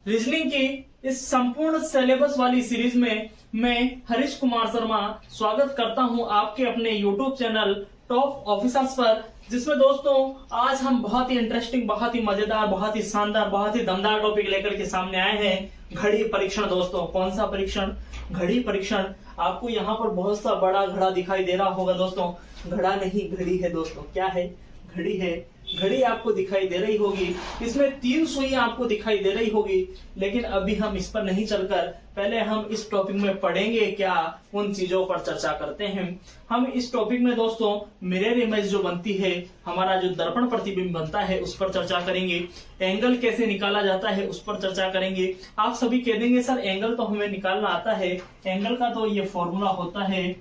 Reasoning की इस संपूर्ण सिलेबस वाली सीरीज में मैं हरीश कुमार शर्मा स्वागत करता हूं आपके अपने YouTube चैनल टॉप ऑफिसर्स पर, जिसमें दोस्तों आज हम बहुत ही इंटरेस्टिंग, बहुत ही मजेदार, बहुत ही शानदार, बहुत ही दमदार टॉपिक लेकर के सामने आए हैं। घड़ी परीक्षण। दोस्तों कौन सा परीक्षण? घड़ी परीक्षण। आपको यहाँ पर बहुत सा बड़ा घड़ा दिखाई दे रहा होगा दोस्तों। घड़ा नहीं, घड़ी है दोस्तों। क्या है? घड़ी है। घड़ी आपको दिखाई दे रही होगी, इसमें 3 सुइयां आपको दिखाई दे रही होगी। लेकिन अभी हम इस पर नहीं चलकर पहले हम इस टॉपिक में पढ़ेंगे क्या, उन चीजों पर चर्चा करते हैं। हम इस टॉपिक में दोस्तों मिरर इमेज जो बनती है, हमारा जो दर्पण प्रतिबिंब बनता है, उस पर चर्चा करेंगे। एंगल कैसे निकाला जाता है उस पर चर्चा करेंगे। आप सभी कह देंगे सर एंगल तो हमें निकालना आता है। एंगल का तो ये फॉर्मूला होता है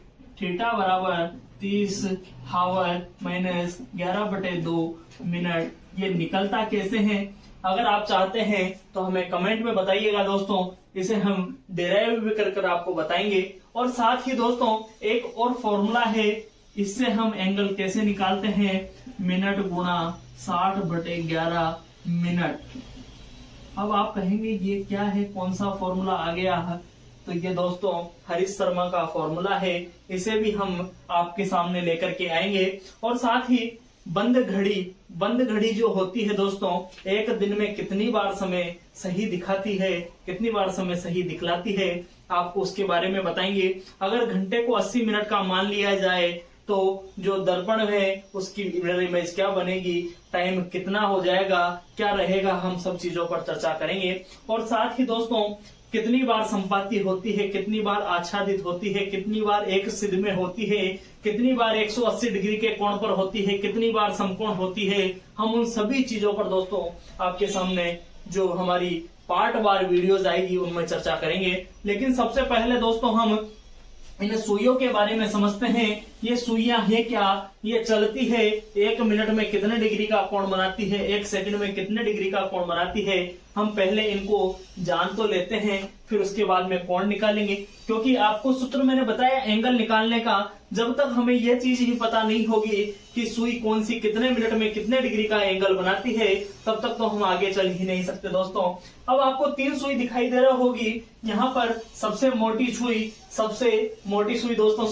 थीटा बराबर 30 हावर माइनस 11/2 मिनट। ये निकलता कैसे है? अगर आप चाहते हैं तो हमें कमेंट में बताइएगा दोस्तों। इसे हम डिराइव भी कर आपको बताएंगे। और साथ ही दोस्तों एक और फॉर्मूला है, इससे हम एंगल कैसे निकालते हैं, मिनट गुणा 60/11 मिनट। अब आप कहेंगे ये क्या है, कौन सा फॉर्मूला आ गया है? तो ये दोस्तों हरीश शर्मा का फॉर्मूला है। इसे भी हम आपके सामने लेकर के आएंगे। और साथ ही बंद घड़ी जो होती है दोस्तों, एक दिन में कितनी बार समय सही दिखाती है, कितनी बार समय सही दिखलाती है, आपको उसके बारे में बताएंगे। अगर घंटे को 80 मिनट का मान लिया जाए तो जो दर्पण है उसकी मिरर इमेज क्या बनेगी, टाइम कितना हो जाएगा, क्या रहेगा, हम सब चीजों पर चर्चा करेंगे। और साथ ही दोस्तों कितनी बार संपाती होती है, कितनी बार आच्छादित होती है, कितनी बार एक सिद्ध में होती है, कितनी बार 180 डिग्री के कोण पर होती है, कितनी बार समकोण होती है, हम उन सभी चीजों पर दोस्तों आपके सामने जो हमारी पार्ट वार वीडियोस आएगी उनमें चर्चा करेंगे। लेकिन सबसे पहले दोस्तों हम इन सुइयों के बारे में समझते हैं। ये सुइयां है क्या, ये चलती है 1 मिनट में कितने डिग्री का कोण बनाती है, 1 सेकंड में कितने डिग्री का कोण बनाती है। हम पहले इनको जान तो लेते हैं, फिर उसके बाद में कोण निकालेंगे। क्योंकि आपको सूत्र मैंने बताया एंगल निकालने का, जब तक हमें यह चीज ही पता नहीं होगी कि सुई कौन सी कितने मिनट में कितने डिग्री का एंगल बनाती है, तब तक तो हम आगे चल ही नहीं सकते दोस्तों। अब आपको 3 सुई दिखाई दे रही होगी। यहाँ पर सबसे मोटी सुई दोस्तों,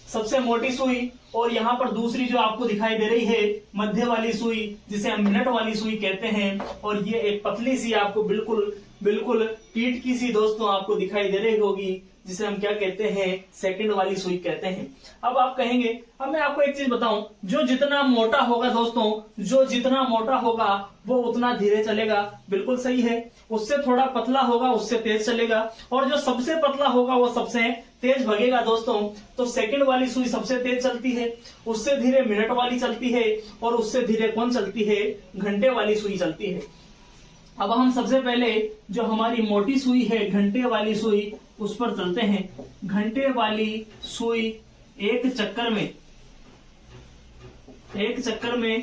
सबसे मोटी सुई, और यहाँ पर दूसरी जो आपको दिखाई दे रही है मध्य वाली सुई, जिसे हम मिनट वाली सुई कहते हैं। और ये एक पतली सी आपको बिल्कुल पीठ की सी दोस्तों आपको दिखाई दे रही होगी, जिसे हम क्या कहते हैं, सेकंड वाली सुई कहते हैं। अब आप कहेंगे, अब मैं आपको एक चीज बताऊं, जो जितना मोटा होगा दोस्तों, जो जितना मोटा होगा वो उतना धीरे चलेगा। बिल्कुल सही है। उससे थोड़ा पतला होगा उससे तेज चलेगा, और जो सबसे पतला होगा वो सबसे तेज भगेगा दोस्तों। तो सेकंड वाली सुई सबसे तेज चलती है, उससे धीरे मिनट वाली चलती है, और उससे धीरे कौन चलती है, घंटे वाली सुई चलती है। अब हम सबसे पहले जो हमारी मोटी सुई है, घंटे वाली सुई, उस पर चलते हैं। घंटे वाली सुई एक चक्कर में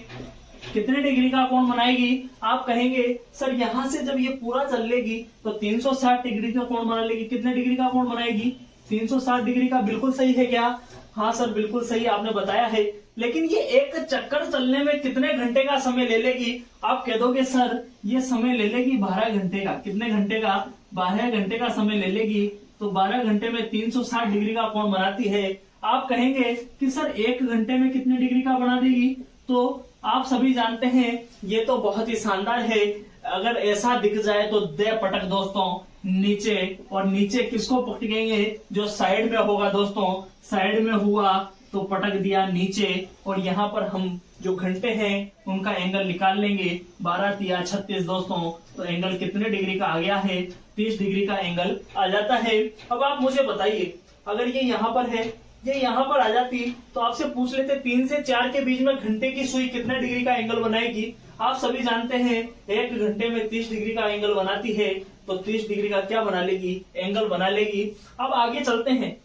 कितने डिग्री का कोण बनाएगी? आप कहेंगे सर यहाँ से जब ये पूरा चल लेगी तो 360 डिग्री का कोण बना लेगी। कितने डिग्री का कोण बनाएगी? 360 डिग्री का। बिल्कुल सही है क्या? हाँ सर बिल्कुल सही आपने बताया है। लेकिन ये एक चक्कर चलने में कितने घंटे का समय ले लेगी? आप कह दोगे सर ये समय ले लेगी 12 घंटे का। कितने घंटे का? 12 घंटे का समय ले लेगी। तो 12 घंटे में 360 डिग्री का कोण बनाती है। आप कहेंगे कि सर 1 घंटे में कितने डिग्री का बना देगी? तो आप सभी जानते हैं ये तो बहुत ही शानदार है। अगर ऐसा दिख जाए तो दे पटक दोस्तों नीचे, और नीचे किसको पटकेंगे? जो साइड में होगा दोस्तों। साइड में हुआ तो पटक दिया नीचे। और यहाँ पर हम जो घंटे हैं उनका एंगल निकाल लेंगे। 12 तिया 36 दोस्तों। तो एंगल कितने डिग्री का आ गया है? 30 डिग्री का एंगल आ जाता है। अब आप मुझे बताइए, अगर ये यहाँ पर है, ये यहाँ पर आ जाती तो आपसे पूछ लेते 3 से 4 के बीच में घंटे की सुई कितने डिग्री का एंगल बनाएगी? आप सभी जानते हैं 1 घंटे में 30 डिग्री का एंगल बनाती है। तो 30 डिग्री का क्या बना लेगी? एंगल बना लेगी। अब आगे चलते हैं।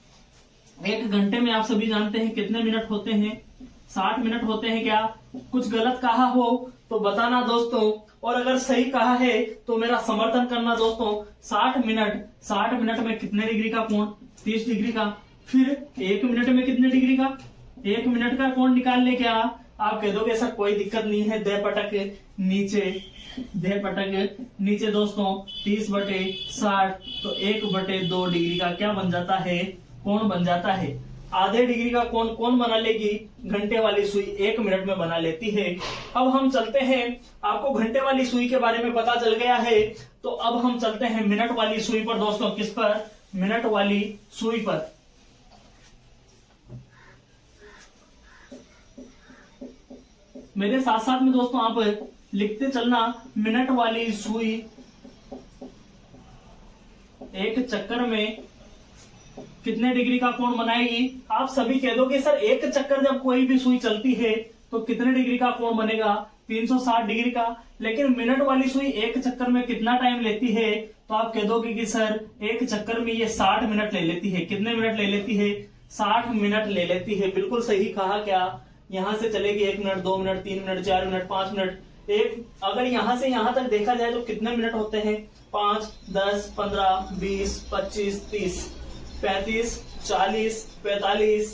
1 घंटे में आप सभी जानते हैं कितने मिनट होते हैं? 60 मिनट होते हैं। क्या कुछ गलत कहा हो तो बताना दोस्तों, और अगर सही कहा है तो मेरा समर्थन करना दोस्तों। 60 मिनट में कितने डिग्री का कोण? 30 डिग्री का। फिर 1 मिनट में कितने डिग्री का? 1 मिनट का कोण निकाल ले। क्या आप कह दोगे सर कोई दिक्कत नहीं है, दे पटक नीचे दोस्तों 30/60, तो 1/2 डिग्री का क्या बन जाता है, कोण बन जाता है। आधे डिग्री का कोण कौन बना लेगी, घंटे वाली सुई 1 मिनट में बना लेती है। अब हम चलते हैं, आपको घंटे वाली सुई के बारे में पता चल गया है, तो अब हम चलते हैं मिनट वाली सुई पर दोस्तों। किस पर, मिनट वाली सुई पर। मेरे साथ साथ में दोस्तों आप लिखते चलना, मिनट वाली सुई एक चक्कर में कितने डिग्री का कोण बनाएगी। आप सभी कह दोगे सर एक चक्कर जब कोई भी सुई चलती है तो कितने डिग्री का कोण बनेगा, 360 डिग्री का। लेकिन मिनट वाली सुई एक चक्कर में कितना टाइम लेती है, तो आप कह दोगे कि सर एक चक्कर में ये 60 मिनट ले लेती है। कितने मिनट ले लेती है, 60 मिनट ले लेती है। बिल्कुल सही कहा। क्या यहां से चलेगी 1 minute, 2 minute, 3 minute, 4 minute, 5 minute. अगर यहां से यहां तक देखा जाए तो कितने मिनट होते हैं, 5, 10, 15, 20, 25, 30, 35, 40, 45,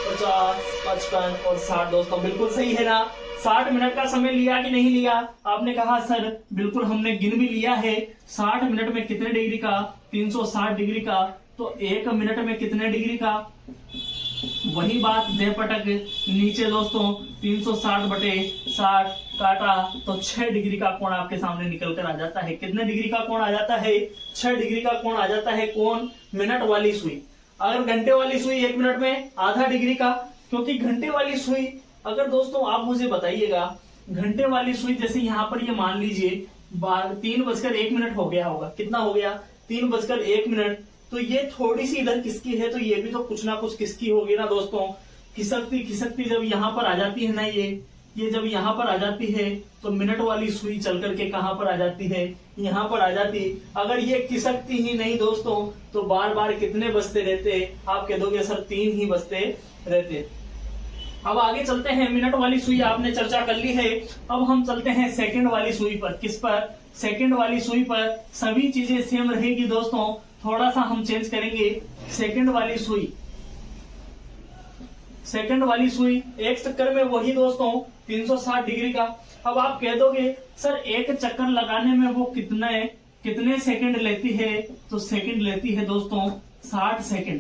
50, 55 और 60 दोस्तों। बिल्कुल सही है ना। 60 मिनट का समय लिया कि नहीं लिया, आपने कहा सर बिल्कुल हमने गिन भी लिया है। 60 मिनट में कितने डिग्री का, 360 डिग्री का। तो 1 मिनट में कितने डिग्री का, वही बात दे पटक नीचे दोस्तों 360/60 काटा तो 6 डिग्री का कोण आपके सामने निकल कर आ जाता है। कितने डिग्री का कोण आ जाता है, 6 डिग्री का कोण आ जाता है। कौन, मिनट वाली सुई। अगर घंटे वाली सुई 1 मिनट में आधा डिग्री का, क्योंकि घंटे वाली सुई, अगर दोस्तों आप मुझे बताइएगा, घंटे वाली सुई जैसे यहाँ पर ये मान लीजिए 3:01 हो गया होगा। कितना हो गया, 3:01। तो ये थोड़ी सी इधर किसकी है, तो ये भी तो कुछ ना कुछ किसकी होगी ना दोस्तों। खिसकती जब यहाँ पर आ जाती है ना, ये जब यहाँ पर आ जाती है तो मिनट वाली सुई चल करके कहाँ पर आ जाती है, यहाँ पर आ जाती। अगर ये खिसकती ही नहीं दोस्तों तो बार बार कितने बजते रहते, आप कह दोगे सर 3 ही बजते रहते। अब आगे चलते हैं, मिनट वाली सुई आपने चर्चा कर ली है। अब हम चलते हैं सेकंड वाली सुई पर। किस पर, सेकंड वाली सुई पर सभी चीजें सेम रहेगी दोस्तों, थोड़ा सा हम चेंज करेंगे। सेकंड वाली सुई एक चक्कर में वही दोस्तों 360 डिग्री का। अब आप कह दोगे सर एक चक्कर लगाने में वो कितने सेकंड लेती है, तो सेकंड लेती है दोस्तों 60 सेकंड।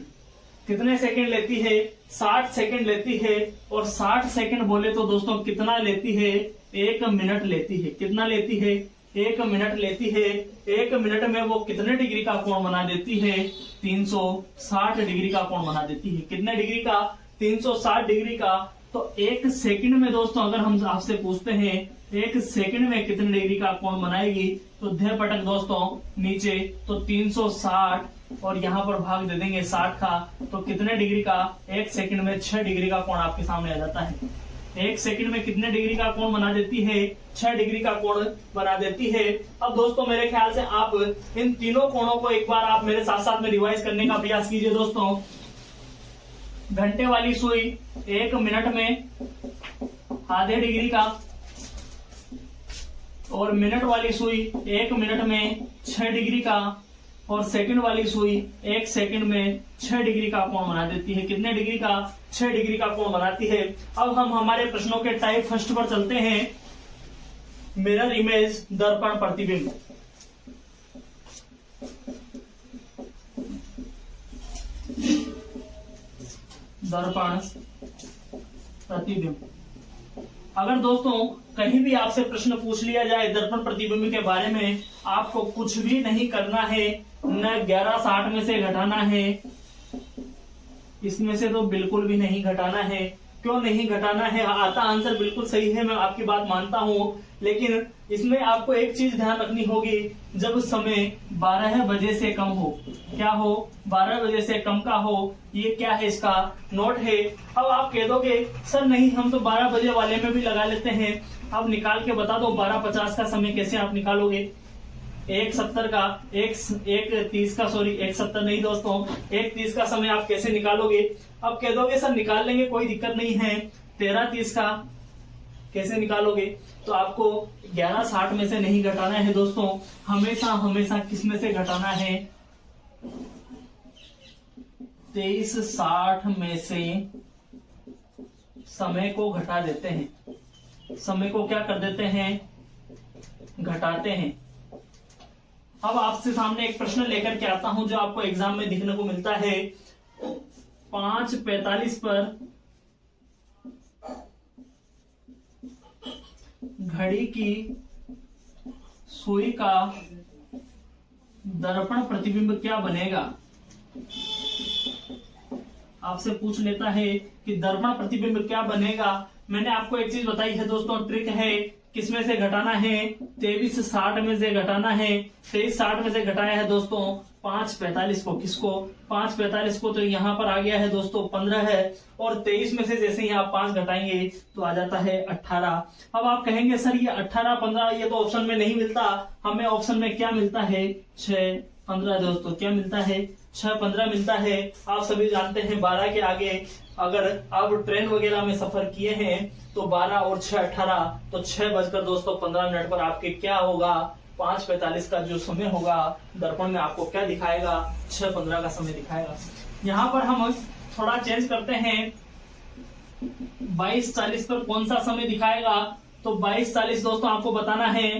कितने सेकंड लेती है, 60 सेकंड लेती है। और 60 सेकंड बोले तो दोस्तों कितना लेती है, 1 मिनट लेती है। कितना लेती है, 1 मिनट लेती है। 1 मिनट में वो कितने डिग्री का कोण बना देती है, 360 डिग्री का कोण बना देती है। कितने डिग्री का, 360 डिग्री का। तो 1 सेकंड में दोस्तों अगर हम आपसे पूछते हैं 1 सेकंड में कितने डिग्री का कोण बनाएगी, तो धय पटक दोस्तों नीचे तो 360 और यहाँ पर भाग दे देंगे 60 का, तो कितने डिग्री का, 1 सेकंड में 6 डिग्री का कोण आपके सामने आ जाता है। 1 सेकंड में कितने डिग्री का कोण बना देती है, 6 डिग्री का कोण बना देती है। अब दोस्तों मेरे ख्याल से आप इन तीनों कोणों को एक बार आप मेरे साथ साथ में रिवाइज करने का प्रयास कीजिए दोस्तों। घंटे वाली सुई 1 मिनट में आधे डिग्री का, और मिनट वाली सुई 1 मिनट में 6 डिग्री का, और सेकंड वाली सुई 1 सेकंड में 6 डिग्री का कोण बना देती है। कितने डिग्री का, 6 डिग्री का कोण बनाती है। अब हम हमारे प्रश्नों के टाइप फर्स्ट पर चलते हैं। मिरर इमेज, दर्पण प्रतिबिंब। दर्पण प्रतिबिंब। अगर दोस्तों कहीं भी आपसे प्रश्न पूछ लिया जाए दर्पण प्रतिबिंब के बारे में, आपको कुछ भी नहीं करना है, न 1160 में से घटाना है, इसमें से तो बिल्कुल भी नहीं घटाना है। क्यों नहीं घटाना है, आता आंसर बिल्कुल सही है, मैं आपकी बात मानता हूं, लेकिन इसमें आपको एक चीज ध्यान रखनी होगी, जब समय 12 बजे से कम हो, क्या हो, 12 बजे से कम का हो। ये क्या है, इसका नोट है। अब आप कह दोगे सर नहीं हम तो 12 बजे वाले में भी लगा लेते हैं। अब निकाल के बता दो 12:50 का समय कैसे आप निकालोगे, 1:70 का, 1:30 का, सॉरी 1:70 नहीं दोस्तों, 1:30 का समय आप कैसे निकालोगे। अब कह दोगे सर निकाल लेंगे कोई दिक्कत नहीं है, 13:30 का कैसे निकालोगे। तो आपको 1160 में से नहीं घटाना है दोस्तों, हमेशा किस में से घटाना है, 2360 में से समय को घटा देते हैं, समय को क्या कर देते हैं, घटाते हैं। अब आपसे सामने एक प्रश्न लेकर के आता हूं जो आपको एग्जाम में दिखने को मिलता है। 5:45 पर घड़ी की सुई का दर्पण प्रतिबिंब क्या बनेगा। आपसे पूछ लेता है कि दर्पण प्रतिबिंब क्या बनेगा। मैंने आपको एक चीज बताई है दोस्तों, ट्रिक है, किसमें से घटाना है, 2360 में से घटाना है। 2360 में से घटाया है दोस्तों 5:45 को, किसको, 5:45 को, तो यहाँ पर आ गया है दोस्तों 15 है, और 23 में से जैसे ही आप 5 घटाएंगे तो आ जाता है 18। अब आप कहेंगे सर ये 18, 15 ये तो ऑप्शन में नहीं मिलता, हमें ऑप्शन में क्या मिलता है, 6, 15 दोस्तों, क्या मिलता है, 6, 15 मिलता है। आप सभी जानते हैं 12 के आगे अगर आप ट्रेन वगैरह में सफर किए हैं तो 12 और 6 18, तो 6:15 पर आपके क्या होगा, 5:45 का जो समय होगा दर्पण में आपको क्या दिखाएगा, 6:15 का समय दिखाएगा। यहाँ पर हम थोड़ा चेंज करते हैं, 22:40 पर कौन सा समय दिखाएगा, तो 22:40 दोस्तों आपको बताना है,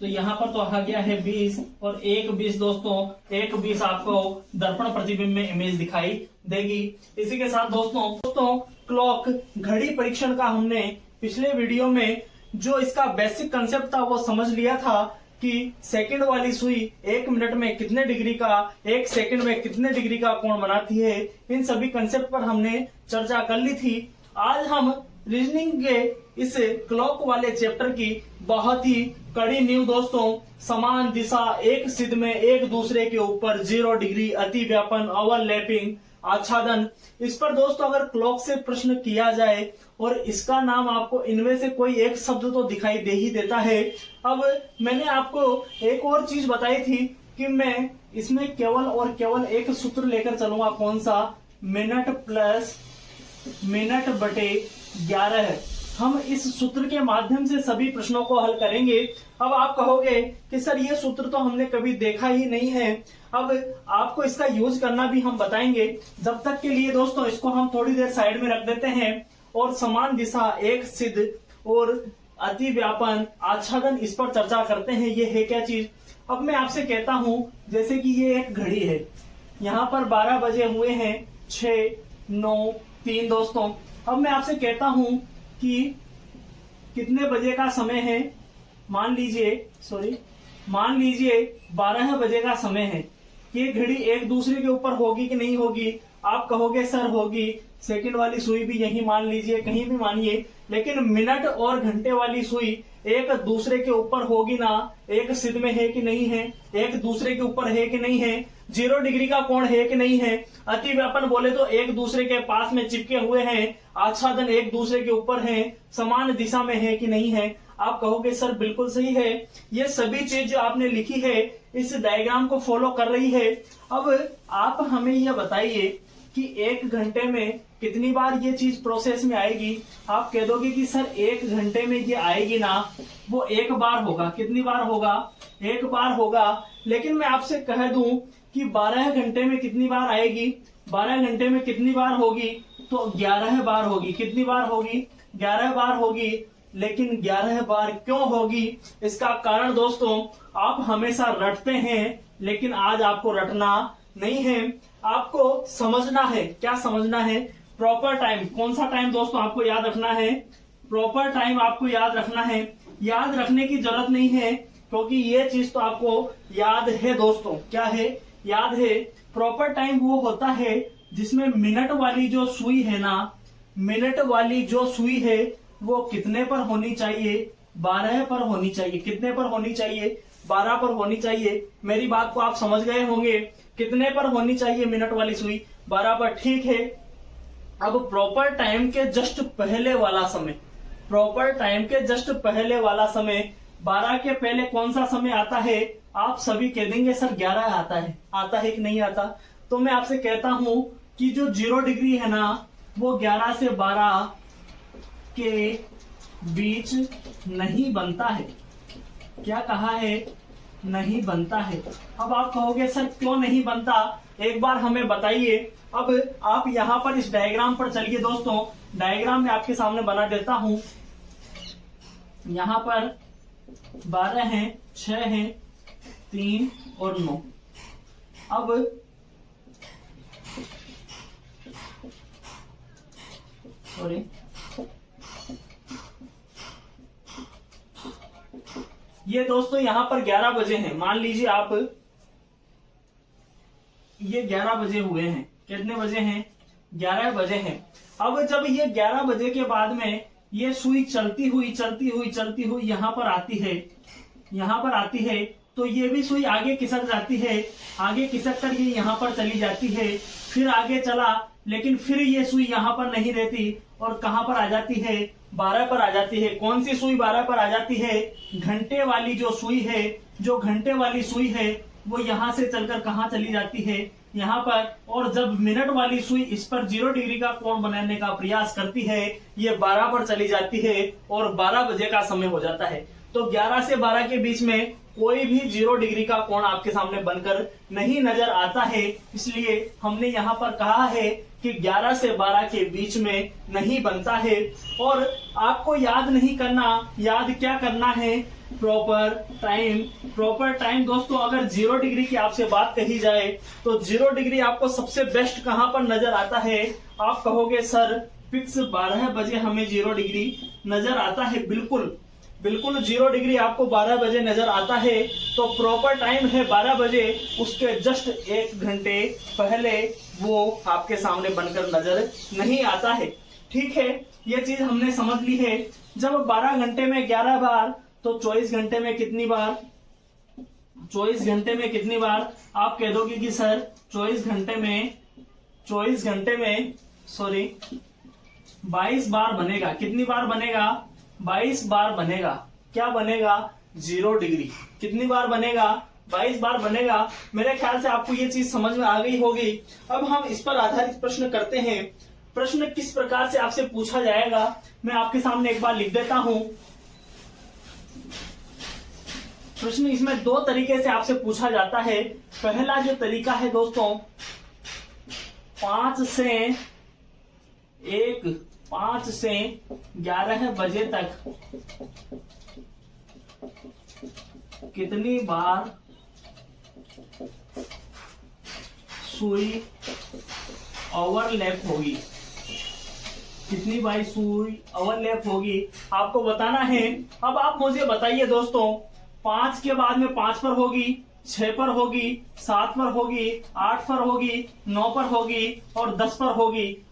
तो यहाँ पर तो आ गया है 20 और 1:20 दोस्तों, 1:20 आपको दर्पण प्रतिबिंब में इमेज दिखाई देगी। इसी के साथ दोस्तों क्लॉक घड़ी परीक्षण का हमने पिछले वीडियो में जो इसका बेसिक कंसेप्ट था वो समझ लिया था कि सेकंड वाली सुई 1 मिनट में कितने डिग्री का, 1 सेकंड में कितने डिग्री का कोण बनाती है। इन सभी कंसेप्ट पर हमने चर्चा कर ली थी। आज हम रीजनिंग के इस क्लॉक वाले चैप्टर की बहुत ही कड़ी नींव दोस्तों, समान दिशा, एक सिद्ध में एक दूसरे के ऊपर 0 डिग्री, अति व्यापन, ओवरलैपिंग, आच्छादन, इस पर दोस्तों अगर क्लॉक से प्रश्न किया जाए और इसका नाम आपको इनमें से कोई एक शब्द तो दिखाई दे ही देता है। अब मैंने आपको एक और चीज बताई थी कि मैं इसमें केवल और केवल एक सूत्र लेकर चलूंगा, कौन सा, मिनट प्लस मिनट बटे 11। हम इस सूत्र के माध्यम से सभी प्रश्नों को हल करेंगे। अब आप कहोगे कि सर ये सूत्र तो हमने कभी देखा ही नहीं है, अब आपको इसका यूज करना भी हम बताएंगे। जब तक के लिए दोस्तों इसको हम थोड़ी देर साइड में रख देते हैं और समान दिशा, एक सिद्ध और अति व्यापन, आच्छादन, इस पर चर्चा करते हैं। ये है क्या चीज। अब मैं आपसे कहता हूं जैसे कि ये एक घड़ी है, यहाँ पर 12 बजे हुए हैं, 6, 9, 3 दोस्तों। अब मैं आपसे कहता हूं कि कितने बजे का समय है, मान लीजिए 12 बजे का समय है। ये घड़ी एक दूसरे के ऊपर होगी कि नहीं होगी, आप कहोगे सर होगी। सेकंड वाली सुई भी यही मान लीजिए, कहीं भी मानिए, लेकिन मिनट और घंटे वाली सुई एक दूसरे के ऊपर होगी ना, एक सिद्ध में है कि नहीं है, एक दूसरे के ऊपर है कि नहीं है, 0 डिग्री का कोण है कि नहीं है, अति व्यापन बोले तो एक दूसरे के पास में चिपके हुए हैं, आच्छादन एक दूसरे के ऊपर है, समान दिशा में है कि नहीं है। आप कहोगे सर बिल्कुल सही है, ये सभी चीज जो आपने लिखी है इस डायग्राम को फॉलो कर रही है। अब आप हमें यह बताइए कि 1 घंटे में कितनी बार ये चीज प्रोसेस में आएगी। आप कह दोगे कि सर 1 घंटे में ये आएगी ना, वो 1 बार होगा। कितनी बार होगा, 1 बार होगा। लेकिन मैं आपसे कह दूं कि 12 घंटे में कितनी बार आएगी, 12 घंटे में कितनी बार होगी, तो 11 बार होगी। कितनी बार होगी, 11 बार होगी। लेकिन 11 बार क्यों होगी, इसका कारण दोस्तों आप हमेशा रटते हैं, लेकिन आज आपको रटना नहीं है, आपको समझना है। क्या समझना है, प्रॉपर टाइम। कौन सा टाइम दोस्तों आपको याद रखना है, प्रॉपर टाइम आपको याद रखना है। याद रखने की जरूरत नहीं है क्योंकि ये चीज तो आपको याद है दोस्तों। क्या है, याद है। प्रॉपर टाइम वो होता है जिसमें मिनट वाली जो सुई है ना, मिनट वाली जो सुई है वो कितने पर होनी चाहिए, 12 पर होनी चाहिए। कितने पर होनी चाहिए, 12 पर होनी चाहिए। मेरी बात को आप समझ गए होंगे, कितने पर होनी चाहिए मिनट वाली सुई, 12 पर। ठीक है। अब प्रॉपर टाइम के जस्ट पहले वाला समय, प्रॉपर टाइम के जस्ट पहले वाला समय, 12 के पहले कौन सा समय आता है, आप सभी कह देंगे सर 11 आता है। आता है कि नहीं आता, तो मैं आपसे कहता हूं कि जो 0 डिग्री है ना वो 11 से 12 के बीच नहीं बनता है। क्या कहा है, नहीं बनता है। अब आप कहोगे सर क्यों नहीं बनता, एक बार हमें बताइए। अब आप यहाँ पर इस डायग्राम पर चलिए दोस्तों, डायग्राम में आपके सामने बना देता हूं। यहाँ पर 12 हैं, 6 हैं, 3 और 9। अब सॉरी, ये दोस्तों यहाँ पर 11 बजे हैं। मान लीजिए आप, ये 11 बजे हुए हैं। कितने बजे हैं? 11 बजे हैं। अब जब ये 11 बजे के बाद में ये सुई चलती हुई यहाँ पर आती है, यहाँ पर आती है, तो ये भी सुई आगे खिसक जाती है। आगे खिसक कर ये यहाँ पर चली जाती है। फिर आगे चला, लेकिन फिर ये सुई यहाँ पर नहीं रहती और कहाँ पर आ जाती है? 12 पर आ जाती है। कौन सी सुई 12 पर आ जाती है? घंटे वाली जो सुई है, जो घंटे वाली सुई है वो यहाँ से चलकर कहाँ चली जाती है? यहाँ पर। और जब मिनट वाली सुई इस पर 0 डिग्री का कोण बनाने का प्रयास करती है, ये 12 पर चली जाती है और 12 बजे का समय हो जाता है। तो 11 से 12 के बीच में कोई भी 0 डिग्री का कोण आपके सामने बनकर नहीं नजर आता है। इसलिए हमने यहाँ पर कहा है कि 11 से 12 के बीच में नहीं बनता है। और आपको याद नहीं करना, याद क्या करना है? Proper time. प्रॉपर टाइम दोस्तों, अगर 0 डिग्री की आपसे बात कही जाए तो 0 डिग्री आपको सबसे बेस्ट कहां पर नजर आता है? आप कहोगे सर फिक्स 12 बजे हमें 0 डिग्री नजर आता है। बिल्कुल बिल्कुल 0 डिग्री आपको 12 बजे नजर आता है। तो प्रॉपर टाइम है 12 बजे, उसके जस्ट 1 घंटे पहले वो आपके सामने बनकर नजर नहीं आता है। ठीक है, ये चीज हमने समझ ली है। जब 12 घंटे में 11 बार, तो 24 घंटे में कितनी बार? 24 घंटे में कितनी बार? आप कह दोगे कि सर 24 घंटे में सॉरी 22 बार बनेगा। कितनी बार बनेगा? 22 बार बनेगा। क्या बनेगा? 0 डिग्री। कितनी बार बनेगा? 22 बार बनेगा। मेरे ख्याल से आपको ये चीज समझ में आ गई होगी। अब हम इस पर आधारित प्रश्न करते हैं। प्रश्न किस प्रकार से आपसे पूछा जाएगा, मैं आपके सामने एक बार लिख देता हूं। प्रश्न इसमें 2 तरीके से आपसे पूछा जाता है। पहला जो तरीका है दोस्तों, 5 से 11 बजे तक कितनी बार सुई ओवरलैप होगी? कितनी बार सुई ओवरलैप होगी आपको बताना है। अब आप मुझे बताइए दोस्तों, 5 के बाद में 5 पर होगी, 6 पर होगी, 7 पर होगी, 8 पर होगी, 9 पर होगी और 10 पर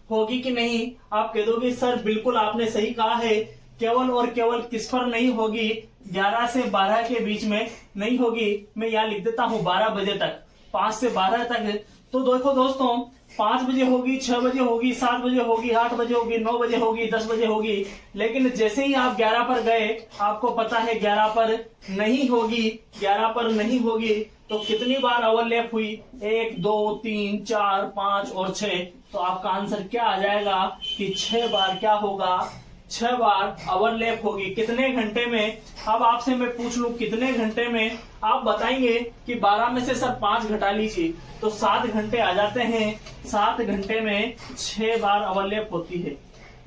होगी कि नहीं? आप कह दोगे सर बिल्कुल आपने सही कहा है, केवल और केवल किस पर नहीं होगी? 11 से 12 के बीच में नहीं होगी। मैं यहाँ लिख देता हूँ 12 बजे तक, 5 से 12 तक। तो देखो दोस्तों, 5 बजे होगी, 6 बजे होगी, 7 बजे होगी, 8 बजे होगी, 9 बजे होगी, 10 बजे होगी। लेकिन जैसे ही आप 11 पर गए, आपको पता है 11 पर नहीं होगी। 11 पर नहीं होगी तो कितनी बार ओवरलैप हुई? 1 2 3 4 5 और 6। तो आपका आंसर क्या आ जाएगा कि 6 बार क्या होगा? 6 बार ओवरलैप होगी। कितने घंटे में? अब आपसे मैं पूछ लूं कितने घंटे में? आप बताएंगे कि 12 में से सर 5 घटा लीजिए तो 7 घंटे आ जाते हैं। 7 घंटे में 6 बार ओवरलैप होती है।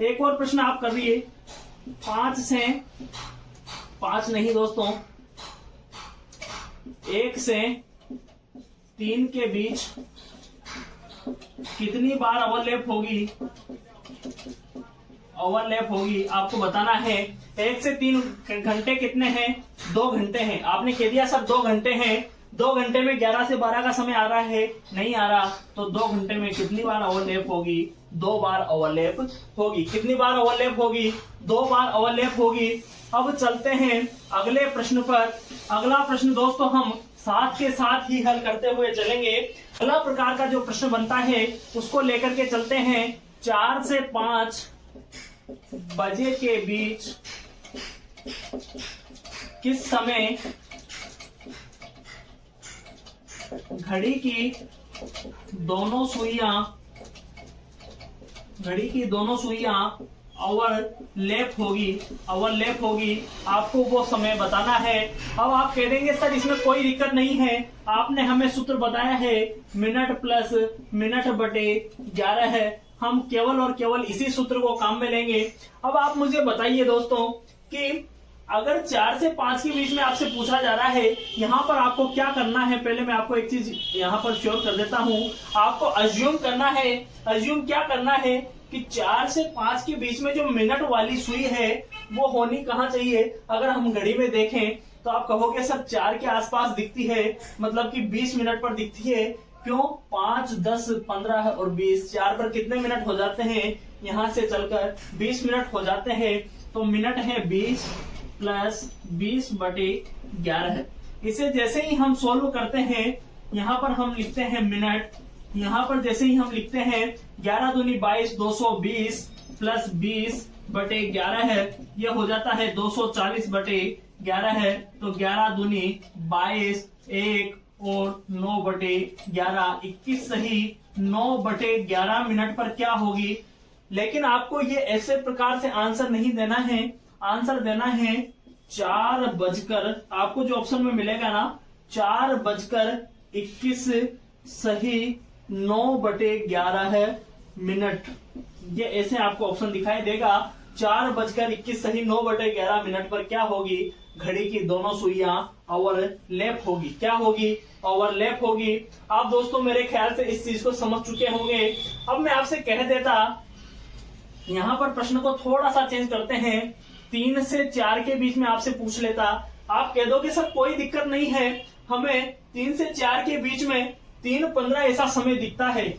एक और प्रश्न आप करिए। 5 से 5 नहीं दोस्तों, 1 से 3 के बीच कितनी बार ओवरलैप होगी? ओवरलैप होगी आपको बताना है। 1 से 3 घंटे कितने हैं? 2 घंटे हैं। आपने कह दिया सर 2 घंटे हैं। 2 घंटे में 11 से 12 का समय आ रहा है? नहीं आ रहा। तो 2 घंटे में कितनी बार ओवरलैप होगी? 2 बार ओवरलैप होगी। कितनी बार ओवरलैप होगी? 2 बार ओवरलैप होगी। अब चलते हैं अगले प्रश्न पर। अगला प्रश्न दोस्तों हम साथ के साथ ही हल करते हुए चलेंगे। अगला प्रकार का जो प्रश्न बनता है उसको लेकर के चलते हैं। 4 से 5 बजे के बीच किस समय घड़ी की दोनों सुइयां ओवरलैप होगी, आपको वो समय बताना है। अब आप कह देंगे सर इसमें कोई दिक्कत नहीं है, आपने हमें सूत्र बताया है मिनट प्लस मिनट बटे 11 है, हम केवल और केवल इसी सूत्र को काम में लेंगे। अब आप मुझे बताइए दोस्तों कि अगर 4 से 5 के बीच में आपसे पूछा जा रहा है, यहाँ पर आपको क्या करना है। पहले मैं आपको एक चीज यहाँ पर श्योर कर देता हूँ, आपको अज्यूम करना है। अज्यूम क्या करना है कि 4 से 5 के बीच में जो मिनट वाली सुई है वो होनी कहाँ चाहिए। अगर हम घड़ी में देखें तो आप कहोगे सर 4 के आसपास दिखती है, मतलब कि 20 मिनट पर दिखती है। क्यों? 5, 10, 15 और 20, 4 पर कितने मिनट हो जाते हैं, यहाँ से चलकर 20 मिनट हो जाते हैं। तो मिनट है 20 प्लस 20 बटे 11 है। इसे जैसे ही हम सोल्व करते हैं, यहाँ पर हम लिखते हैं मिनट, यहाँ पर जैसे ही हम लिखते हैं 11 दूनी 22, 220 प्लस 20 बटे 11 है, यह हो जाता है 240 बटे 11 है। तो 11 दूनी 22, 1 और 9 बटे 11, 21 सही 9 बटे 11 मिनट पर क्या होगी। लेकिन आपको ये ऐसे प्रकार से आंसर नहीं देना है, आंसर देना है 4 बजकर, आपको जो ऑप्शन में मिलेगा ना 4:21 सही 9 बटे 11 है मिनट। ये ऐसे आपको ऑप्शन दिखाई देगा 4:21 सही 9 बटे 11 मिनट पर क्या होगी, घड़ी की दोनों सुइयां ओवरलैप होगी। क्या होगी? ओवरलैप होगी। आप दोस्तों मेरे ख्याल से इस चीज को समझ चुके होंगे। अब मैं आपसे कह देता, यहाँ पर प्रश्न को थोड़ा सा चेंज करते हैं, 3 से 4 के बीच में आपसे पूछ लेता, आप कह दो कि सर कोई दिक्कत नहीं है, हमें 3 से 4 के बीच में 3:15 ऐसा समय दिखता है,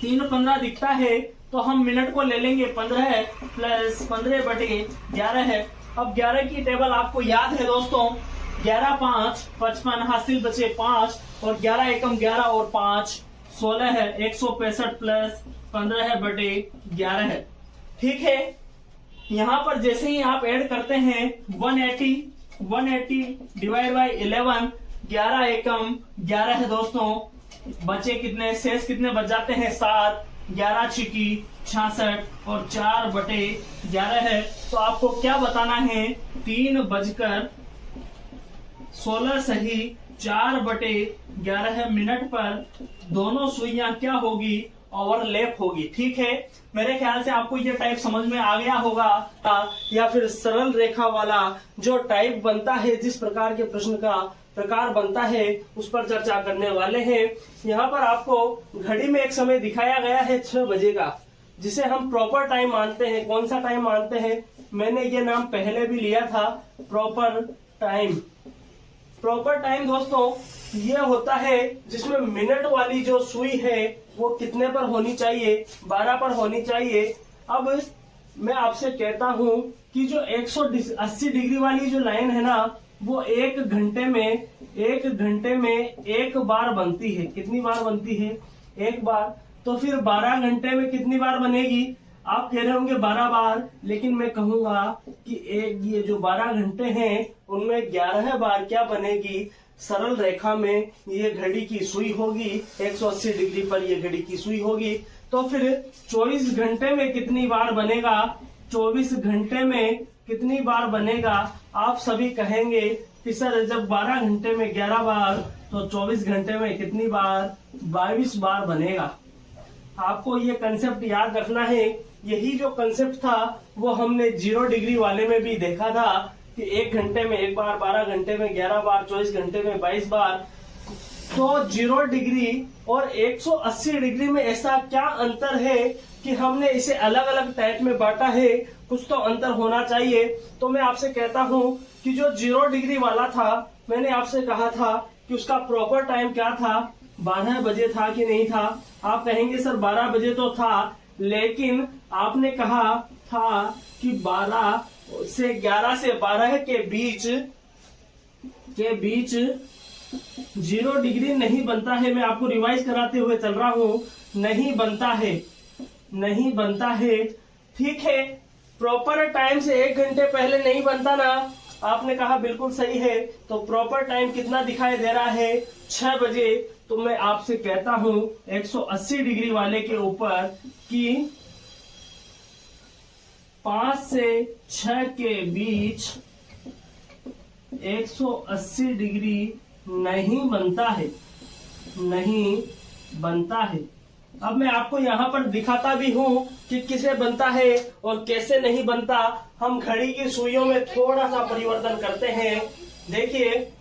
3:15 दिखता है, तो हम मिनट को ले लेंगे 15 प्लस 15 बटे 11 है। अब 11 की टेबल आपको याद है दोस्तों, 11 5 55, हासिल बचे 5 और 11 एकम 11 और 5 16 है, 165 प्लस 15 बटे 11 है। ठीक है, यहाँ पर जैसे ही आप ऐड करते हैं 180 डिवाइड बाई 11, 11 एकम 11 है दोस्तों, बचे कितने, शेष कितने बच जाते हैं 7, 11 छिकी 66 और 4 बटे 11 है। तो आपको क्या बताना है, 3:16 सही 4 बटे 11 मिनट पर दोनों सुइयां क्या होगी, ओवरलैप होगी। ठीक है, मेरे ख्याल से आपको ये टाइप समझ में आ गया होगा, या फिर सरल रेखा वाला जो टाइप बनता है, जिस प्रकार के प्रश्न का प्रकार बनता है उस पर चर्चा करने वाले हैं। यहाँ पर आपको घड़ी में एक समय दिखाया गया है 6 बजे का, जिसे हम प्रॉपर टाइम मानते हैं। कौन सा टाइम मानते हैं, मैंने ये नाम पहले भी लिया था, प्रॉपर टाइम। प्रॉपर टाइम दोस्तों ये होता है जिसमें मिनट वाली जो सुई है वो कितने पर होनी चाहिए, 12 पर होनी चाहिए। अब मैं आपसे कहता हूं कि जो 180 डिग्री वाली जो लाइन है ना, वो 1 घंटे में एक बार बनती है। कितनी बार बनती है? 1 बार। तो फिर 12 घंटे में कितनी बार बनेगी? आप कह रहे होंगे 12 बार, लेकिन मैं कहूंगा कि ये जो 12 घंटे हैं उनमें 11 बार क्या बनेगी, सरल रेखा में ये घड़ी की सुई होगी, 180 डिग्री पर ये घड़ी की सुई होगी। तो फिर 24 घंटे में कितनी बार बनेगा, 24 घंटे में कितनी बार बनेगा? आप सभी कहेंगे कि सर जब 12 घंटे में 11 बार, तो 24 घंटे में कितनी बार, 22 बार बनेगा। आपको ये कंसेप्ट याद रखना है। यही जो कंसेप्ट था वो हमने 0 डिग्री वाले में भी देखा था कि 1 घंटे में 1 बार, 12 घंटे में 11 बार, 24 घंटे में 22 बार। तो 0 डिग्री और 180 डिग्री में ऐसा क्या अंतर है कि हमने इसे अलग अलग टाइप में बांटा है? कुछ तो अंतर होना चाहिए। तो मैं आपसे कहता हूं कि जो 0 डिग्री वाला था, मैंने आपसे कहा था कि उसका प्रॉपर टाइम क्या था, 12 बजे था कि नहीं था? आप कहेंगे सर 12 बजे तो था, लेकिन आपने कहा था कि 12 से 11 से 12 के बीच 0 डिग्री नहीं बनता है। मैं आपको रिवाइज कराते हुए चल रहा हूं, नहीं बनता है। ठीक है, प्रॉपर टाइम से 1 घंटे पहले नहीं बनता ना, आपने कहा बिल्कुल सही है। तो प्रॉपर टाइम कितना दिखाई दे रहा है, 6 बजे। तो मैं आपसे कहता हूं 180 डिग्री वाले के ऊपर कि 5 से 6 के बीच 180 डिग्री नहीं बनता है, नहीं बनता है। अब मैं आपको यहाँ पर दिखाता भी हूँ कि किसे बनता है और कैसे नहीं बनता। हम घड़ी की सुइयों में थोड़ा सा परिवर्तन करते हैं। देखिए,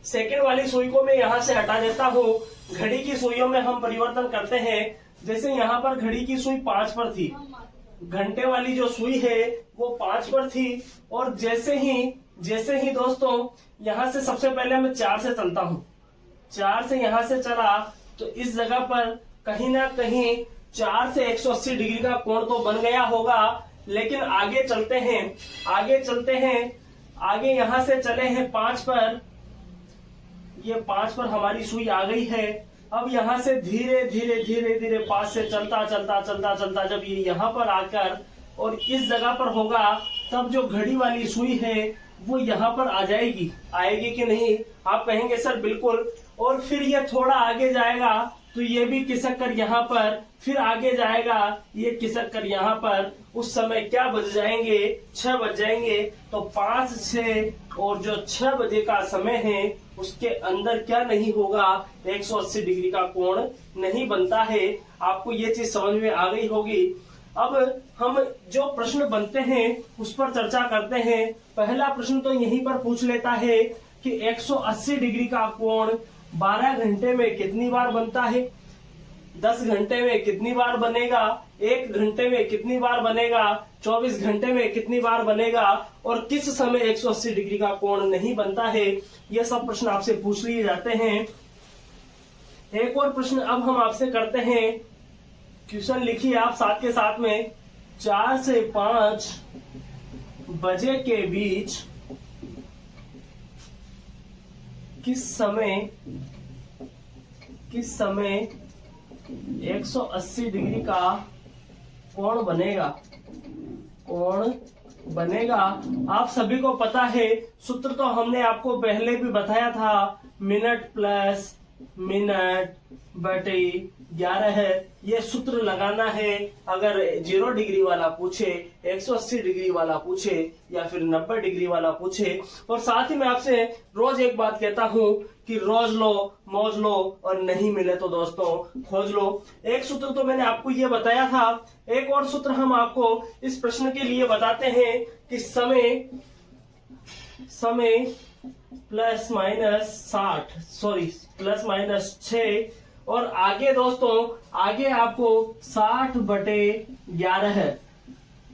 सेकंड वाली सुई को मैं यहाँ से हटा देता हूँ। घड़ी की सुइयों में हम परिवर्तन करते हैं। जैसे यहाँ पर घड़ी की सुई 5 पर थी, घंटे वाली जो सुई है वो 5 पर थी, और जैसे ही दोस्तों यहाँ से सबसे पहले मैं 4 से चलता हूँ। 4 से यहाँ से चला तो इस जगह पर कहीं ना कहीं 4 से 180 डिग्री का कोण तो बन गया होगा। लेकिन आगे चलते हैं, आगे यहाँ से चले हैं 5 पर। ये 5 पर हमारी सुई आ गई है। अब यहाँ से धीरे धीरे 5 से चलता जब ये यहाँ पर आकर और इस जगह पर होगा, तब जो घड़ी वाली सुई है वो यहाँ पर आ जाएगी। आएगी कि नहीं? आप कहेंगे सर बिल्कुल। और फिर ये थोड़ा आगे जाएगा तो ये भी खिसक कर यहाँ पर, फिर आगे जाएगा ये खिसक कर यहाँ पर। उस समय क्या बज जाएंगे? 6 बज जाएंगे। तो 5, 6 और जो 6 बजे का समय है उसके अंदर क्या नहीं होगा? 180 डिग्री का कोण नहीं बनता है। आपको ये चीज समझ में आ गई होगी। अब हम जो प्रश्न बनते हैं उस पर चर्चा करते हैं। पहला प्रश्न तो यहीं पर पूछ लेता है कि 180 डिग्री का कोण 12 घंटे में कितनी बार बनता है? 10 घंटे में कितनी बार बनेगा? 1 घंटे में कितनी बार बनेगा? 24 घंटे में कितनी बार बनेगा? और किस समय 180 डिग्री का कोण नहीं बनता है? ये सब प्रश्न आपसे पूछ लिए जाते हैं। एक और प्रश्न अब हम आपसे करते हैं। क्वेश्चन लिखिए आप साथ के साथ में। 4 से 5 बजे के बीच किस समय 180 डिग्री का कोण बनेगा? आप सभी को पता है, सूत्र तो हमने आपको पहले भी बताया था। मिनट प्लस मिनट बटे 11 है। ये सूत्र लगाना है। अगर 0 डिग्री वाला पूछे, 180 डिग्री वाला पूछे या फिर 90 डिग्री वाला पूछे। और साथ ही मैं आपसे रोज एक बात कहता हूँ कि रोज लो, मौज लो, और नहीं मिले तो दोस्तों खोज लो। एक सूत्र तो मैंने आपको ये बताया था। एक और सूत्र हम आपको इस प्रश्न के लिए बताते हैं कि समय प्लस माइनस 6, और आगे दोस्तों आगे आपको 60 बटे 11 है।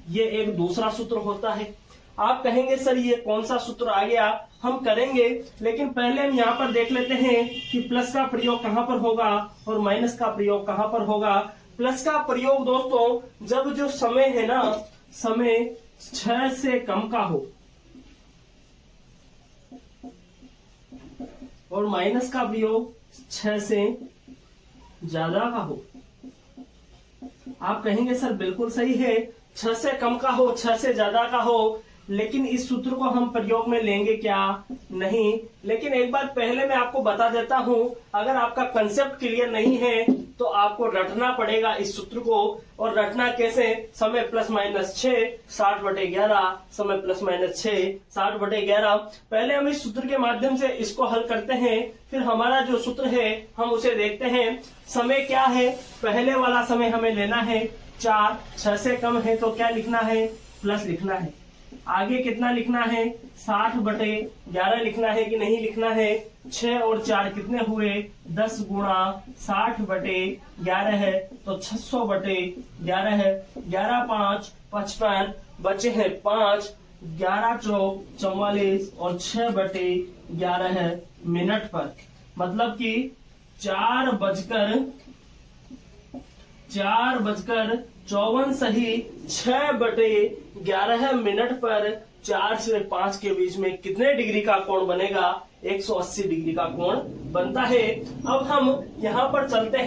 ये एक दूसरा सूत्र होता है। आप कहेंगे सर ये कौन सा सूत्र आ गया? हम करेंगे, लेकिन पहले हम यहाँ पर देख लेते हैं कि प्लस का प्रयोग कहाँ पर होगा और माइनस का प्रयोग कहाँ पर होगा। प्लस का प्रयोग दोस्तों जब जो समय है ना, समय 6 से कम का हो, और माइनस का प्रयोग 6 से ज्यादा का हो। आप कहेंगे सर बिल्कुल सही है, 6 से कम का हो, 6 से ज्यादा का हो, लेकिन इस सूत्र को हम प्रयोग में लेंगे क्या? नहीं। लेकिन एक बात पहले मैं आपको बता देता हूं, अगर आपका कंसेप्ट क्लियर नहीं है तो आपको रटना पड़ेगा इस सूत्र को। और रटना कैसे? समय प्लस माइनस 6 60 बटे 11, समय प्लस माइनस 6 60 बटे 11। पहले हम इस सूत्र के माध्यम से इसको हल करते हैं, फिर हमारा जो सूत्र है हम उसे देखते हैं। समय क्या है? पहले वाला समय हमें लेना है 4, 6 से कम है तो क्या लिखना है? प्लस लिखना है। आगे कितना लिखना है? 60 बटे 11 लिखना है कि नहीं लिखना है? 6 और 4 कितने हुए? 10 गुणा 60 बटे 11 है तो 600 बटे 11 है। 11 5 55, बचे हैं 5, 11 चौक 44 और 6 बटे 11 है मिनट पर। मतलब कि 4:54 सही 6 बटे 11 मिनट पर 4 से 5 के बीच में कितने डिग्री का कोण बनेगा? 180 डिग्री का कोण बनता है। अब हम यहाँ पर चलते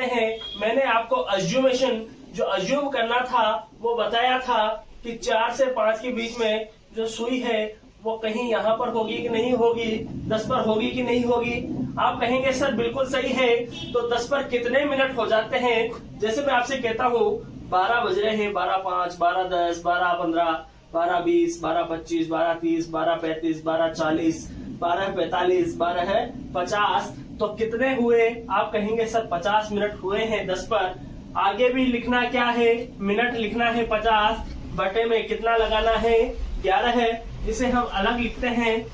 हैं। मैंने आपको अज्यूमेशन जो अज्यूम करना था वो बताया था कि 4 से 5 के बीच में जो सुई है वो कहीं यहाँ पर होगी कि नहीं होगी, 10 पर होगी कि नहीं होगी। आप कहेंगे सर बिल्कुल सही है, तो 10 पर कितने मिनट हो जाते हैं? जैसे मैं आपसे कहता हूँ 12 बज रहे हैं, 12:05, 12:10, 12:15, 12:20, 12:25, 12:30, 12:35, 12:40, 12:45, 12:50। तो कितने हुए? आप कहेंगे सर 50 मिनट हुए हैं 10 पर। आगे भी लिखना क्या है? मिनट लिखना है 50, बटे में कितना लगाना है? 11 है। इसे हम अलग लिखते हैं।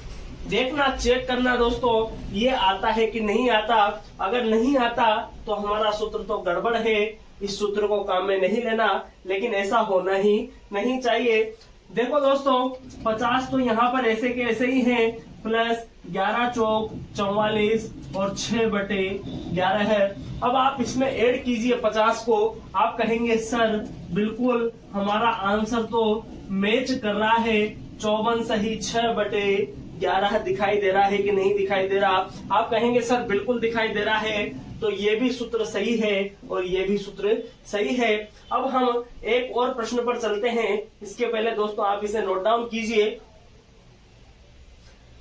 देखना, चेक करना दोस्तों, ये आता है कि नहीं आता। अगर नहीं आता तो हमारा सूत्र तो गड़बड़ है, इस सूत्र को काम में नहीं लेना, लेकिन ऐसा होना ही नहीं चाहिए। देखो दोस्तों, 50 तो यहाँ पर ऐसे के ऐसे ही हैं, प्लस 11 चौक 44 और 6/11 है। अब आप इसमें ऐड कीजिए 50 को। आप कहेंगे सर बिल्कुल हमारा आंसर तो मैच कर रहा है, 54 सही 6/11 दिखाई दे रहा है कि नहीं दिखाई दे रहा? आप कहेंगे सर बिल्कुल दिखाई दे रहा है, तो ये भी सूत्र सही है और ये भी सूत्र सही है। अब हम एक और प्रश्न पर चलते हैं। इसके पहले दोस्तों आप इसे नोट डाउन कीजिए।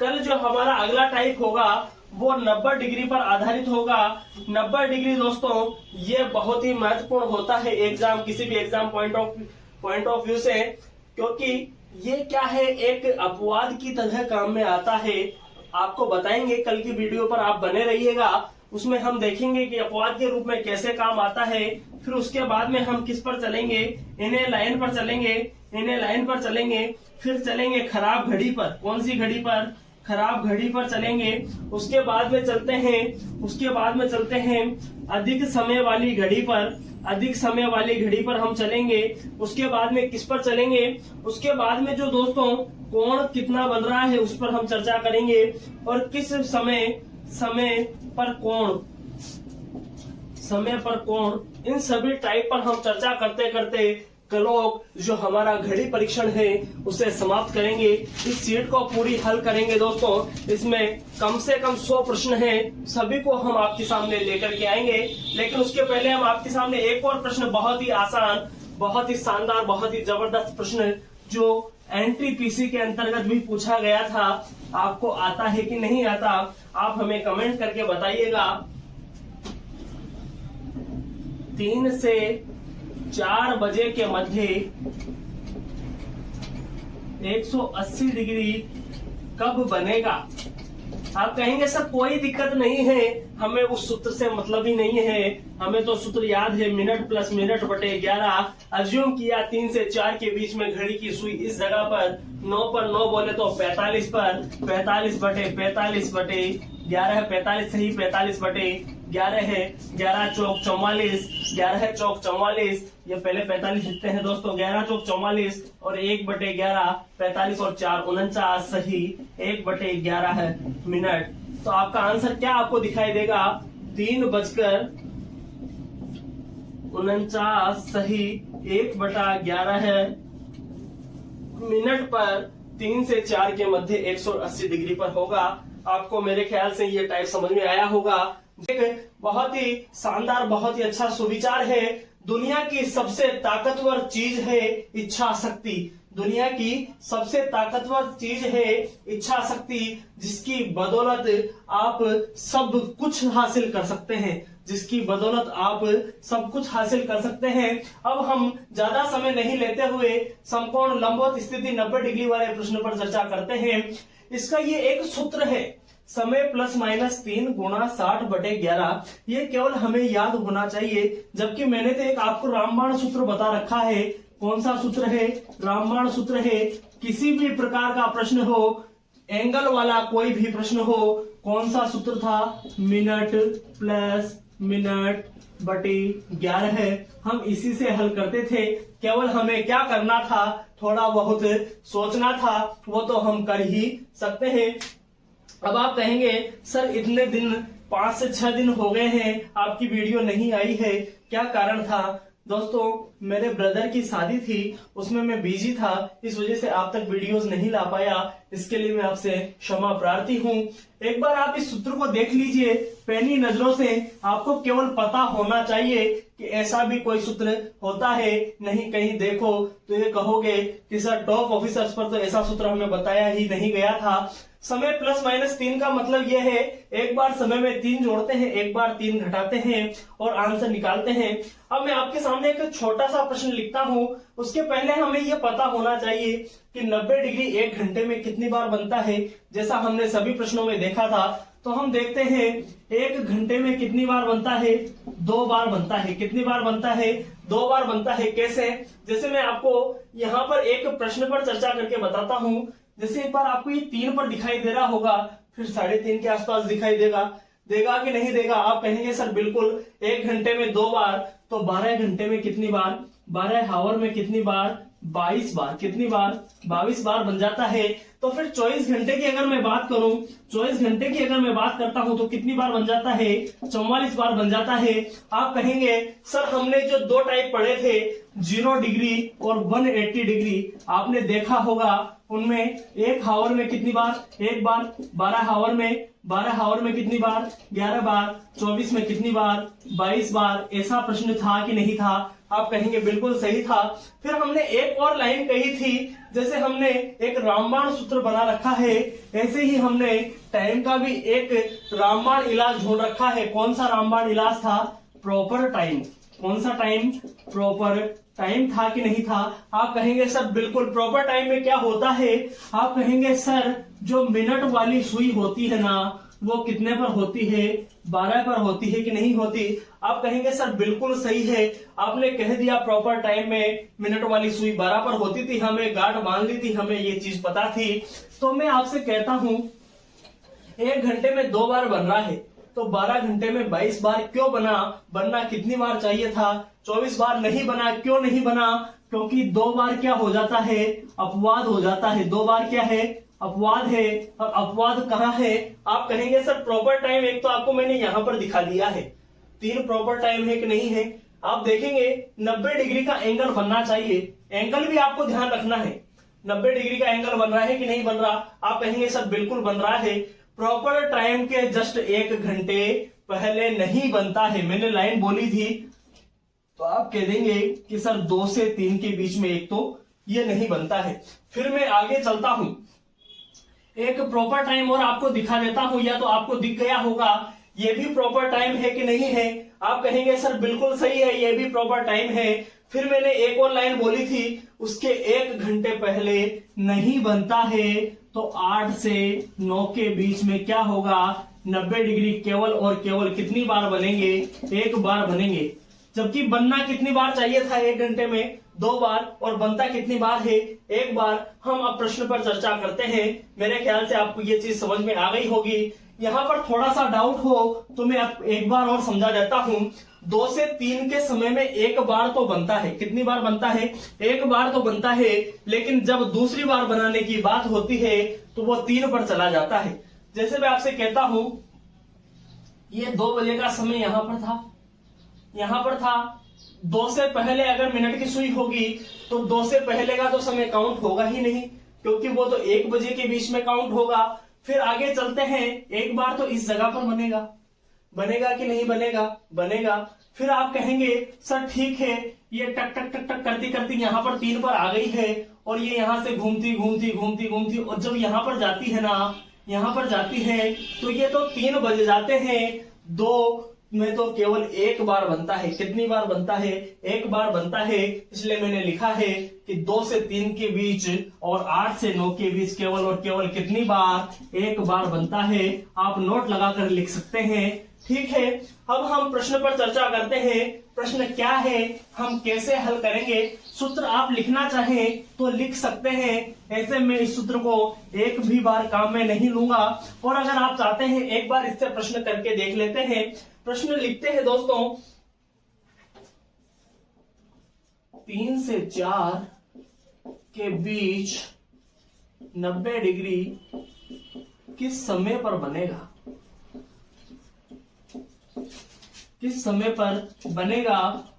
कल जो हमारा अगला टाइप होगा वो 90 डिग्री पर आधारित होगा। 90 डिग्री दोस्तों ये बहुत ही महत्वपूर्ण होता है एग्जाम, किसी भी एग्जाम पॉइंट ऑफ व्यू से, क्योंकि ये क्या है, एक अपवाद की तरह काम में आता है। आपको बताएंगे, कल की वीडियो पर आप बने रहिएगा, उसमें हम देखेंगे कि अपवाद के रूप में कैसे काम आता है। फिर उसके बाद में हम किस पर चलेंगे? इन्हें लाइन पर चलेंगे, इन्हें लाइन पर चलेंगे, फिर चलेंगे खराब घड़ी पर। कौन सी घड़ी पर? खराब घड़ी पर चलेंगे। उसके बाद में चलते हैं अधिक समय वाली घड़ी पर। अधिक समय वाली घड़ी पर हम चलेंगे। उसके बाद में किस पर चलेंगे? उसके बाद में जो दोस्तों कोण कितना बन रहा है उस पर हम चर्चा करेंगे, और किस समय पर कोण, इन सभी टाइप पर हम चर्चा करते करते क्लॉक जो हमारा घड़ी परीक्षण है उसे समाप्त करेंगे। इस सीट को पूरी हल करेंगे दोस्तों। इसमें कम से कम 100 प्रश्न हैं, सभी को हम आपके सामने लेकर के आएंगे। लेकिन उसके पहले हम आपके सामने एक और प्रश्न, बहुत ही आसान, बहुत ही शानदार, बहुत ही जबरदस्त प्रश्न जो NTPC के अंतर्गत भी पूछा गया था, आपको आता है कि नहीं आता? आप हमें कमेंट करके बताइएगा। 3 से 4 बजे के मध्य 180 डिग्री कब बनेगा? आप कहेंगे सर कोई दिक्कत नहीं है, हमें उस सूत्र से मतलब ही नहीं है, हमें तो सूत्र याद है, मिनट प्लस मिनट बटे 11। अज्यूम किया 3 से 4 के बीच में घड़ी की सुई इस जगह पर 9 पर 9 बोले तो 45 पर 45 बटे 45 बटे 11 है, 45 सही, 45/11 है। 11 चौक 44, 11 चौक 44, ये पहले 45 लिखते हैं दोस्तों। 11 चौक 44 और 1/11, 45 और 4 49 सही, 1/11 है मिनट। तो आपका आंसर क्या आपको दिखाई देगा? 3:49 सही, 1/11 है मिनट पर 3 से 4 के मध्य 180 डिग्री पर होगा। आपको मेरे ख्याल से ये टाइप समझ में आया होगा। बहुत ही शानदार, बहुत ही अच्छा सुविचार है। दुनिया की सबसे ताकतवर चीज है इच्छा शक्ति। दुनिया की सबसे ताकतवर चीज है इच्छा शक्ति, जिसकी बदौलत आप सब कुछ हासिल कर सकते हैं, जिसकी बदौलत आप सब कुछ हासिल कर सकते हैं। अब हम ज्यादा समय नहीं लेते हुए समकोण लंबवत स्थिति 90 डिग्री वाले प्रश्न पर चर्चा करते हैं। इसका ये एक सूत्र है, समय ±3 गुणा 60/11। ये केवल हमें याद होना चाहिए, जबकि मैंने तो एक आपको रामबाण सूत्र बता रखा है। कौन सा सूत्र है? रामबाण सूत्र है। किसी भी प्रकार का प्रश्न हो, एंगल वाला कोई भी प्रश्न हो, कौन सा सूत्र था? मिनट प्लस मिनट बटे 11 है। हम इसी से हल करते थे, केवल हमें क्या करना था? थोड़ा बहुत सोचना था, वो तो हम कर ही सकते हैं। अब आप कहेंगे सर इतने दिन 5 से 6 दिन हो गए हैं आपकी वीडियो नहीं आई है, क्या कारण था? दोस्तों मेरे ब्रदर की शादी थी, उसमें मैं बिजी था, इस वजह से आप तक वीडियोस नहीं ला पाया। इसके लिए मैं आपसे क्षमा प्रार्थी हूँ। एक बार आप इस सूत्र को देख लीजिए पैनी नजरों से। आपको केवल पता होना चाहिए कि ऐसा भी कोई सूत्र होता है, नहीं कहीं देखो तो ये कहोगे कि सर टॉप ऑफिसर्स पर तो ऐसा सूत्र हमें बताया ही नहीं गया था। समय प्लस माइनस 3 का मतलब यह है एक बार समय में 3 जोड़ते हैं, एक बार 3 घटाते हैं और आंसर निकालते हैं। अब मैं आपके सामने एक छोटा सा प्रश्न लिखता हूं, उसके पहले हमें यह पता होना चाहिए कि 90 डिग्री 1 घंटे में कितनी बार बनता है। जैसा हमने सभी प्रश्नों में देखा था, तो हम देखते हैं 1 घंटे में कितनी बार बनता है, 2 बार बनता है। कितनी बार बनता है, 2 बार बनता है। कैसे? जैसे मैं आपको यहाँ पर एक प्रश्न पर चर्चा करके बताता हूँ। जैसे एक बार आपको ये 3 पर दिखाई दे रहा होगा, फिर 3.5 के आसपास दिखाई देगा कि नहीं देगा? आप कहेंगे सर बिल्कुल, 1 घंटे में 2 बार, तो 12 घंटे में कितनी बार, 12 आवर में कितनी बार, 22 बार। कितनी बार? 22 बार बन जाता है। तो फिर 24 घंटे की अगर मैं बात करूं, 24 घंटे की अगर मैं बात करता हूं तो कितनी बार बन जाता है, 44 बार बन जाता है। आप कहेंगे सर हमने जो 2 टाइप पढ़े थे, 0 डिग्री और 180 डिग्री, आपने देखा होगा उनमें 1 आवर में कितनी बार, 1 बार, 12 आवर में कितनी बार, 11 बार, 24 में कितनी बार, 22 बार। ऐसा प्रश्न था कि नहीं था? आप कहेंगे बिल्कुल सही था। फिर हमने एक और लाइन कही थी, जैसे हमने एक रामबाण सूत्र बना रखा है, ऐसे ही हमने टाइम का भी एक रामबाण इलाज ढूंढ रखा है। कौन सा रामबाण इलाज था? Proper time. कौन सा टाइम? प्रॉपर टाइम था कि नहीं था? आप कहेंगे सर बिल्कुल, प्रॉपर टाइम में क्या होता है? आप कहेंगे सर जो मिनट वाली सुई होती है ना, वो कितने पर होती है, 12 पर होती है कि नहीं होती? आप कहेंगे सर बिल्कुल सही है, आपने कह दिया प्रॉपर टाइम में मिनट वाली सुई 12 पर होती थी, हमें गांठ बांध ली थी, हमें ये चीज पता थी। तो मैं आपसे कहता हूं 1 घंटे में 2 बार बन रहा है, तो 12 घंटे में 22 बार क्यों बना? बनना कितनी बार चाहिए था? 24 बार नहीं बना। क्यों नहीं बना? क्योंकि 2 बार क्या हो जाता है, अपवाद हो जाता है। 2 बार क्या है, अपवाद है। और अपवाद कहाँ है? आप कहेंगे सर प्रॉपर टाइम एक तो आपको मैंने यहाँ पर दिखा दिया है, 3 प्रॉपर टाइम है कि नहीं है? आप देखेंगे 90 डिग्री का एंगल बनना चाहिए, एंगल भी आपको ध्यान रखना है। 90 डिग्री का एंगल बन रहा है कि नहीं बन रहा? आप कहेंगे सर बिल्कुल बन रहा है। प्रॉपर टाइम के जस्ट 1 घंटे पहले नहीं बनता है, मैंने लाइन बोली थी। तो आप कह देंगे कि सर 2 से 3 के बीच में एक तो ये नहीं बनता है। फिर मैं आगे चलता हूं, एक प्रॉपर टाइम और आपको दिखा देता हूं, या तो आपको दिख गया होगा ये भी प्रॉपर टाइम है कि नहीं है? आप कहेंगे सर बिल्कुल सही है, ये भी प्रॉपर टाइम है। फिर मैंने एक और लाइन बोली थी, उसके 1 घंटे पहले नहीं बनता है, तो 8 से 9 के बीच में क्या होगा, 90 डिग्री केवल और केवल कितनी बार बनेंगे, 1 बार बनेंगे। जबकि बनना कितनी बार चाहिए था 1 घंटे में, 2 बार, और बनता कितनी बार है, 1 बार। हम अब प्रश्न पर चर्चा करते हैं। मेरे ख्याल से आपको ये चीज समझ में आ गई होगी। यहाँ पर थोड़ा सा डाउट हो तो मैं एक बार और समझा देता हूँ। 2 से 3 के समय में 1 बार तो बनता है। कितनी बार बनता है? 1 बार तो बनता है, लेकिन जब दूसरी बार बनाने की बात होती है तो वो 3 पर चला जाता है। जैसे मैं आपसे कहता हूं, ये 2 बजे का समय यहां पर था। 2 से पहले अगर मिनट की सुई होगी तो 2 से पहले का तो समय काउंट होगा ही नहीं, क्योंकि वो तो 1 बजे के बीच में काउंट होगा। फिर आगे चलते हैं, 1 बार तो इस जगह पर बनेगा कि नहीं बनेगा। फिर आप कहेंगे सर ठीक है, ये टक टक टक टक करती करती यहाँ पर 3 पर आ गई है, और ये यहाँ से घूमती और जब यहाँ पर जाती है तो ये तो 3 बज जाते हैं। 2 में तो केवल 1 बार बनता है। कितनी बार बनता है? 1 बार बनता है। इसलिए मैंने लिखा है कि 2 से 3 के बीच और 8 से 9 के बीच केवल और केवल कितनी बार, 1 बार बनता है। आप नोट लगाकर लिख सकते हैं। ठीक है, अब हम प्रश्न पर चर्चा करते हैं। प्रश्न क्या है, हम कैसे हल करेंगे? सूत्र आप लिखना चाहें तो लिख सकते हैं। ऐसे में इस सूत्र को एक भी बार काम में नहीं लूंगा, और अगर आप चाहते हैं एक बार इससे प्रश्न करके देख लेते हैं। प्रश्न लिखते हैं दोस्तों, 3 से 4 के बीच 90 डिग्री किस समय पर बनेगा?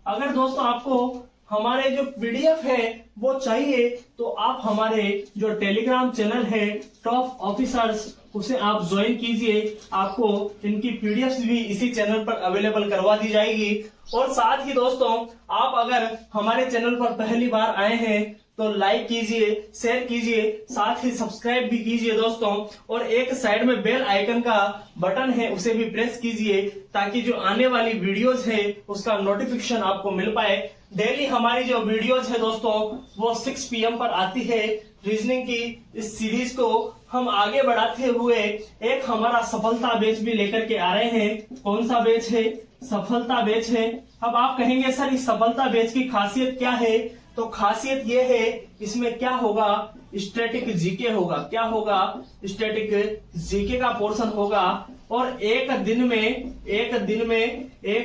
अगर दोस्तों आपको हमारे जो पीडीएफ है वो चाहिए तो आप हमारे जो टेलीग्राम चैनल है टॉप ऑफिसर्स, उसे आप ज्वाइन कीजिए। आपको इनकी पीडीएफ भी इसी चैनल पर अवेलेबल करवा दी जाएगी। और साथ ही दोस्तों, आप अगर हमारे चैनल पर पहली बार आए हैं तो लाइक कीजिए, शेयर कीजिए, साथ ही सब्सक्राइब भी कीजिए दोस्तों। और एक साइड में बेल आइकन का बटन है, उसे भी प्रेस कीजिए ताकि जो आने वाली वीडियोस है उसका नोटिफिकेशन आपको मिल पाए। डेली हमारी जो वीडियोस है दोस्तों वो 6 PM पर आती है। रीजनिंग की इस सीरीज को हम आगे बढ़ाते हुए एक हमारा सफलता बैच भी लेकर के आ रहे हैं। कौन सा बैच है? सफलता बैच है। अब आप कहेंगे सर इस सफलता बैच की खासियत क्या है? तो खासियत ये है, इसमें क्या होगा, स्टैटिक जीके होगा। क्या होगा? स्टैटिक जीके का पोर्शन होगा। और एक दिन में एक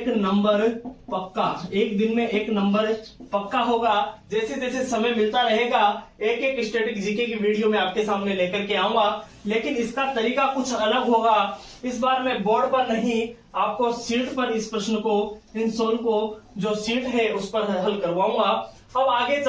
नंबर पक्का, एक दिन में एक नंबर पक्का होगा। जैसे जैसे समय मिलता रहेगा एक एक स्टैटिक जीके की वीडियो में आपके सामने लेकर के आऊंगा, लेकिन इसका तरीका कुछ अलग होगा। इस बार मैं बोर्ड पर नहीं, आपको शीट पर इस प्रश्न को, इन सोल्व को जो शीट है उस पर हल करवाऊंगा। अब आगे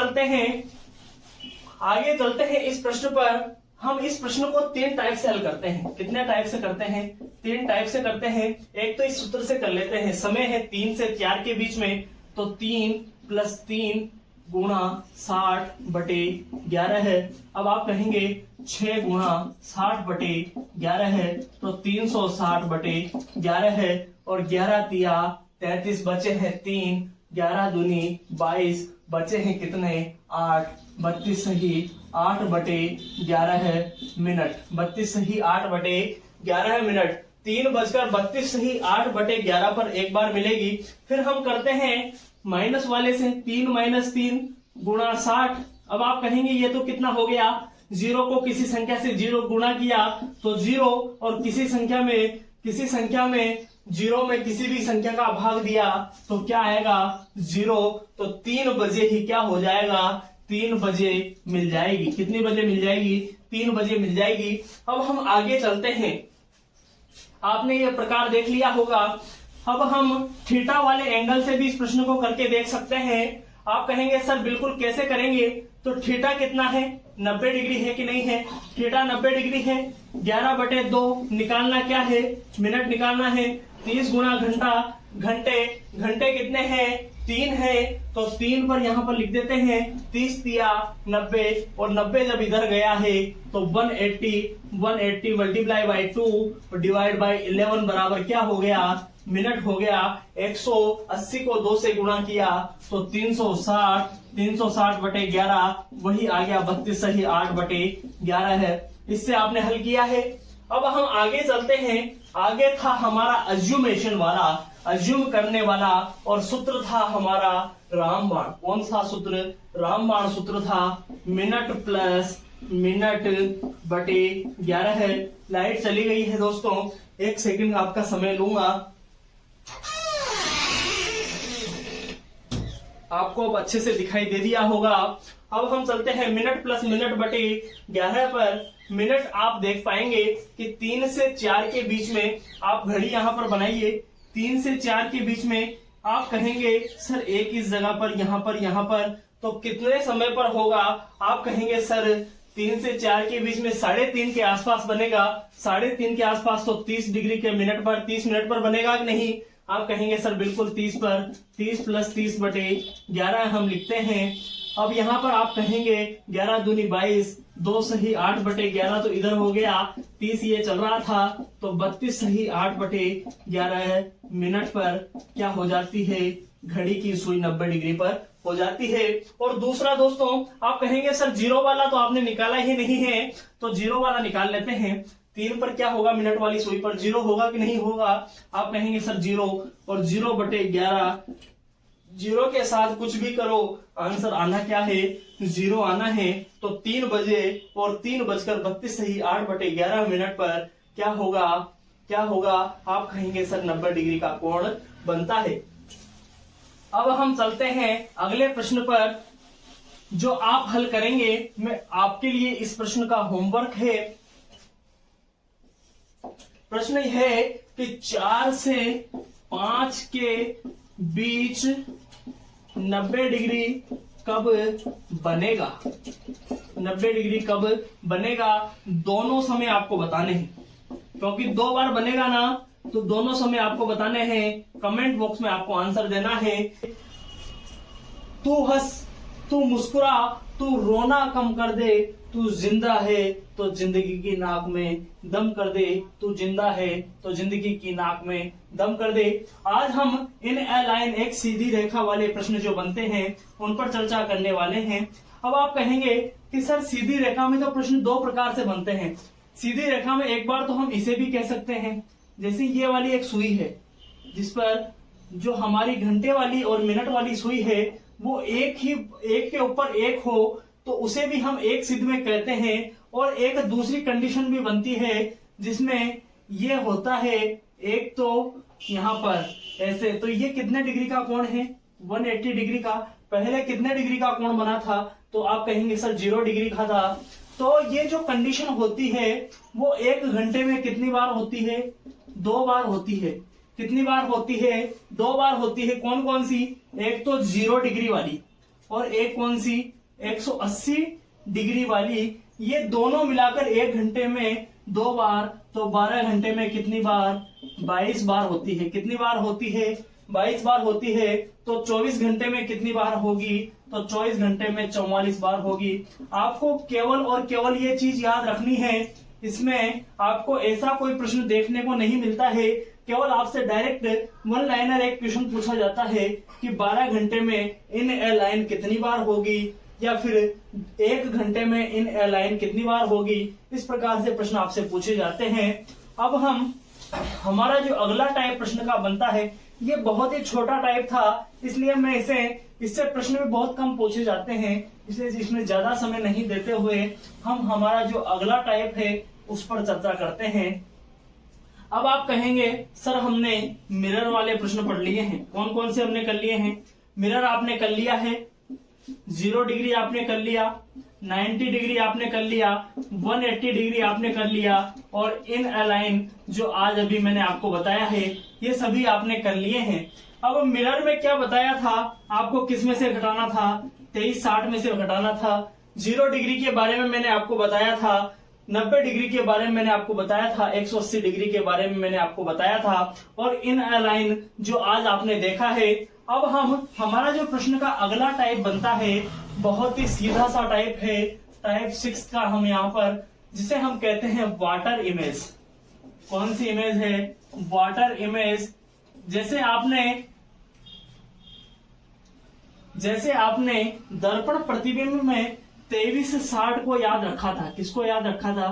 चलते हैं इस प्रश्न पर। हम इस प्रश्न को 3 टाइप से हल करते हैं। कितने टाइप से करते हैं? 3 टाइप से करते हैं। एक तो इस सूत्र से कर लेते हैं। समय है 3 से 4 के बीच में, तो 3 + 3 गुणा 60/11 है। अब आप कहेंगे 6 गुणा 60/11 है, तो 360/11 है। और 11 तिया 33 बचे हैं 3, 11 दूनी 22, बचे हैं कितने? 8। 32 सही 8/11 है मिनट। 32 सही 8/11 मिनट। 3:32 सही 8/11 पर एक बार मिलेगी। फिर हम करते हैं माइनस वाले से। 3 - 3 गुणा 60। अब आप कहेंगे ये तो कितना हो गया? 0 को किसी संख्या से 0 गुणा किया तो 0, और किसी संख्या में 0 में किसी भी संख्या का भाग दिया तो क्या आएगा? 0। तो 3 बजे ही क्या हो जाएगा? 3 बजे मिल जाएगी। कितनी बजे मिल जाएगी? 3 बजे मिल जाएगी। अब हम आगे चलते हैं। आपने ये प्रकार देख लिया होगा। अब हम थीटा वाले एंगल से भी इस प्रश्न को करके देख सकते हैं। आप कहेंगे सर बिल्कुल कैसे करेंगे? तो थीटा कितना है? 90 डिग्री है कि नहीं है? थीटा 90 डिग्री है। 11/2 निकालना क्या है? मिनट निकालना है। 30 गुणा घंटा, घंटे कितने हैं? 3 है। तो 3 पर यहाँ पर लिख देते हैं 30 तिया 90, और 90 जब इधर गया है तो 180 मल्टीप्लाई बाई 2 डिवाइड बाई 11 बराबर क्या हो गया? मिनट हो गया। 180 को 2 से गुणा किया तो 360/11 वही आ गया 32 सही 8/11 है। इससे आपने हल किया है। अब हम आगे चलते हैं। आगे था हमारा अज्यूमेशन वाला, अज्यूम करने वाला, और सूत्र था हमारा रामबाण। कौन सा सूत्र? रामबाण सूत्र था। मिनट प्लस मिनट/11 है। लाइट चली गई है दोस्तों, 1 सेकंड आपका समय लूंगा। आपको अब अच्छे से दिखाई दे दिया होगा। अब हम चलते हैं मिनट प्लस मिनट/11 पर। मिनट आप देख पाएंगे कि 3 से 4 के बीच में, आप घड़ी यहां पर बनाइए। 3 से 4 के बीच में आप कहेंगे सर एक इस जगह पर, यहां पर, तो कितने समय पर होगा? आप कहेंगे सर 3 से 4 के बीच में 3.5 के आसपास बनेगा। 3.5 के आसपास, तो 30 डिग्री के मिनट पर 30 मिनट पर बनेगा कि नहीं? आप कहेंगे सर बिल्कुल 30 पर। 30 + 30/11 हम लिखते हैं। अब यहाँ पर आप कहेंगे 11 दूनी 22, 2 सही 8/11, तो इधर हो गया 30, ये चल रहा था तो 32 सही 8/11 मिनट पर क्या हो जाती है? घड़ी की सुई 90 डिग्री पर हो जाती है। और दूसरा दोस्तों, आप कहेंगे सर 0 वाला तो आपने निकाला ही नहीं है, तो 0 वाला निकाल लेते हैं। 3 पर क्या होगा? मिनट वाली सुई पर 0 होगा कि नहीं होगा? आप कहेंगे सर 0, और 0/11, 0 के साथ कुछ भी करो, आंसर आना क्या है? 0 आना है। तो 3 बजे और 3:32 सही 8/11 मिनट पर क्या होगा? आप कहेंगे सर 90 डिग्री का कोण बनता है। अब हम चलते हैं अगले प्रश्न पर, जो आप हल करेंगे। मैं आपके लिए इस प्रश्न का होमवर्क है। प्रश्न यह है कि 4 से 5 के बीच 90 डिग्री कब बनेगा? 90 डिग्री कब बनेगा? दोनों समय आपको बताने हैं, क्योंकि 2 बार बनेगा ना, तो दोनों समय आपको बताने हैं। कमेंट बॉक्स में आपको आंसर देना है। तू हंस, तू मुस्कुरा, तू रोना कम कर दे, तू जिंदा है तो जिंदगी की नाक में दम कर दे, तू जिंदा है तो जिंदगी की नाक में दम कर दे। आज हम इन ए लाइन, एक सीधी रेखा वाले प्रश्न जो बनते हैं उन पर चर्चा करने वाले हैं। अब आप कहेंगे कि सर सीधी रेखा में तो प्रश्न दो प्रकार से बनते हैं। सीधी रेखा में एक बार तो हम इसे भी कह सकते हैं, जैसे ये वाली एक सुई है जिस पर जो हमारी घंटे वाली और मिनट वाली सुई है वो एक के ऊपर एक हो तो उसे भी हम एक सिद्ध में कहते हैं। और एक दूसरी कंडीशन भी बनती है जिसमें ये होता है एक तो यहाँ पर ऐसे, तो ये कितने डिग्री का कोण है, 180 डिग्री का। पहले कितने डिग्री का कोण बना था, तो आप कहेंगे सर 0 डिग्री का था। तो ये जो कंडीशन होती है वो एक घंटे में कितनी बार होती है, 2 बार होती है। कितनी बार होती है, 2 बार होती है। कौन कौन सी, एक तो 0 डिग्री वाली और एक कौन सी 180 डिग्री वाली। ये दोनों मिलाकर एक घंटे में 2 बार, तो 12 घंटे में कितनी बार, 22 बार होती है। कितनी बार होती है, 22 बार होती है। तो 24 घंटे में कितनी बार होगी, तो 24 घंटे में 44 बार होगी। आपको केवल और केवल ये चीज याद रखनी है, इसमें आपको ऐसा कोई प्रश्न देखने को नहीं मिलता है। केवल आपसे डायरेक्ट 1 लाइनर एक क्वेश्चन पूछा जाता है कि 12 घंटे में इन ए लाइन कितनी बार होगी, या फिर 1 घंटे में इन ए लाइन कितनी बार होगी। इस प्रकार से प्रश्न आपसे पूछे जाते हैं। अब हमारा जो अगला टाइप प्रश्न का बनता है ये बहुत ही छोटा टाइप था, इसलिए मैं इससे प्रश्न भी बहुत कम पूछे जाते हैं, इसलिए इसमें ज्यादा समय नहीं देते हुए हम हमारा जो अगला टाइप है उस पर चर्चा करते हैं। अब आप कहेंगे सर हमने मिरर वाले प्रश्न पढ़ लिए हैं। कौन कौन से हमने कर लिए हैं, मिरर आपने कर लिया है, 0 डिग्री आपने कर लिया, 90 डिग्री आपने कर लिया, 180 डिग्री आपने कर लिया, और इन अलाइन जो आज अभी मैंने आपको बताया है ये सभी आपने कर लिए हैं। अब मिरर में क्या बताया था, आपको किस में से घटाना था, 2360 में से घटाना था। 0 डिग्री के बारे में मैंने आपको बताया था, 90 डिग्री के बारे में मैंने आपको बताया था, 180 डिग्री के बारे में मैंने आपको बताया था, और इन अलाइन जो आज आपने देखा है। अब हमारा जो प्रश्न का अगला टाइप बनता है बहुत ही सीधा सा टाइप है, टाइप 6 का हम यहाँ पर, जिसे हम कहते हैं वाटर इमेज। कौन सी इमेज है, वाटर इमेज। जैसे आपने दर्पण प्रतिबिंब में 2360 को याद रखा था। किसको याद रखा था,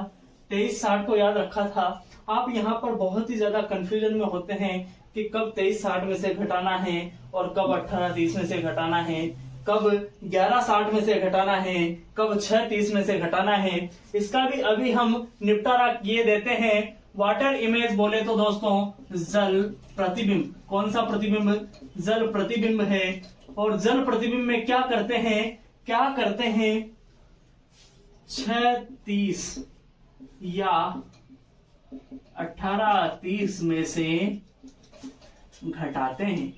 2360 को याद रखा था। आप यहाँ पर बहुत ही ज्यादा कंफ्यूजन में होते हैं कि कब 2360 में से घटाना है और कब 1830 में से घटाना है, कब 1160 में से घटाना है, कब 630 में से घटाना है। इसका भी अभी हम निपटारा किए देते हैं। वाटर इमेज बोले तो दोस्तों जल प्रतिबिंब। कौन सा प्रतिबिंब, जल प्रतिबिंब है। और जल प्रतिबिंब में क्या करते हैं 630 या 1830 में से घटाते हैं।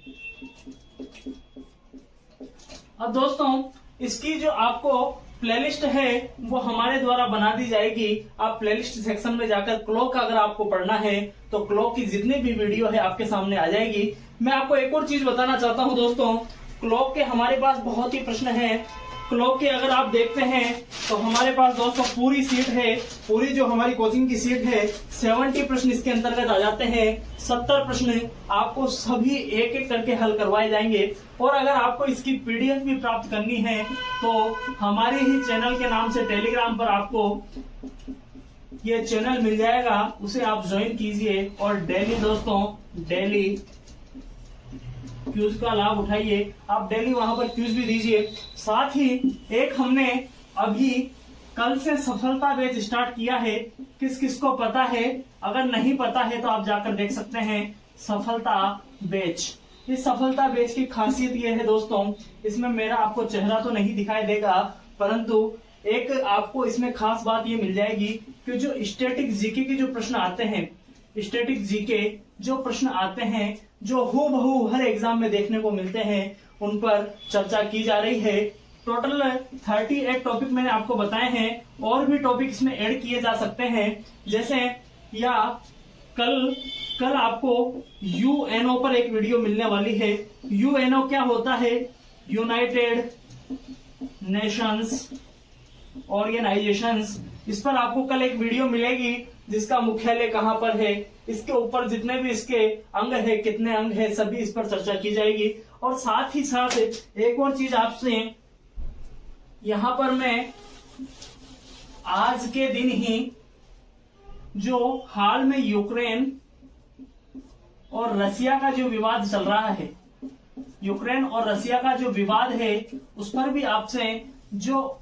अब दोस्तों इसकी जो आपको प्लेलिस्ट है वो हमारे द्वारा बना दी जाएगी। आप प्लेलिस्ट सेक्शन में जाकर क्लॉक अगर आपको पढ़ना है तो क्लॉक की जितनी भी वीडियो है आपके सामने आ जाएगी। मैं आपको एक और चीज बताना चाहता हूं दोस्तों, क्लॉक के हमारे पास बहुत ही प्रश्न हैं। क्लॉक के अगर आप देखते हैं तो हमारे पास दोस्तों पूरी सीट है, पूरी जो हमारी कोचिंग की सीट है 70 प्रश्न इसके अंतर्गत आ जाते हैं। 70 प्रश्न आपको सभी एक एक करके हल करवाए जाएंगे। और अगर आपको इसकी पीडीएफ भी प्राप्त करनी है तो हमारे ही चैनल के नाम से टेलीग्राम पर आपको ये चैनल मिल जाएगा, उसे आप ज्वाइन कीजिए और डेली दोस्तों डेली क्यूज का लाभ उठाइए। आप डेली वहां पर क्यूज भी दीजिए। साथ ही एक हमने अभी कल से सफलता बैच स्टार्ट किया है। किस किस को पता है, अगर नहीं पता है तो आप जाकर देख सकते हैं सफलता बैच। इस सफलता बैच की खासियत यह है दोस्तों, इसमें मेरा आपको चेहरा तो नहीं दिखाई देगा, परंतु एक आपको इसमें खास बात ये मिल जाएगी कि जो स्टैटिक जीके के जो प्रश्न आते हैं, स्टैटिक जीके जो प्रश्न आते हैं जो हूबहू हर एग्जाम में देखने को मिलते हैं, उन पर चर्चा की जा रही है। टोटल 38 टॉपिक मैंने आपको बताए हैं, और भी टॉपिक इसमें ऐड किए जा सकते हैं। जैसे या कल आपको यूएनओ पर एक वीडियो मिलने वाली है। यूएनओ क्या होता है, यूनाइटेड नेशंस ऑर्गेनाइजेशंस, इस पर आपको कल एक वीडियो मिलेगी जिसका मुख्यालय कहां पर है, इसके ऊपर जितने भी इसके अंग है, कितने अंग है, सभी इस पर चर्चा की जाएगी। और साथ ही साथ एक और चीज आपसे यहां पर मैं आज के दिन ही जो हाल में यूक्रेन और रसिया का जो विवाद चल रहा है, यूक्रेन और रसिया का जो विवाद है, उस पर भी आपसे जो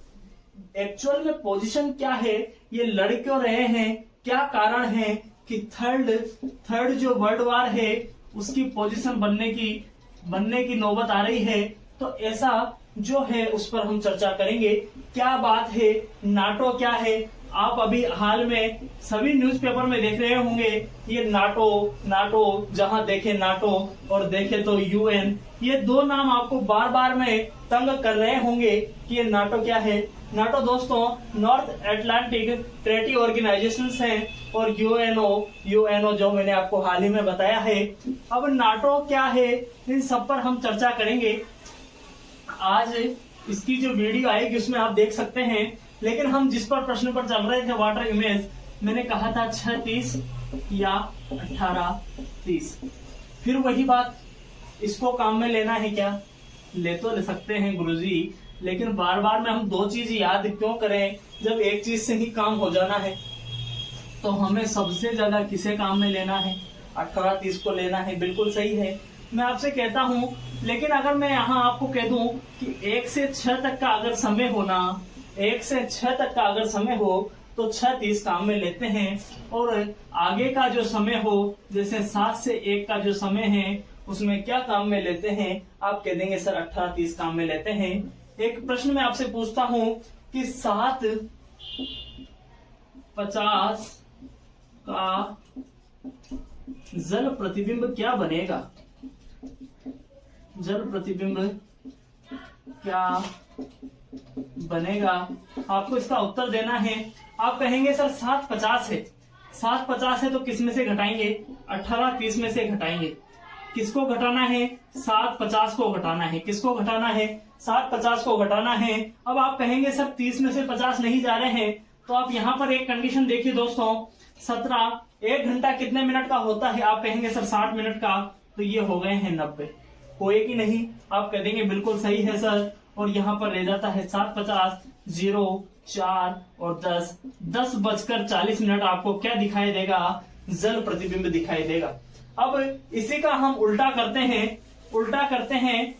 एक्चुअल में पोजीशन क्या है, ये लड़ क्यों रहे हैं, क्या कारण है कि थर्ड जो वर्ल्ड वार है उसकी पोजीशन बनने की नौबत आ रही है, तो ऐसा जो है उस पर हम चर्चा करेंगे। क्या बात है, नाटो क्या है, आप अभी हाल में सभी न्यूज़पेपर में देख रहे होंगे, ये नाटो जहां देखे नाटो और देखे तो यूएन, ये दो नाम आपको बार बार में तंग कर रहे होंगे कि ये नाटो क्या है। नाटो दोस्तों नॉर्थ अटलांटिक ट्रेटी ऑर्गेनाइजेशन है, और यूएनओ जो मैंने आपको हाल ही में बताया है। अब नाटो क्या है, इन सब पर हम चर्चा करेंगे। आज इसकी जो वीडियो आएगी उसमें आप देख सकते हैं, लेकिन हम जिस पर प्रश्न पर चल रहे थे वाटर इमेज, मैंने कहा था 6:30 या 18:30। फिर वही बात, इसको काम में लेना है क्या? ले तो ले सकते हैं गुरुजी, लेकिन बार बार में हम दो चीज याद क्यों करें जब एक चीज से ही काम हो जाना है। तो हमें सबसे ज्यादा किसे काम में लेना है? 18:30 को लेना है, बिल्कुल सही है। मैं आपसे कहता हूं, लेकिन अगर मैं यहाँ आपको कह दूं कि 1 से 6 तक का अगर समय हो ना, 1 से 6 तक का अगर समय हो तो 6:30 काम में लेते हैं, और आगे का जो समय हो जैसे 7 से 1 का जो समय है उसमें क्या काम में लेते हैं? आप कह देंगे सर 18:30 काम में लेते हैं। एक प्रश्न मैं आपसे पूछता हूं कि 7:50 का जल प्रतिबिंब क्या बनेगा? जल प्रतिबिंब क्या बनेगा? आपको इसका उत्तर देना है। आप कहेंगे सर 7:50 है, 7:50 है तो किस में से घटाएंगे? 18:30 में से घटाएंगे। किसको घटाना है? 7:50 को घटाना है। किसको घटाना है? 7:50 को घटाना है। अब आप कहेंगे सर 30 में से 50 नहीं जा रहे हैं, तो आप यहाँ पर एक कंडीशन देखिए दोस्तों, 17, 1 घंटा कितने मिनट का होता है? आप कहेंगे सर 60 मिनट का, तो ये हो गए हैं 90। होएगी नहीं? आप कह देंगे बिल्कुल सही है सर, और यहाँ पर रह जाता है 7:50, 0, 4 और 10:40 आपको क्या दिखाई देगा? जल प्रतिबिंब दिखाई देगा। अब इसी का हम उल्टा करते हैं।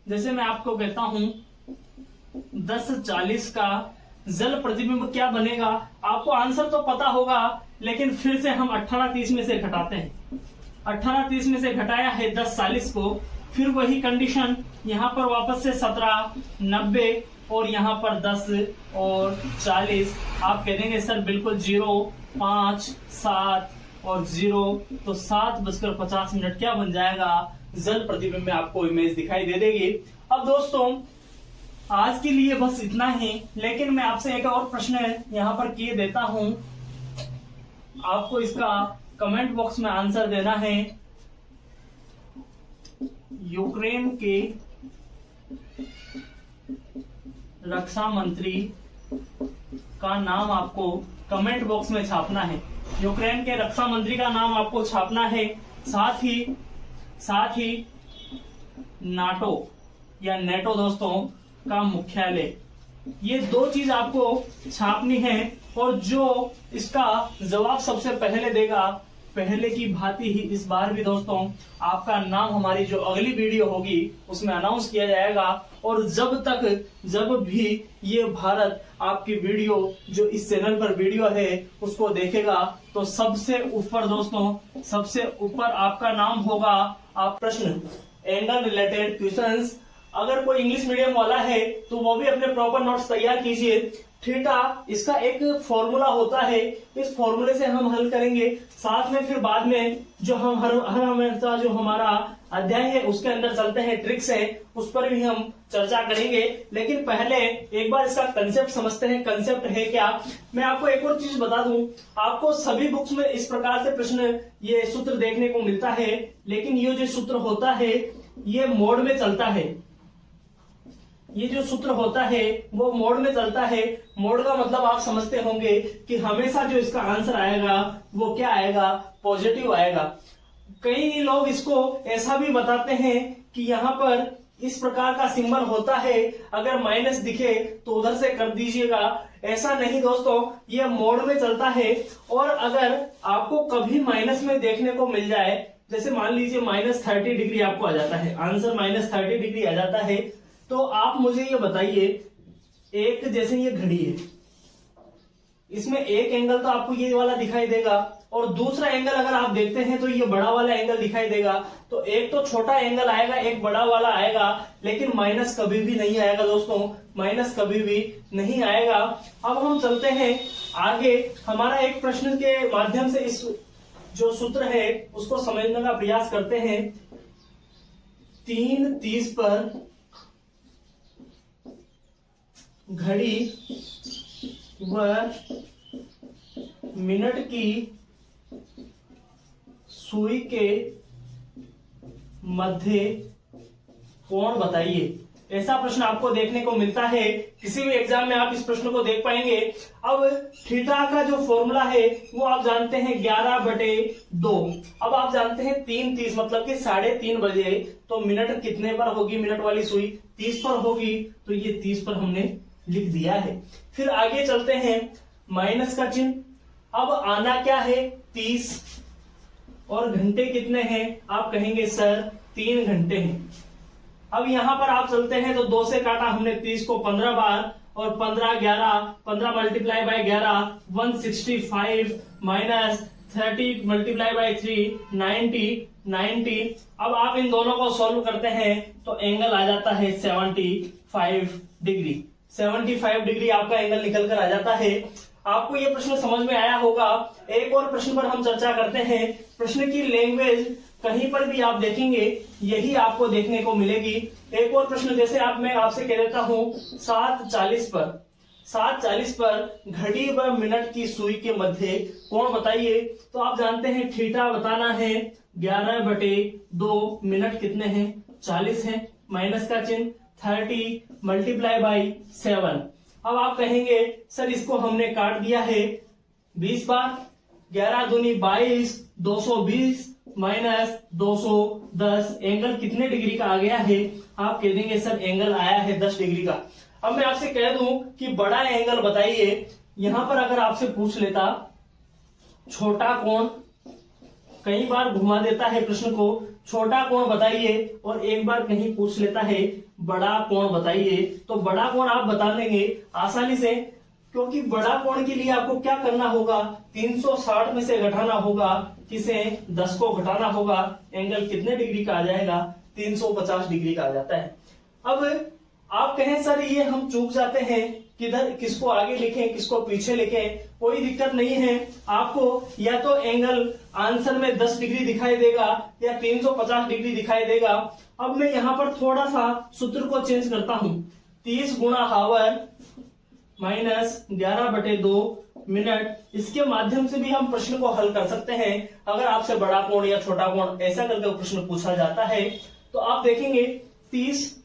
जैसे मैं आपको कहता हूं 10:40 का जल प्रतिबिंब क्या बनेगा? आपको आंसर तो पता होगा, लेकिन फिर से हम 18:30 में से घटाते हैं। 18:30 में से घटाया है 10:40 को, फिर वही कंडीशन यहाँ पर वापस से 17, 90 और यहाँ पर 10 और 40। आप कह देंगे सर बिल्कुल 0, 5, 7 और 0, तो 7:50 क्या बन जाएगा? जल प्रतिबिंब में आपको इमेज दिखाई दे देगी। अब दोस्तों आज के लिए बस इतना ही, लेकिन मैं आपसे एक और प्रश्न यहाँ पर किए देता हूं, आपको इसका कमेंट बॉक्स में आंसर देना है। यूक्रेन के रक्षा मंत्री का नाम आपको कमेंट बॉक्स में छापना है। यूक्रेन के रक्षा मंत्री का नाम आपको छापना है। साथ ही नाटो या नेटो दोस्तों का मुख्यालय, ये दो चीज आपको छापनी है, और जो इसका जवाब सबसे पहले देगा, पहले की भांति ही इस बार भी दोस्तों आपका नाम हमारी जो अगली वीडियो होगी उसमें अनाउंस किया जाएगा। और जब भी ये भारत आपकी वीडियो जो इस चैनल पर वीडियो है उसको देखेगा, तो सबसे ऊपर आपका नाम होगा। आप प्रश्न एंगल रिलेटेड क्वेश्चंस, अगर कोई इंग्लिश मीडियम वाला है तो वो भी अपने प्रॉपर नोट्स तैयार कीजिए। थीटा इसका एक फॉर्मूला होता है, इस फॉर्मूले से हम हल करेंगे। साथ में फिर बाद में जो हम हर हमेशा जो हमारा अध्याय है उसके अंदर चलते हैं, ट्रिक्स है, उस पर भी हम चर्चा करेंगे। लेकिन पहले एक बार इसका कंसेप्ट समझते हैं। कंसेप्ट है क्या? मैं आपको एक और चीज बता दूं, आपको सभी बुक्स में इस प्रकार से प्रश्न ये सूत्र देखने को मिलता है, लेकिन ये जो सूत्र होता है ये मोड में चलता है। ये जो सूत्र होता है वो मोड में चलता है। मोड का मतलब आप समझते होंगे कि हमेशा जो इसका आंसर आएगा वो क्या आएगा, पॉजिटिव आएगा। कई लोग इसको ऐसा भी बताते हैं कि यहाँ पर इस प्रकार का सिंबल होता है, अगर माइनस दिखे तो उधर से कर दीजिएगा। ऐसा नहीं दोस्तों, ये मोड में चलता है। और अगर आपको कभी माइनस में देखने को मिल जाए, जैसे मान लीजिए -30 डिग्री आपको आ जाता है, आंसर -30 डिग्री आ जाता है, तो आप मुझे ये बताइए, एक जैसे ये घड़ी है, इसमें एक एंगल तो आपको ये वाला दिखाई देगा और दूसरा एंगल अगर आप देखते हैं तो ये बड़ा वाला एंगल दिखाई देगा। तो एक तो छोटा एंगल आएगा, एक बड़ा वाला आएगा, लेकिन माइनस कभी भी नहीं आएगा दोस्तों, माइनस कभी भी नहीं आएगा। अब हम चलते हैं आगे, हमारा एक प्रश्न के माध्यम से इस जो सूत्र है उसको समझने का प्रयास करते हैं। 3:30 पर घड़ी व मिनट की सुई के मध्य कोण बताइए। ऐसा प्रश्न आपको देखने को मिलता है, किसी भी एग्जाम में आप इस प्रश्न को देख पाएंगे। अब थीटा का जो फॉर्मूला है वो आप जानते हैं 11/2। अब आप जानते हैं 3:30 मतलब कि 3:30 बजे, तो मिनट कितने पर होगी, मिनट वाली सुई 30 पर होगी, तो ये 30 पर हमने लिख दिया है। फिर आगे चलते हैं, माइनस का चिन्ह। अब आना क्या है, 30, और घंटे कितने हैं, आप कहेंगे सर 3 घंटे हैं। अब यहां पर आप चलते हैं तो 2 से काटा हमने 30 को 15 बार, और 15 multiply by 11 165 minus 30 multiply by 3 90। अब आप इन दोनों को सॉल्व करते हैं तो एंगल आ जाता है 75 डिग्री। 75 डिग्री आपका एंगल निकल कर आ जाता है। आपको ये प्रश्न समझ में आया होगा। एक और प्रश्न पर हम चर्चा करते हैं। प्रश्न की लैंग्वेज कहीं पर भी आप देखेंगे यही आपको देखने को मिलेगी। एक और प्रश्न जैसे मैं आपसे कह देता हूं, 7:40 पर घड़ी व मिनट की सुई के मध्य कोण बताइए। तो आप जानते हैं थीटा बताना है 11/2, मिनट कितने हैं 40 हैं, माइनस का चिन्ह 30 मल्टीप्लाई बाई 7। अब आप कहेंगे सर इसको हमने काट दिया है 20 बार, 11 दूनी 22, 220 माइनस 210, एंगल कितने डिग्री का आ गया है, आप कह देंगे सर एंगल आया है 10 डिग्री का। अब मैं आपसे कह दूं कि बड़ा एंगल बताइए। यहां पर अगर आपसे पूछ लेता छोटा कोण, कई बार घुमा देता है प्रश्न को, छोटा कोण बताइए, और एक बार कहीं पूछ लेता है बड़ा कोण बताइए, तो बड़ा कोण आप बता देंगे आसानी से, क्योंकि बड़ा कोण के लिए आपको क्या करना होगा, 360 में से घटाना होगा, किसे 10 को घटाना होगा, एंगल कितने डिग्री का आ जाएगा, 350 डिग्री का आ जाता है। अब आप कहें सर ये हम चूक जाते हैं, किधर किसको आगे लिखें किसको पीछे लिखें, कोई दिक्कत नहीं है। आपको या तो एंगल आंसर में 10 डिग्री दिखाई देगा या 350 डिग्री दिखाई देगा। अब मैं यहां पर थोड़ा सा सूत्र को चेंज करता हूं, 30 गुणा हावर माइनस 11/2 मिनट, इसके माध्यम से भी हम प्रश्न को हल कर सकते हैं। अगर आपसे बड़ा कोण या छोटा कोण ऐसा करके प्रश्न पूछा जाता है तो आप देखेंगे 30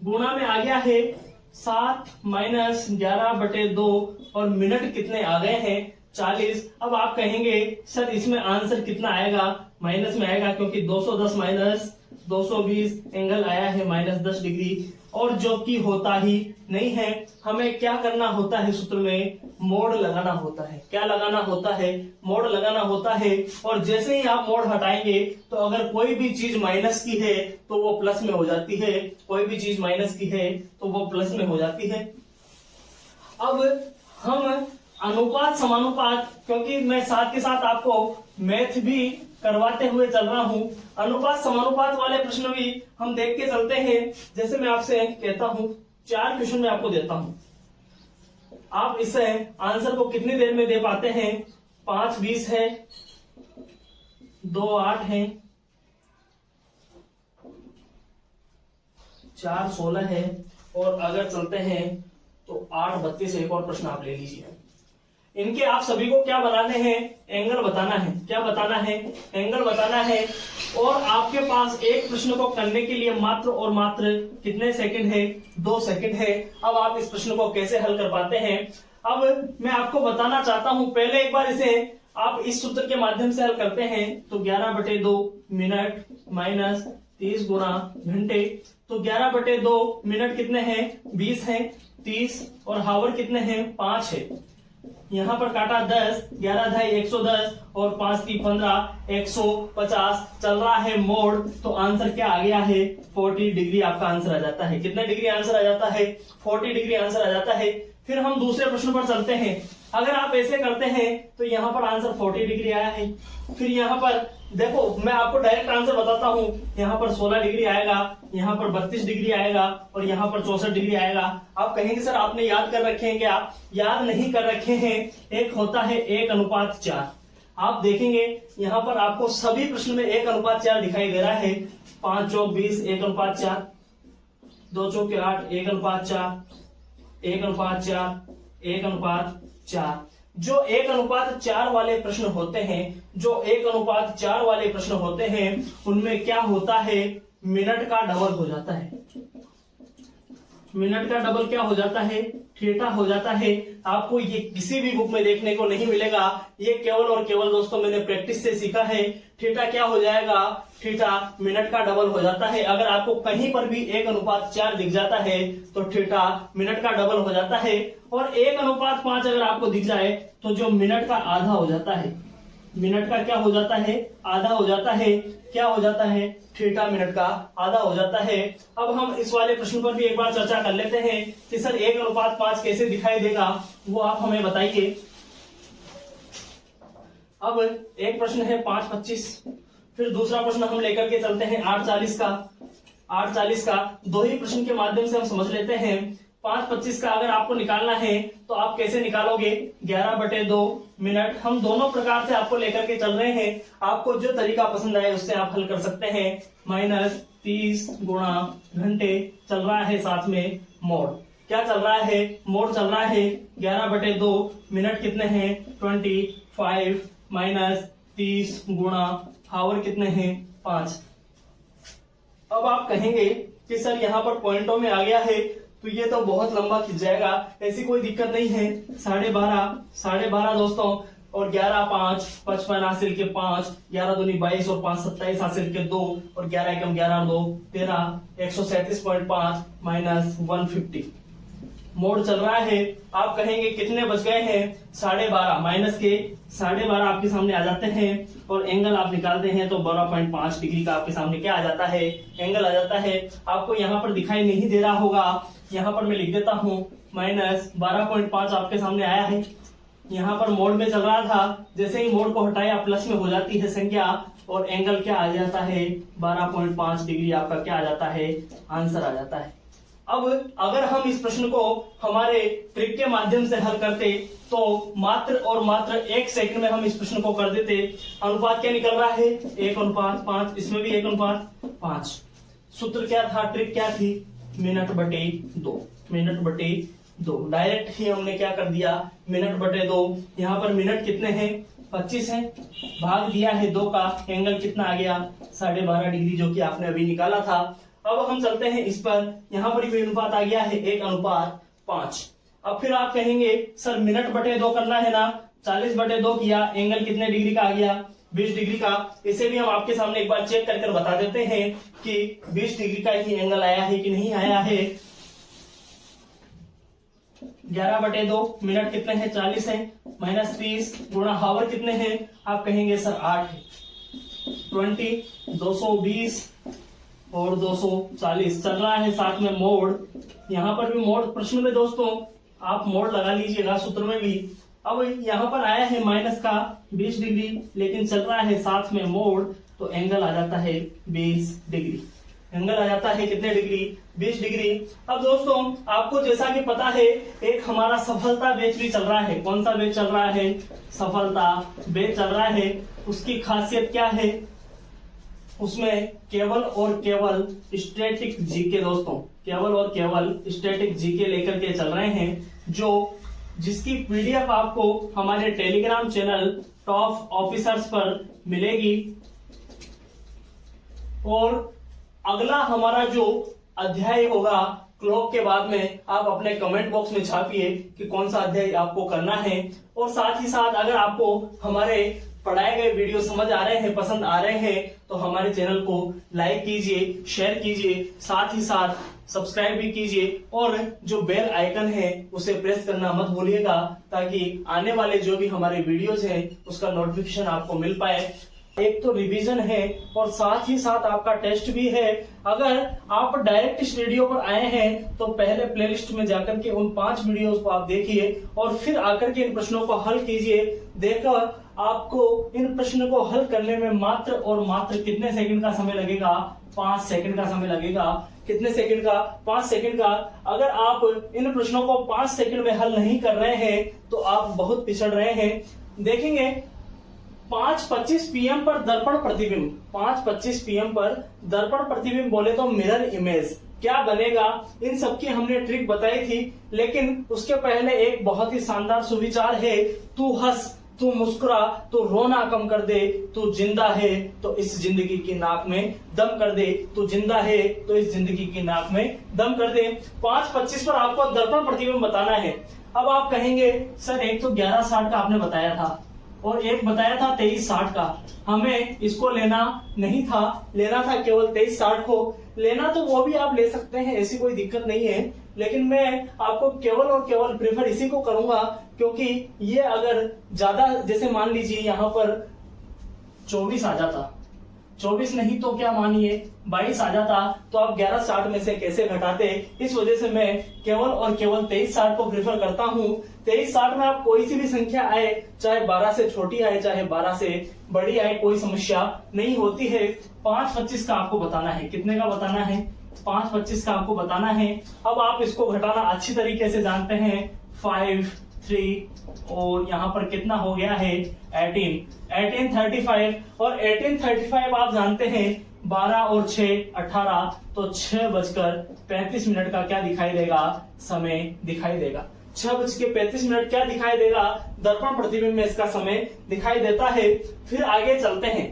गुणा में आ गया है 7 माइनस 11/2, और मिनट कितने आ गए हैं 40। अब आप कहेंगे सर इसमें आंसर कितना आएगा, माइनस में आएगा, क्योंकि 210 माइनस 220 एंगल आया है -10 डिग्री, और जो कि होता ही नहीं है। हमें क्या करना होता है, सूत्र में मोड़ लगाना होता है। क्या लगाना होता है, मोड़ लगाना होता है। और जैसे ही आप मोड़ हटाएंगे तो अगर कोई भी चीज माइनस की है तो वो प्लस में हो जाती है, कोई भी चीज माइनस की है तो वो प्लस में हो जाती है। अब हम अनुपात समानुपात, क्योंकि मैं साथ के साथ आपको मैथ भी करवाते हुए चल रहा हूं, अनुपात समानुपात वाले प्रश्न भी हम देख के चलते हैं। जैसे मैं आपसे कहता हूं 4 क्वेश्चन मैं आपको देता हूं, आप इससे आंसर को कितनी देर में दे पाते हैं। 5 20 है, 2 8 है, 4 16 है, और अगर चलते हैं तो 8 32 एक और प्रश्न आप ले लीजिए। इनके आप सभी को क्या बनाने हैं, एंगल बताना है। क्या बताना है, एंगल बताना है। और आपके पास एक प्रश्न को करने के लिए मात्र और मात्र कितने सेकंड है, 2 सेकंड है। अब आप इस प्रश्न को कैसे हल कर पाते हैं, अब मैं आपको बताना चाहता हूं। पहले एक बार इसे आप इस सूत्र के माध्यम से हल करते हैं तो 11/2 मिनट माइनस 30 गुणा घंटे। तो 11/2 मिनट कितने हैं, 20 हैं, 30 और हावर कितने हैं, 5 है। यहाँ पर काटा 10, 11 ढाई 110 और 5 की 15, 150 चल रहा है मोड। तो आंसर क्या आ गया है, 40 डिग्री आपका आंसर आ जाता है। कितने डिग्री आंसर आ जाता है, 40 डिग्री आंसर आ जाता है। फिर हम दूसरे प्रश्न पर चलते हैं। अगर आप ऐसे करते हैं तो यहाँ पर आंसर 40 डिग्री आया है। फिर यहाँ पर देखो, मैं आपको डायरेक्ट आंसर बताता हूँ। यहाँ पर 16 डिग्री आएगा, यहाँ पर 32 डिग्री आएगा और यहाँ पर 64 डिग्री आएगा। आप कहेंगे सर आपने याद कर रखे हैं क्या, याद नहीं कर रखे हैं। एक होता है 1:4। आप देखेंगे यहाँ पर आपको सभी प्रश्न में 1:4 दिखाई दे रहा है। 5 चौक 20, 1:4, 2 चौक 8, 1:4, 1:4, 1:4। जो 1:4 वाले प्रश्न होते हैं, जो 1:4 वाले प्रश्न होते हैं, उनमें क्या होता है, मिनट का डबल हो जाता है। मिनट का डबल क्या हो जाता है, थीटा हो जाता है। आपको ये किसी भी बुक में देखने को नहीं मिलेगा। ये केवल और केवल दोस्तों मैंने प्रैक्टिस से सीखा है। थीटा क्या हो जाएगा, थीटा मिनट का डबल हो जाता है। अगर आपको कहीं पर भी 1:4 दिख जाता है तो थीटा मिनट का डबल हो जाता है। और 1:5 अगर आपको दिख जाए तो जो मिनट का आधा हो जाता है, मिनट का क्या हो जाता है, आधा हो जाता है। क्या हो जाता है, थीटा मिनट का आधा हो जाता है। अब हम इस वाले प्रश्न पर भी एक बार चर्चा कर लेते हैं कि सर 1:5 कैसे दिखाई देगा, वो आप हमें बताइए। अब एक प्रश्न है 5:25, फिर दूसरा प्रश्न हम लेकर के चलते हैं 8:40 का। 8:40 का दो ही प्रश्न के माध्यम से हम समझ लेते हैं। 5:25 का अगर आपको निकालना है तो आप कैसे निकालोगे, 11/2 मिनट। हम दोनों प्रकार से आपको लेकर के चल रहे हैं। आपको जो तरीका पसंद आए उससे आप हल कर सकते हैं। माइनस 30 गुणा घंटे चल रहा है, साथ में मोड। क्या चल रहा है, मोड चल रहा है। 11/2 मिनट कितने हैं, 25 माइनस 30 गुणा हावर कितने हैं, 5। अब आप कहेंगे कि सर यहाँ पर पॉइंटों में आ गया है तो ये तो बहुत लंबा खिंच जाएगा। ऐसी कोई दिक्कत नहीं है। 12.5 दोस्तों और 11 5 55 हासिल के 5, 11 दूनी 22 और 5 27 हासिल के 2 और 11 एकम 11 2 13, 137.5 माइनस 150 मोड चल रहा है। आप कहेंगे कितने बच गए हैं, 12.5 माइनस के 12.5 आपके सामने आ जाते हैं और एंगल आप निकालते हैं तो 12.5 डिग्री का आपके सामने क्या आ जाता है, एंगल आ जाता है। आपको यहाँ पर दिखाई नहीं दे रहा होगा, यहाँ पर मैं लिख देता हूँ माइनस 12.5 आपके सामने आया है। यहाँ पर मोड में चल रहा था, जैसे ही मोड को हटाया प्लस में हो जाती है संख्या और एंगल क्या आ जाता है, 12.5 डिग्री आपका क्या आ जाता है, आंसर आ जाता है। अब अगर हम इस प्रश्न को हमारे ट्रिक के माध्यम से हल करते तो मात्र और मात्र 1 सेकंड में हम इस प्रश्न को कर देते। अनुपात क्या निकल रहा है, 1:5, इसमें भी 1:5। सूत्र क्या था, ट्रिक क्या थी, मिनट/2, मिनट/2। डायरेक्ट ही हमने क्या कर दिया, मिनट/2। यहाँ पर मिनट कितने हैं, 25 है, भाग दिया है 2 का, एंगल कितना आ गया, 12.5 डिग्री, जो कि आपने अभी निकाला था। अब हम चलते हैं इस पर, यहाँ पर भी अनुपात आ गया है 1:5। अब फिर आप कहेंगे सर मिनट/2 करना है ना, 40/2 किया, एंगल कितने डिग्री का आ गया, 20 डिग्री का। इसे भी हम आपके सामने एक बार चेक कर बता देते हैं कि 20 डिग्री का ही एंगल आया है कि नहीं आया है। 11/2 मिनट कितने हैं, 40 है, माइनस 30 गुणा हावर कितने हैं, आप कहेंगे सर 8 है, 20, 220 और 240 चल रहा है, साथ में मोड। यहाँ पर भी मोड, प्रश्न में दोस्तों आप मोड लगा लीजिएगा, सूत्र में भी। अब यहाँ पर आया है माइनस का 20 डिग्री, लेकिन चल रहा है साथ में मोड, तो एंगल आ जाता है 20 डिग्री। एंगल आ जाता है कितने डिग्री, 20 डिग्री। अब दोस्तों आपको जैसा कि पता है, एक हमारा सफलता बैच भी चल रहा है। कौन सा बैच चल रहा है, सफलता बैच चल रहा है। उसकी खासियत क्या है, उसमें केवल और केवल स्टैटिक जीके दोस्तों, केवल और केवल स्टैटिक जीके लेकर के चल रहे हैं। जो जिसकी पीडीएफ आपको हमारे टेलीग्राम चैनल टॉप ऑफिसर्स पर मिलेगी। और अगला हमारा जो अध्याय होगा क्लॉक के बाद में, आप अपने कमेंट बॉक्स में छापिए कि कौन सा अध्याय आपको करना है। और साथ ही साथ अगर आपको हमारे पढ़ाए गए वीडियो समझ आ रहे हैं, पसंद आ रहे हैं, तो हमारे चैनल को लाइक कीजिए, शेयर कीजिए, साथ ही साथ सब्सक्राइब भी कीजिए और जो बेल आइकन है उसे प्रेस करना मत भूलिएगा, ताकि आने वाले जो भी हमारे वीडियोज हैं उसका नोटिफिकेशन आपको मिल पाए। एक तो रिवीजन है और साथ ही साथ आपका टेस्ट भी है। अगर आप डायरेक्ट इस वीडियो पर आए हैं तो पहले प्लेलिस्ट में जाकर के उन 5 वीडियोस को आप देखिए और फिर आकर के इन प्रश्नों को हल कीजिए। देखकर आपको इन प्रश्नों को हल करने में मात्र और मात्र कितने सेकंड का समय लगेगा? 5 सेकंड का समय लगेगा। कितने सेकंड का? 5 सेकंड का। अगर आप इन प्रश्नों को 5 सेकंड में हल नहीं कर रहे हैं तो आप बहुत पिछड़ रहे हैं। देखेंगे 5:25 PM पर दर्पण प्रतिबिंब, 5:25 PM पर दर्पण प्रतिबिंब बोले तो मिरर इमेज क्या बनेगा, इन सब की हमने ट्रिक बताई थी। लेकिन उसके पहले एक बहुत ही शानदार सुविचार है, तू हंस, तू मुस्कुरा, तू रोना कम कर दे, तू जिंदा है तो इस जिंदगी की नाक में दम कर दे, तू जिंदा है तो इस जिंदगी की नाक में दम कर दे। 5:25 पर आपको दर्पण प्रतिबिंब बताना है। अब आप कहेंगे सर एक तो 11:60 का आपने बताया था और एक बताया था 23:60 का, हमें इसको लेना नहीं था, लेना था केवल 23:60 को। लेना तो वो भी आप ले सकते हैं, ऐसी कोई दिक्कत नहीं है, लेकिन मैं आपको केवल और केवल प्रेफर इसी को करूंगा, क्योंकि ये अगर ज्यादा, जैसे मान लीजिए यहाँ पर 24 आ जाता, 24 नहीं तो क्या मानिए 22 आ जाता, तो आप 11:60 में से कैसे घटाते। इस वजह से मैं केवल और केवल 23:60 को प्रेफर करता हूँ। 23:60 में आप कोई सी भी संख्या आए, चाहे 12 से छोटी आए चाहे 12 से बड़ी आए, कोई समस्या नहीं होती है। 5:25 का आपको बताना है। कितने का बताना है? 5:25 का आपको बताना है। अब आप इसको घटाना अच्छी तरीके से जानते हैं। 5, 3 और यहाँ पर कितना हो गया है? 18:35 और 18:35 आप जानते हैं 12 और 6 18, तो 6:35 का क्या दिखाई देगा? समय दिखाई देगा। 6:35 क्या दिखाई देगा? दर्पण प्रतिबिंब में इसका समय दिखाई देता है। फिर आगे चलते हैं।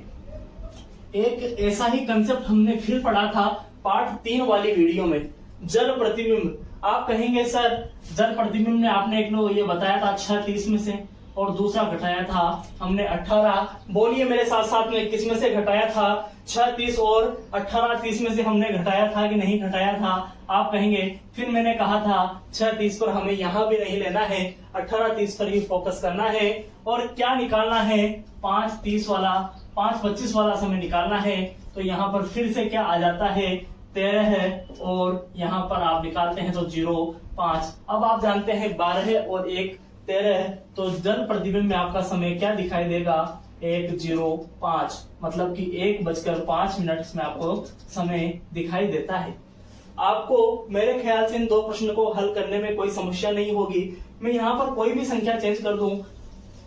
एक ऐसा ही कंसेप्ट हमने फिर पढ़ा था पार्ट 3 वाली वीडियो में, जल प्रतिबिंब। आप कहेंगे सर जल प्रतिबिंब में आपने एक ये बताया था 6:30 में से, और दूसरा घटाया था हमने 18। बोलिए मेरे साथ साथ में किस में से घटाया था? 6:30 और 18:30 में से हमने घटाया था कि नहीं घटाया था? आप कहेंगे फिर मैंने कहा था 6:30 पर हमें यहाँ भी नहीं लेना है, 18:30 पर ही फोकस करना है। और क्या निकालना है? 5:30 वाला, 5:25 वाला समय निकालना है। तो यहाँ पर फिर से क्या आ जाता है? 13 है, और यहाँ पर आप निकालते हैं तो 0.5। अब आप जानते हैं 12 और 1 13, तो जल प्रतिबिंब में आपका समय क्या दिखाई देगा? 1:05, मतलब कि 1:05 में आपको समय दिखाई देता है। आपको मेरे ख्याल से इन 2 प्रश्न को हल करने में कोई समस्या नहीं होगी। मैं यहाँ पर कोई भी संख्या चेंज कर दूं,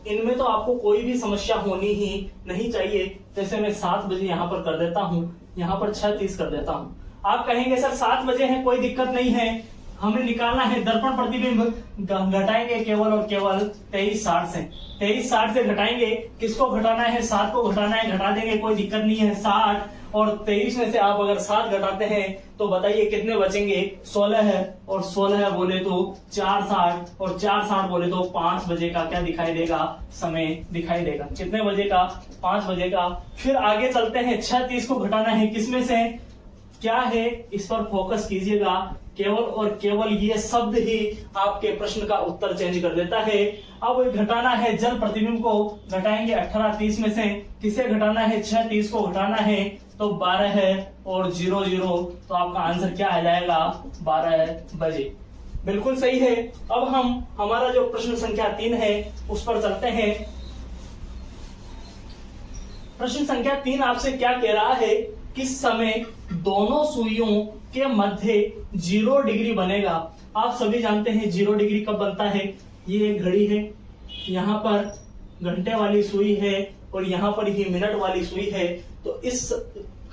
इनमें तो आपको कोई भी समस्या होनी ही नहीं चाहिए। जैसे मैं 7 बजे यहाँ पर कर देता हूँ, यहाँ पर 6:30 कर देता हूँ। आप कहेंगे सर 7 बजे है, कोई दिक्कत नहीं है, हमें निकालना है दर्पण प्रतिबिंब। घटाएंगे केवल और केवल 23:60 से, 23:60 से घटाएंगे। किसको घटाना है? 7 को घटाना है, घटा देंगे, कोई दिक्कत नहीं है। 60 और 23 में से आप अगर 7 घटाते हैं तो बताइए कितने बचेंगे? 16 है, और 16 बोले तो 4:60 और 4:60 बोले तो 5 बजे का क्या दिखाई देगा? समय दिखाई देगा। कितने बजे का? 5 बजे का। फिर आगे चलते हैं। 6:30 को घटाना है किसमें से? क्या है? इस पर फोकस कीजिएगा। केवल और केवल ये शब्द ही आपके प्रश्न का उत्तर चेंज कर देता है। अब घटाना है जल प्रतिबिंब को, घटाएंगे 18:30 में से। किसे घटाना है? 6:30 को घटाना है, तो 12 है और 00, तो आपका आंसर क्या आ जाएगा? 12 बजे। बिल्कुल सही है। अब हम हमारा जो प्रश्न संख्या 3 है उस पर चलते हैं। प्रश्न संख्या 3 आपसे क्या कह रहा है? किस समय दोनों सुइयों के मध्य 0 डिग्री बनेगा? आप सभी जानते हैं 0 डिग्री कब बनता है। ये एक घड़ी है, यहाँ पर घंटे वाली सुई है और यहाँ पर ही मिनट वाली सुई है। तो इस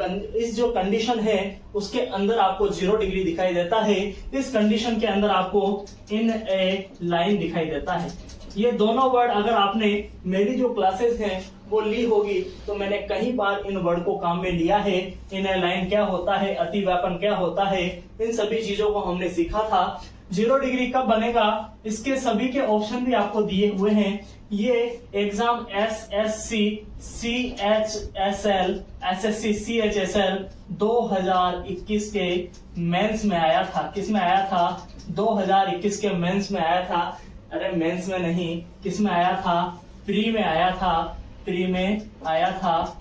इस जो कंडीशन है उसके अंदर आपको 0 डिग्री दिखाई देता है, इस कंडीशन के अंदर आपको इन ए लाइन दिखाई देता है। ये दोनों वर्ड अगर आपने मेरी जो क्लासेस हैं वो ली होगी तो मैंने कई बार इन वर्ड को काम में लिया है। इन ए लाइन क्या होता है, अतिव्यापन क्या होता है, इन सभी चीजों को हमने सीखा था। 0 डिग्री कब बनेगा, इसके सभी के ऑप्शन भी आपको दिए हुए हैं। ये exam SSC CHSL SSC CHSL 2021 के मेंस में आया था। किस में आया था, 2021 के मेंस में आया था। अरे मेंस में नहीं, किस में आया था, प्री में आया था, प्री में आया था।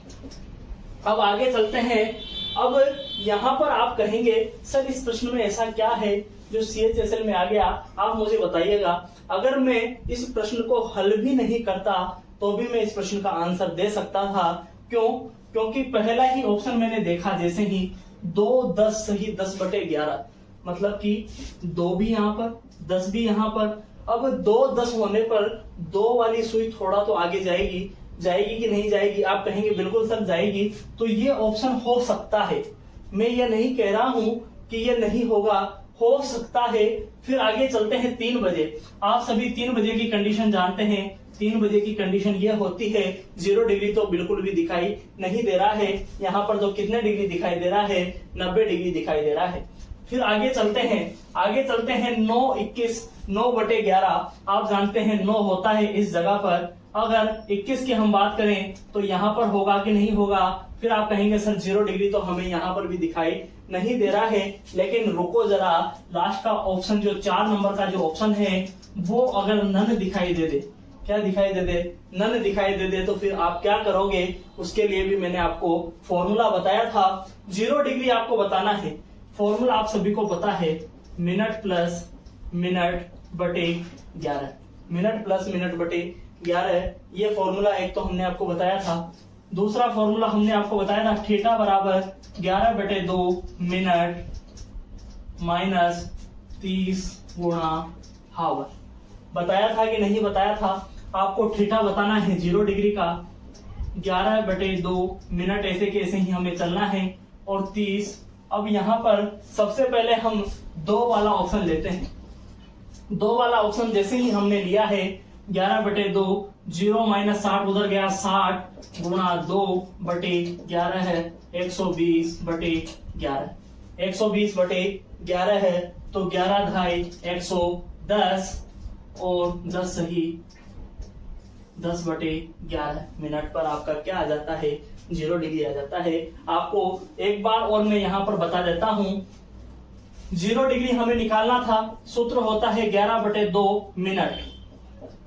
अब आगे चलते हैं। अब यहाँ पर आप कहेंगे सर इस प्रश्न में ऐसा क्या है जो CHSL में आ गया, आप मुझे बताइएगा। अगर मैं इस प्रश्न को हल भी नहीं करता तो भी मैं इस प्रश्न का आंसर दे सकता था। क्यों? क्योंकि पहला ही ऑप्शन मैंने देखा, जैसे ही 2 10 सही 10/11, मतलब कि 2 भी यहाँ पर 10 भी यहाँ पर। अब 2 10 होने पर 2 वाली सुई थोड़ा तो आगे जाएगी कि नहीं जाएगी? आप कहेंगे बिल्कुल सर जाएगी। तो ये ऑप्शन हो सकता है, मैं ये नहीं कह रहा हूं कि ये नहीं होगा, हो सकता है। फिर आगे चलते हैं 3 बजे। आप सभी 3 बजे की कंडीशन जानते हैं। 3 बजे की कंडीशन ये होती है, 0 डिग्री तो बिल्कुल भी दिखाई नहीं दे रहा है। यहाँ पर तो कितने डिग्री दिखाई दे रहा है, 90 डिग्री दिखाई दे रहा है। फिर आगे चलते हैं 9/21 9/11। आप जानते हैं 9 होता है इस जगह पर। अगर 21 की हम बात करें तो यहाँ पर होगा कि नहीं होगा? फिर आप कहेंगे सर 0 डिग्री तो हमें यहाँ पर भी दिखाई नहीं दे रहा है। लेकिन रुको जरा, लास्ट का ऑप्शन जो 4 नंबर का जो ऑप्शन है वो अगर नन दिखाई दे दे, क्या दिखाई दे दे, नन दिखाई दे दे, तो फिर आप क्या करोगे? उसके लिए भी मैंने आपको फॉर्मूला बताया था। 0 डिग्री आपको बताना है। फॉर्मूला आप सभी को पता है, मिनट प्लस मिनट बटे 11, मिनट प्लस मिनट बटे 11। ये फॉर्मूला एक तो हमने आपको बताया था। दूसरा फॉर्मूला हमने आपको बताया था, थीटा बराबर 11/2 मिनट माइनस 30 गुणा हावर। बताया था कि नहीं बताया था? आपको थीटा बताना है 0 डिग्री का, 11/2 मिनट ऐसे के ऐसे ही हमें चलना है, और 30। अब यहाँ पर सबसे पहले हम 2 वाला ऑप्शन लेते हैं। 2 वाला ऑप्शन जैसे ही हमने लिया है, 11/2, 0 - 60 उधर गया, 60 गुणा 2/11 है, 120/11। 120/11 है तो 11 ढाई 110 और 10 सही 10/11 मिनट पर आपका क्या आ जाता है, 0 डिग्री आ जाता है। आपको एक बार और मैं यहाँ पर बता देता हूँ, 0 डिग्री हमें निकालना था, सूत्र होता है 11/2 मिनट।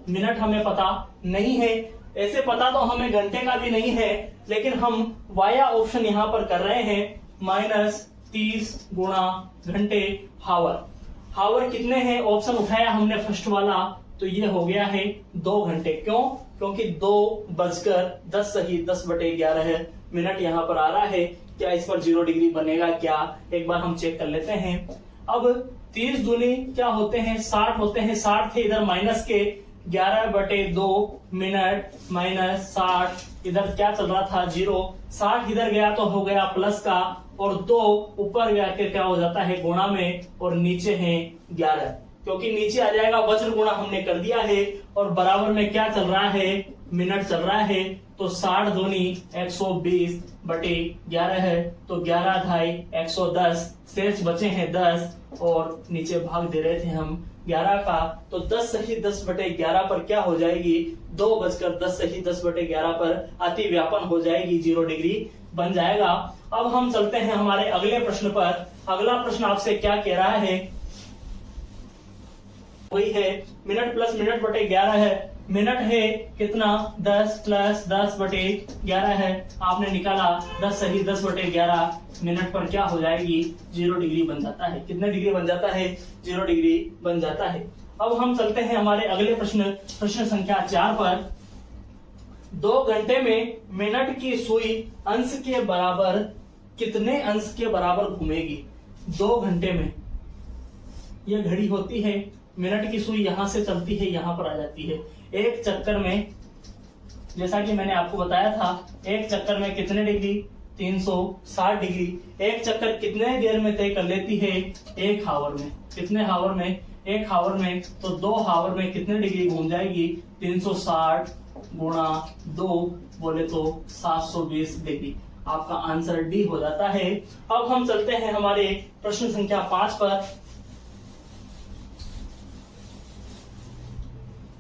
मिनट हमें पता नहीं है, ऐसे पता तो हमें घंटे का भी नहीं है, लेकिन हम वाया ऑप्शन यहाँ पर कर रहे हैं, -30 गुणा घंटे हावर। हावर कितने हैं? ऑप्शन उठाया हमने फर्स्ट वाला, तो ये हो गया है 2 घंटे। क्यों? क्योंकि 2:10 सही 10/11 मिनट यहाँ पर आ रहा है। क्या इस पर 0 डिग्री बनेगा क्या? एक बार हम चेक कर लेते हैं। अब 30 दूनी क्या होते हैं? 60 होते हैं। 60 थे इधर माइनस के, 11/2 मिनट माइनस 60, इधर क्या चल रहा था 0। 60 इधर गया तो हो गया प्लस का, और 2 ऊपर गया के क्या हो जाता है गुणा में, और नीचे है 11, क्योंकि नीचे आ जाएगा वज्र गुणा हमने कर दिया है, और बराबर में क्या चल रहा है, मिनट चल रहा है। तो 60 दूनी 120/11 है, तो 11 ढाई 110, शेष बचे हैं 10, और नीचे भाग दे रहे थे हम 11 का, तो 10 सही 10/11 पर क्या हो जाएगी, 2:10 सही 10/11 पर अति व्यापन हो जाएगी, 0 डिग्री बन जाएगा। अब हम चलते हैं हमारे अगले प्रश्न पर। अगला प्रश्न आपसे क्या कह रहा है, वही है मिनट प्लस मिनट बटे 11 है। मिनट है कितना, 10 प्लस 10/11 है। आपने निकाला 10 सही 10/11 मिनट पर क्या हो जाएगी, 0 डिग्री बन जाता है। कितने डिग्री बन जाता है, 0 डिग्री बन जाता है। अब हम चलते हैं हमारे अगले प्रश्न संख्या 4 पर। 2 घंटे में मिनट की सुई अंश के बराबर कितने अंश के बराबर घूमेगी? 2 घंटे में यह घड़ी होती है, मिनट की सुई यहां से चलती है, यहां पर आ जाती है। एक चक्कर में, जैसा कि मैंने आपको बताया था, एक चक्कर में कितने डिग्री, 360 डिग्री। एक चक्कर कितने देर में तय कर लेती है? 1 हावर में। कितने हावर में? 1 हावर में। तो 2 हावर में कितने डिग्री घूम जाएगी? 360 गुणा 2 बोले तो 720 डिग्री। आपका आंसर डी हो जाता है। अब हम चलते हैं हमारे प्रश्न संख्या 5 पर।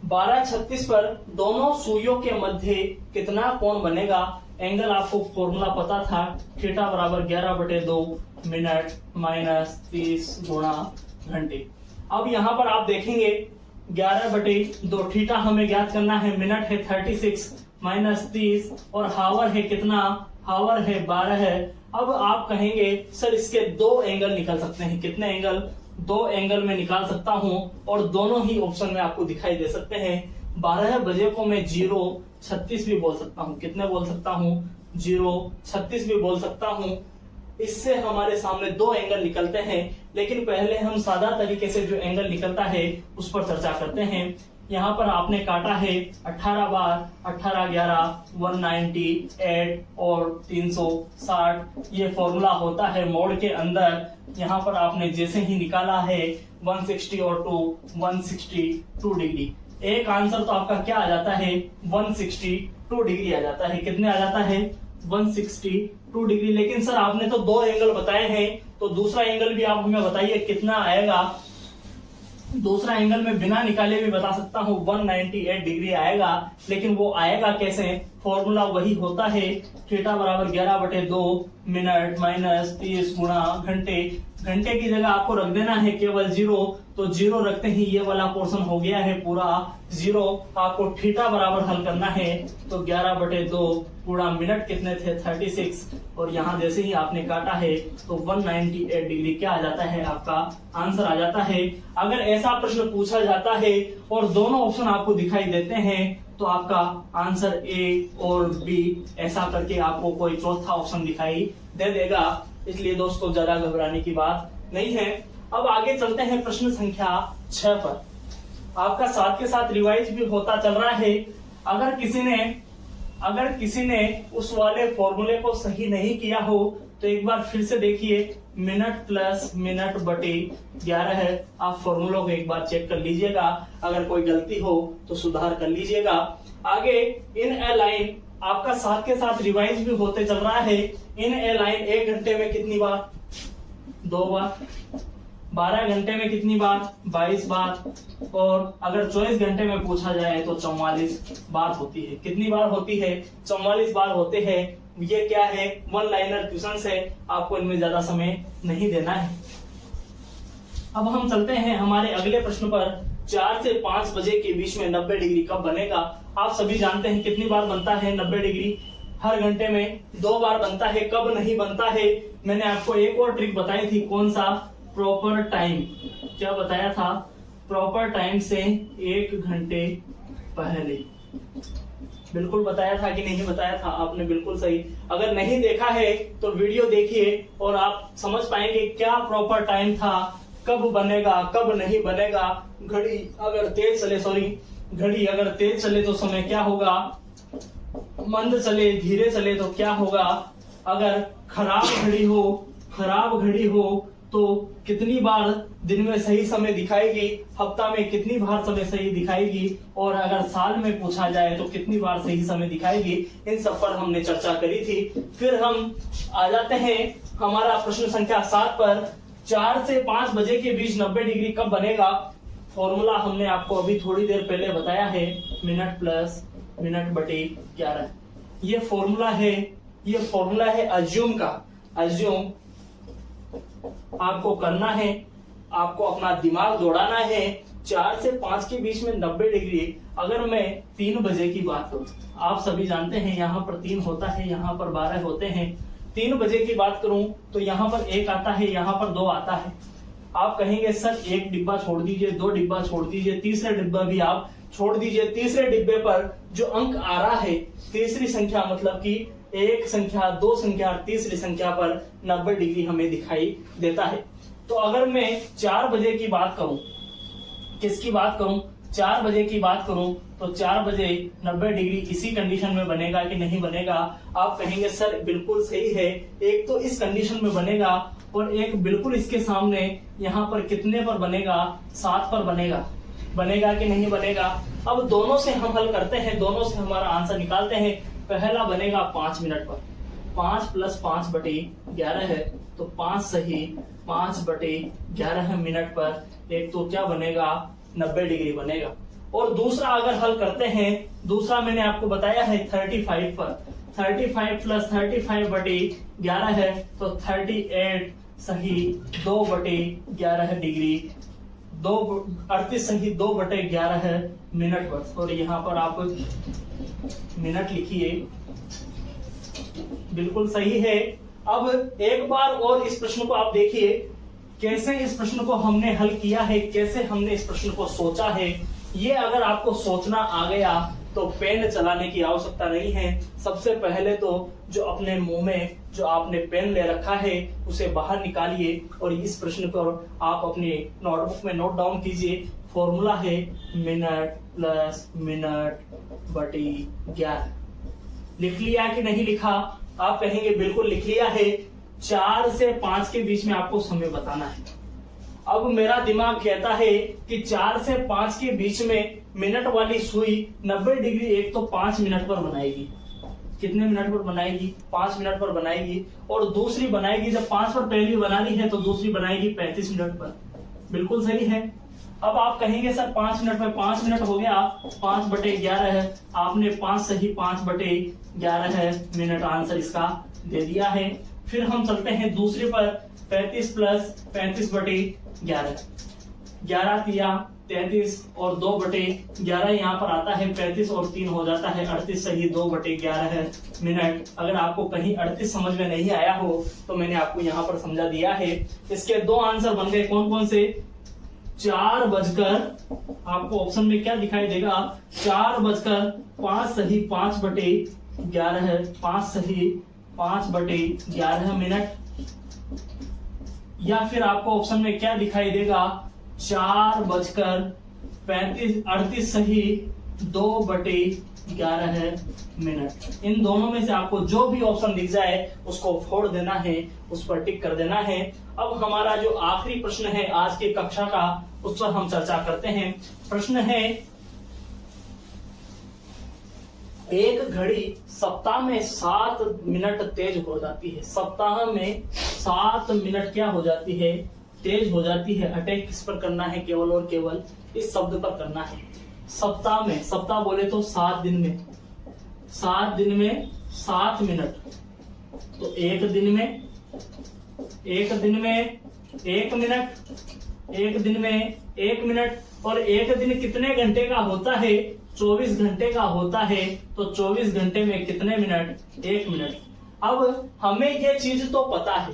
12:36 पर दोनों सुइयों के मध्य कितना कोण बनेगा? एंगल आपको फॉर्मूला पता था, थीटा बराबर 11/2 मिनट माइनस 30 गुणा घंटे। अब यहाँ पर आप देखेंगे 11/2, थीटा हमें ज्ञात करना है, मिनट है 36 माइनस 30 और हावर है कितना? हावर है 12 है। अब आप कहेंगे सर इसके 2 एंगल निकल सकते हैं। कितने एंगल? 2 एंगल में निकाल सकता हूं और दोनों ही ऑप्शन में आपको दिखाई दे सकते हैं। 12 बजे को मैं 0:36 भी बोल सकता हूं। कितने बोल सकता हूं? 0:36 भी बोल सकता हूं। इससे हमारे सामने 2 एंगल निकलते हैं, लेकिन पहले हम सादा तरीके से जो एंगल निकलता है उस पर चर्चा करते हैं। यहाँ पर आपने काटा है 18 बार, 18 11 198 और 360। ये फॉर्मूला होता है मोड के अंदर। यहाँ पर आपने जैसे ही निकाला है 160 और 2 162 डिग्री। एक आंसर तो आपका क्या आ जाता है? 162 डिग्री आ जाता है। कितने आ जाता है? 162 डिग्री। लेकिन सर आपने तो 2 एंगल बताए हैं, तो दूसरा एंगल भी आप हमें बताइए कितना आएगा? दूसरा एंगल में बिना निकाले भी बता सकता हूँ, 198 डिग्री आएगा। लेकिन वो आएगा कैसे? फॉर्मूला वही होता है, थीटा बराबर 11/2 मिनट माइनस 30 गुणा घंटे। घंटे की जगह आपको रख देना है केवल 0, तो 0 रखते ही ये वाला पोर्शन हो गया है पूरा 0। आपको थीटा बराबर हल करना है, तो 11/2 गुणा मिनट कितने थे? 36, और यहाँ जैसे ही आपने काटा है तो 198 डिग्री क्या आ जाता है? आपका आंसर आ जाता है। अगर ऐसा प्रश्न पूछा जाता है और दोनों ऑप्शन आपको दिखाई देते हैं तो आपका आंसर ए और बी ऐसा करके आपको कोई चौथा ऑप्शन दिखाई दे देगा। इसलिए दोस्तों ज्यादा घबराने की बात नहीं है। अब आगे चलते हैं प्रश्न संख्या 6 पर। आपका साथ के साथ रिवाइज भी होता चल रहा है। अगर किसी ने उस वाले फॉर्मूले को सही नहीं किया हो तो एक बार फिर से देखिए, मिनट प्लस मिनट बटे 11 है। आप फॉर्मूलों को एक बार चेक कर लीजिएगा, अगर कोई गलती हो तो सुधार कर लीजिएगा। आगे इन ए लाइन आपका साथ के साथ रिवाइज भी होते चल रहा है। इन ए लाइन 1 घंटे में कितनी बार? 2 बार। 12 घंटे में कितनी बार? 22 बार। और अगर 24 घंटे में पूछा जाए तो 44 बार होती है। कितनी बार होती है? 44 बार होते हैं। ये क्या है? 1 लाइनर क्वेश्चन है, आपको इनमें ज्यादा समय नहीं देना है। अब हम चलते हैं हमारे अगले प्रश्न पर। 4 से 5 बजे के बीच में 90 डिग्री कब बनेगा? आप सभी जानते हैं कितनी बार बनता है 90 डिग्री? हर घंटे में 2 बार बनता है। कब नहीं बनता है? मैंने आपको एक और ट्रिक बताई थी। कौन सा? Proper time. क्या बताया था? प्रॉपर टाइम से 1 घंटे पहले। बिल्कुल बताया था कि नहीं बताया था? आपने बिल्कुल सही। अगर नहीं देखा है तो वीडियो देखिए और आप समझ पाएंगे क्या प्रॉपर टाइम था, कब बनेगा कब नहीं बनेगा। घड़ी अगर तेज चले तो समय क्या होगा? मंद चले, धीरे चले तो क्या होगा? अगर खराब घड़ी हो तो कितनी बार दिन में सही समय दिखाएगी? हफ्ता में कितनी बार समय सही दिखाएगी? और अगर साल में पूछा जाए तो कितनी बार सही समय दिखाएगी? इन सब पर हमने चर्चा करी थी। फिर हम आ जाते हैं हमारा प्रश्न संख्या 7 पर। 4 से 5 बजे के बीच 90 डिग्री कब बनेगा? फॉर्मूला हमने आपको अभी थोड़ी देर पहले बताया है, मिनट प्लस मिनट बटे 11। ये फॉर्मूला है अज्यूम का। अज्यूम आपको करना है, आपको अपना दिमाग दौड़ाना है। 4 से 5 के बीच में 90 डिग्री। अगर मैं 3 बजे की बात करूं, आप सभी जानते हैं यहाँ पर 3 होता है, यहाँ पर 12 होते हैं। 3 बजे की बात करूं तो यहाँ पर 1 आता है, यहाँ पर 2 आता है। आप कहेंगे सर 1 डिब्बा छोड़ दीजिए, 2 डिब्बा छोड़ दीजिए, तीसरा डिब्बा भी आप छोड़ दीजिए। तीसरे डिब्बे पर जो अंक आ रहा है, तीसरी संख्या मतलब कि 1 संख्या, 2 संख्या, तीसरी संख्या पर 90 डिग्री हमें दिखाई देता है। तो अगर मैं 4 बजे की बात करूं, किसकी बात करूं? 4 बजे की बात करूं तो 4 बजे 90 डिग्री इसी कंडीशन में बनेगा कि नहीं बनेगा? आप कहेंगे सर बिल्कुल सही है, एक तो इस कंडीशन में बनेगा और एक बिल्कुल इसके सामने यहाँ पर कितने पर बनेगा? 7 पर बनेगा। बनेगा कि नहीं बनेगा? अब दोनों से हम हल करते हैं, दोनों से हमारा आंसर निकालते हैं। पहला बनेगा 5 मिनट पर, 5 + 5/11 है तो 5 सही 5/11 मिनट पर एक तो क्या बनेगा? 90 डिग्री बनेगा। और दूसरा अगर हल करते हैं, दूसरा मैंने आपको बताया है 35 पर, 35 + 35/11 है तो 38 सही 2/11 डिग्री, 38 सही 2/11 मिनट पर। और यहाँ पर आप मिनट लिखिए, बिल्कुल सही है। अब एक बार और इस प्रश्न को आप देखिए, कैसे इस प्रश्न को हमने हल किया है, कैसे हमने इस प्रश्न को सोचा है। ये अगर आपको सोचना आ गया तो पेन चलाने की आवश्यकता नहीं है। सबसे पहले तो जो अपने मुंह में जो आपने पेन ले रखा है उसे बाहर निकालिए और इस प्रश्न को आप अपनी नोटबुक में नोट डाउन कीजिए। फॉर्मूला है मिनट + मिनट/11। लिख लिया कि नहीं लिखा? आप कहेंगे बिल्कुल लिख लिया है। 4 से 5 के बीच में आपको समय बताना है। अब मेरा दिमाग कहता है कि 4 से 5 के बीच में मिनट वाली सुई 90 डिग्री एक तो 5 मिनट पर बनाएगी। कितने मिनट पर बनाएगी? 5 मिनट पर बनाएगी। और दूसरी बनाएगी, जब 5 पर पहली बनानी है तो दूसरी बनाएगी 35 मिनट पर। बिल्कुल सही है। अब आप कहेंगे सर 5 मिनट में 5 मिनट हो गया, 5/11 है। आपने 5 सही 5/11 मिनट आंसर इसका दे दिया है। फिर हम चलते हैं दूसरे पर, 35 + 35/11, 11 तिया 33 और 2/11 यहाँ पर आता है। 35 और 3 हो जाता है 38 सही 2/11 मिनट। अगर आपको कहीं 38 समझ में नहीं आया हो तो मैंने आपको यहाँ पर समझा दिया है। इसके 2 आंसर बन गए। कौन कौन से? 4 बजकर, आपको ऑप्शन में क्या दिखाई देगा? 4:05 सही 5/11, 5 सही 5/11 मिनट। या फिर आपको ऑप्शन में क्या दिखाई देगा? 4:38 सही 2/11 मिनट। इन दोनों में से आपको जो भी ऑप्शन दिख जाए उसको फोड़ देना है, उस पर टिक कर देना है। अब हमारा जो आखिरी प्रश्न है आज की कक्षा का, उस पर हम चर्चा करते हैं। प्रश्न है, एक घड़ी सप्ताह में 7 मिनट तेज हो जाती है। सप्ताह में 7 मिनट क्या हो जाती है? तेज हो जाती है। अटैक किस पर करना है? केवल और केवल इस शब्द पर करना है। सप्ताह में, सप्ताह बोले तो 7 दिन में, 7 दिन में 7 मिनट। तो एक दिन में 1 मिनट, 1 दिन में 1 मिनट। और एक दिन कितने घंटे का होता है? 24 घंटे का होता है। तो 24 घंटे में कितने मिनट? 1 मिनट। अब हमें ये चीज तो पता है।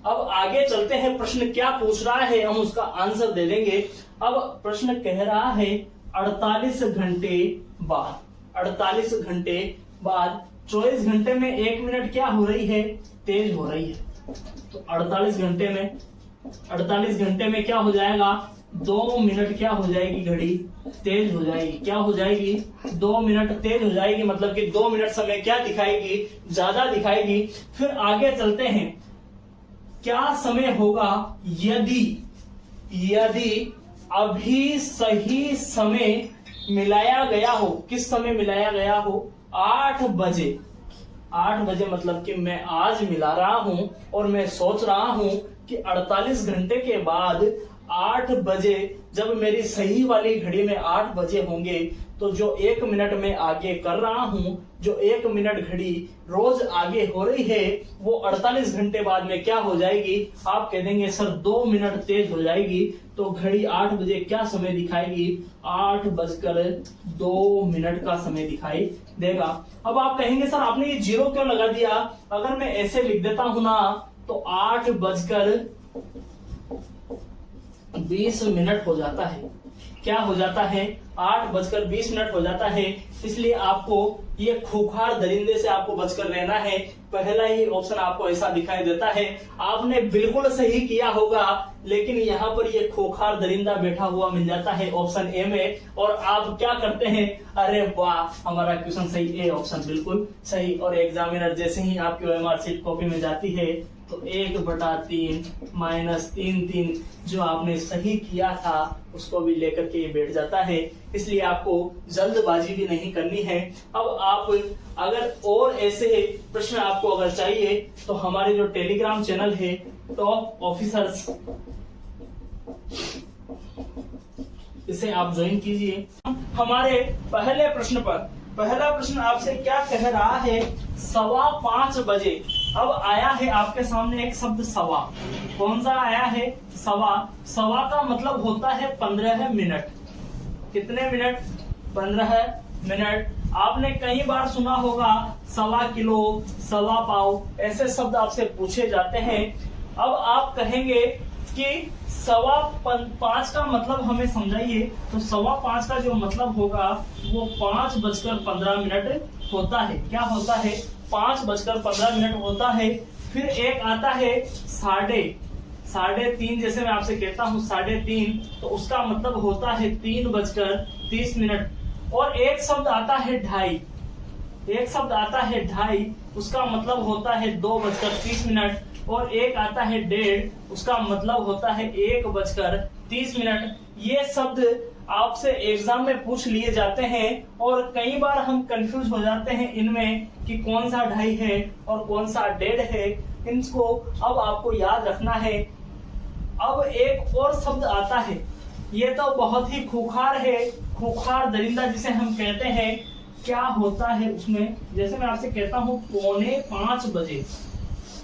अब आगे चलते हैं, प्रश्न क्या पूछ रहा है हम उसका आंसर दे देंगे। अब प्रश्न कह रहा है 48 घंटे बाद, 48 घंटे बाद 24 घंटे में 1 मिनट क्या हो रही है? तेज हो रही है। तो 48 घंटे में क्या हो जाएगा? 2 मिनट क्या हो जाएगी? घड़ी तेज हो जाएगी। क्या हो जाएगी? 2 मिनट तेज हो जाएगी। मतलब कि 2 मिनट समय क्या दिखाएगी? ज्यादा दिखाएगी। फिर आगे चलते हैं, क्या समय होगा यदि अभी सही समय मिलाया गया हो? किस समय मिलाया गया हो? 8 बजे। 8 बजे मतलब कि मैं आज मिला रहा हूं और मैं सोच रहा हूं कि 48 घंटे के बाद 8 बजे, जब मेरी सही वाली घड़ी में 8 बजे होंगे, तो जो 1 मिनट में आगे कर रहा हूं, जो 1 मिनट घड़ी रोज आगे हो रही है, वो 48 घंटे बाद में क्या हो जाएगी? आप कह देंगे सर 2 मिनट तेज हो जाएगी। तो घड़ी 8 बजे क्या समय दिखाएगी? 8:02 का समय दिखाई देगा। अब आप कहेंगे सर आपने ये 0 क्यों लगा दिया? अगर मैं ऐसे लिख देता हूं ना तो 8:20 हो जाता है। क्या हो जाता है, 8:20 हो जाता है। इसलिए आपको ये खूंखार दरिंदे से आपको बचकर रहना है। पहला ही ऑप्शन आपको ऐसा दिखाई देता है, आपने बिल्कुल सही किया होगा, लेकिन यहाँ पर ये खूंखार दरिंदा बैठा हुआ मिल जाता है ऑप्शन ए में। और आप क्या करते हैं, अरे वाह हमारा क्वेश्चन सही, ए ऑप्शन बिल्कुल सही। और एग्जामिनर जैसे ही आपकी ओएमआर शीट कॉपी में जाती है तो 1/3 -3 जो आपने सही किया था उसको भी लेकर के ये बैठ जाता है। इसलिए आपको जल्दबाजी भी नहीं करनी है। अब आप अगर और ऐसे प्रश्न आपको अगर चाहिए तो हमारे जो टेलीग्राम चैनल है टॉप ऑफिसर्स, इसे आप ज्वाइन कीजिए। हमारे पहले प्रश्न पर, पहला प्रश्न आपसे क्या कह रहा है, 5:15 बजे। अब आया है आपके सामने एक शब्द सवा, कौन सा आया है, सवा। सवा का मतलब होता है 15 मिनट। कितने मिनट, 15 मिनट। आपने कई बार सुना होगा 1.25 किलो, 1.25 पाव, ऐसे शब्द आपसे पूछे जाते हैं। अब आप कहेंगे कि 5:15 का मतलब हमें समझाइए, तो 5:15 का जो मतलब होगा वो 5:15 होता है। क्या होता है, 5:15 होता है। फिर एक आता है 3:30, जैसे मैं आपसे कहता हूँ 3:30, तो उसका मतलब होता है 3:30। और एक शब्द आता है 2:30, उसका मतलब होता है 2:30। और एक आता है 1:30, उसका मतलब होता है 1:30। ये शब्द आपसे एग्जाम में पूछ लिए जाते हैं और कई बार हम कंफ्यूज हो जाते हैं इनमें कि कौन सा 2:30 है और कौन सा 1:30 है। इनको अब आपको याद रखना है। अब एक और शब्द आता है, ये तो बहुत ही खूंखार है, खूंखार दरिंदा जिसे हम कहते हैं। क्या होता है उसमें, जैसे मैं आपसे कहता हूँ 4:45 बजे,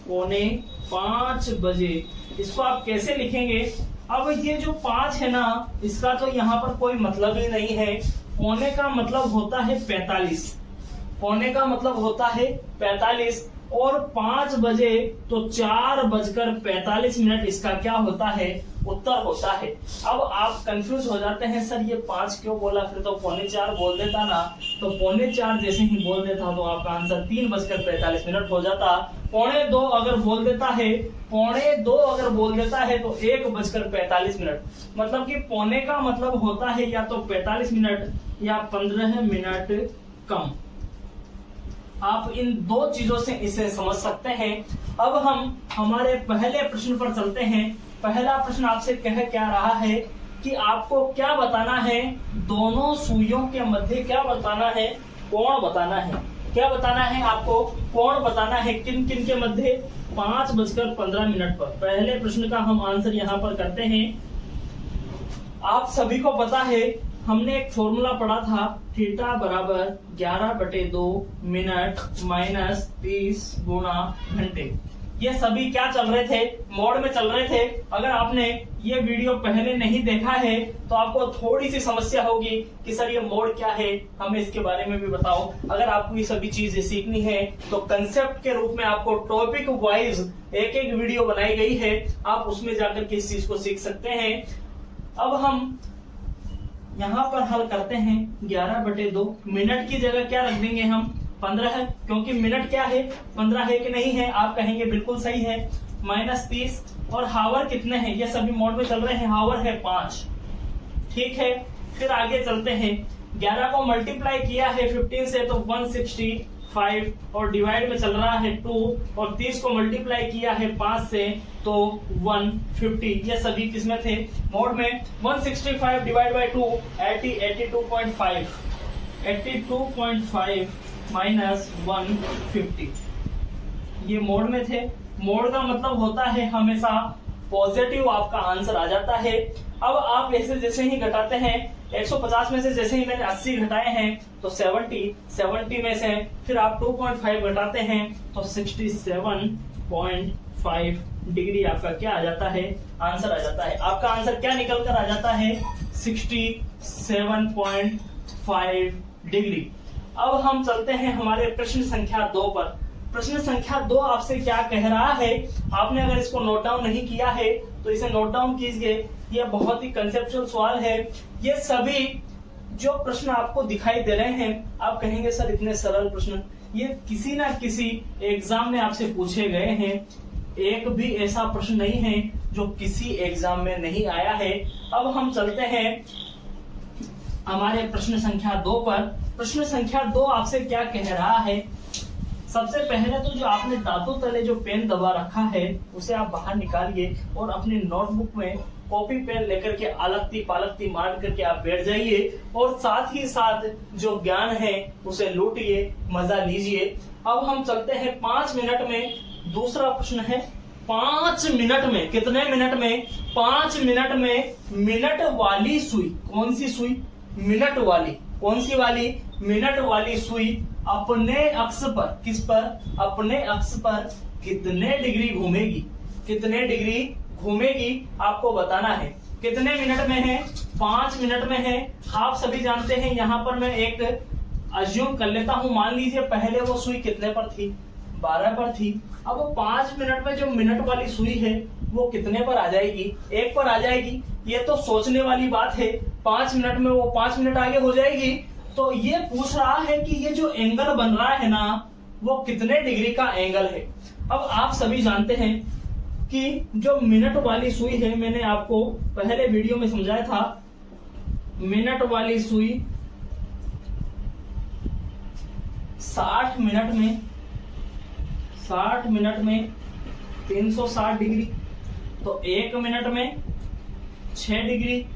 4:45 बजे, इसको आप कैसे लिखेंगे। अब ये जो 5 है ना, इसका तो यहाँ पर कोई मतलब ही नहीं है। पौने का मतलब होता है 45, पौने का मतलब होता है 45, और 5 बजे तो 4:45, इसका क्या होता है, उत्तर होता है। अब आप कंफ्यूज हो जाते हैं, सर ये 5 क्यों बोला, फिर तो 3:45 बोल देता ना। तो 3:45 जैसे ही बोल देता तो आपका आंसर 3:45 हो जाता। 2:45 अगर बोल देता है, 2:45 अगर बोल देता है तो 1:45। मतलब कि पौने का मतलब होता है या तो 45 मिनट या 15 मिनट कम। आप इन दो चीजों से इसे समझ सकते हैं। अब हम हमारे पहले प्रश्न पर चलते हैं। पहला प्रश्न आपसे कह क्या रहा है कि आपको क्या बताना है, दोनों सुइयों के मध्य क्या बताना है, कोण बताना है। क्या बताना है आपको, कोण बताना है। किन किन के मध्य, 5:15 पर। पहले प्रश्न का हम आंसर यहाँ पर करते हैं। आप सभी को पता है, हमने एक फॉर्मूला पढ़ा था, थीटा बराबर 11/2 मिनट माइनस 30 गुणा घंटे। ये सभी क्या चल रहे थे, मोड में चल रहे थे। अगर आपने ये वीडियो पहले नहीं देखा है तो आपको थोड़ी सी समस्या होगी कि सर ये मोड क्या है, हमें इसके बारे में भी बताओ। अगर आपको ये सभी चीजें सीखनी है तो कंसेप्ट के रूप में आपको टॉपिक वाइज एक वीडियो बनाई गई है, आप उसमें जाकर के इस चीज को सीख सकते हैं। अब हम यहाँ पर हल करते हैं। 11/2 मिनट की जगह क्या रख देंगे हम, 15 है, क्योंकि मिनट क्या है, 15 है कि नहीं है, आप कहेंगे बिल्कुल सही है। माइनस 30, और हावर कितने हैं, ये सभी मोड में चल रहे हैं, हावर है 5। ठीक है, फिर आगे चलते हैं। 11 को मल्टीप्लाई किया है 15 से तो 165, और डिवाइड में चल रहा है 2, और 30 को मल्टीप्लाई किया है 5 से तो 150। ये सभी किसमें थे, मोड में। 165 डिवाइड बाई 2 82.5 माइनस 150, ये मोड में थे। मोड का मतलब होता है हमेशा पॉजिटिव, आपका आंसर आ जाता है। अब आप ऐसे जैसे ही घटाते हैं, 150 में से जैसे ही मैंने 80 घटाए हैं तो 70 में से फिर आप 2.5 घटाते हैं तो 67.5 डिग्री आपका क्या आ जाता है, आंसर आ जाता है। आपका आंसर क्या निकल कर आ जाता है, 67.5 डिग्री। अब हम चलते हैं हमारे प्रश्न संख्या 2 पर। प्रश्न संख्या 2 आपसे क्या कह रहा है। आपने अगर इसको नोट डाउन नहीं किया है तो इसे नोट डाउन कीजिए। यह बहुत ही कंसेप्चुअल सवाल है। ये सभी जो प्रश्न आपको दिखाई दे रहे हैं, आप कहेंगे सर इतने सरल प्रश्न, ये किसी ना किसी एग्जाम में आपसे पूछे गए हैं। एक भी ऐसा प्रश्न नहीं है जो किसी एग्जाम में नहीं आया है। अब हम चलते हैं हमारे प्रश्न संख्या 2 पर। प्रश्न संख्या 2 आपसे क्या कह रहा है। सबसे पहले तो जो आपने दांतों तले जो पेन दबा रखा है उसे आप बाहर निकालिए और अपनी नोटबुक में कॉपी पेन लेकर के अलगती पालगती मार करके आप बैठ जाइए और साथ ही साथ जो ज्ञान है उसे लूटिए, मजा लीजिए। अब हम चलते हैं 5 मिनट में। दूसरा प्रश्न है 5 मिनट में, कितने मिनट में? 5 मिनट में मिनट वाली सुई, कौन सी सुई? मिनट वाली। कौन सी वाली? मिनट वाली सुई अपने अक्ष पर, किस पर? अपने अक्ष पर कितने डिग्री घूमेगी? कितने डिग्री घूमेगी आपको बताना है। कितने मिनट में है? 5 मिनट में है। आप सभी जानते हैं, यहाँ पर मैं एक अज्यूम कर लेता हूं। मान लीजिए पहले वो सुई कितने पर थी? 12 पर थी। अब वो 5 मिनट में जो मिनट वाली सुई है वो कितने पर आ जाएगी? 1 पर आ जाएगी। ये तो सोचने वाली बात है। 5 मिनट में वो 5 मिनट आगे हो जाएगी। तो ये पूछ रहा है कि ये जो एंगल बन रहा है ना, वो कितने डिग्री का एंगल है। अब आप सभी जानते हैं कि जो मिनट वाली सुई है, मैंने आपको पहले वीडियो में समझाया था, मिनट वाली सुई 60 मिनट में 360 डिग्री, तो 1 मिनट में 6 डिग्री,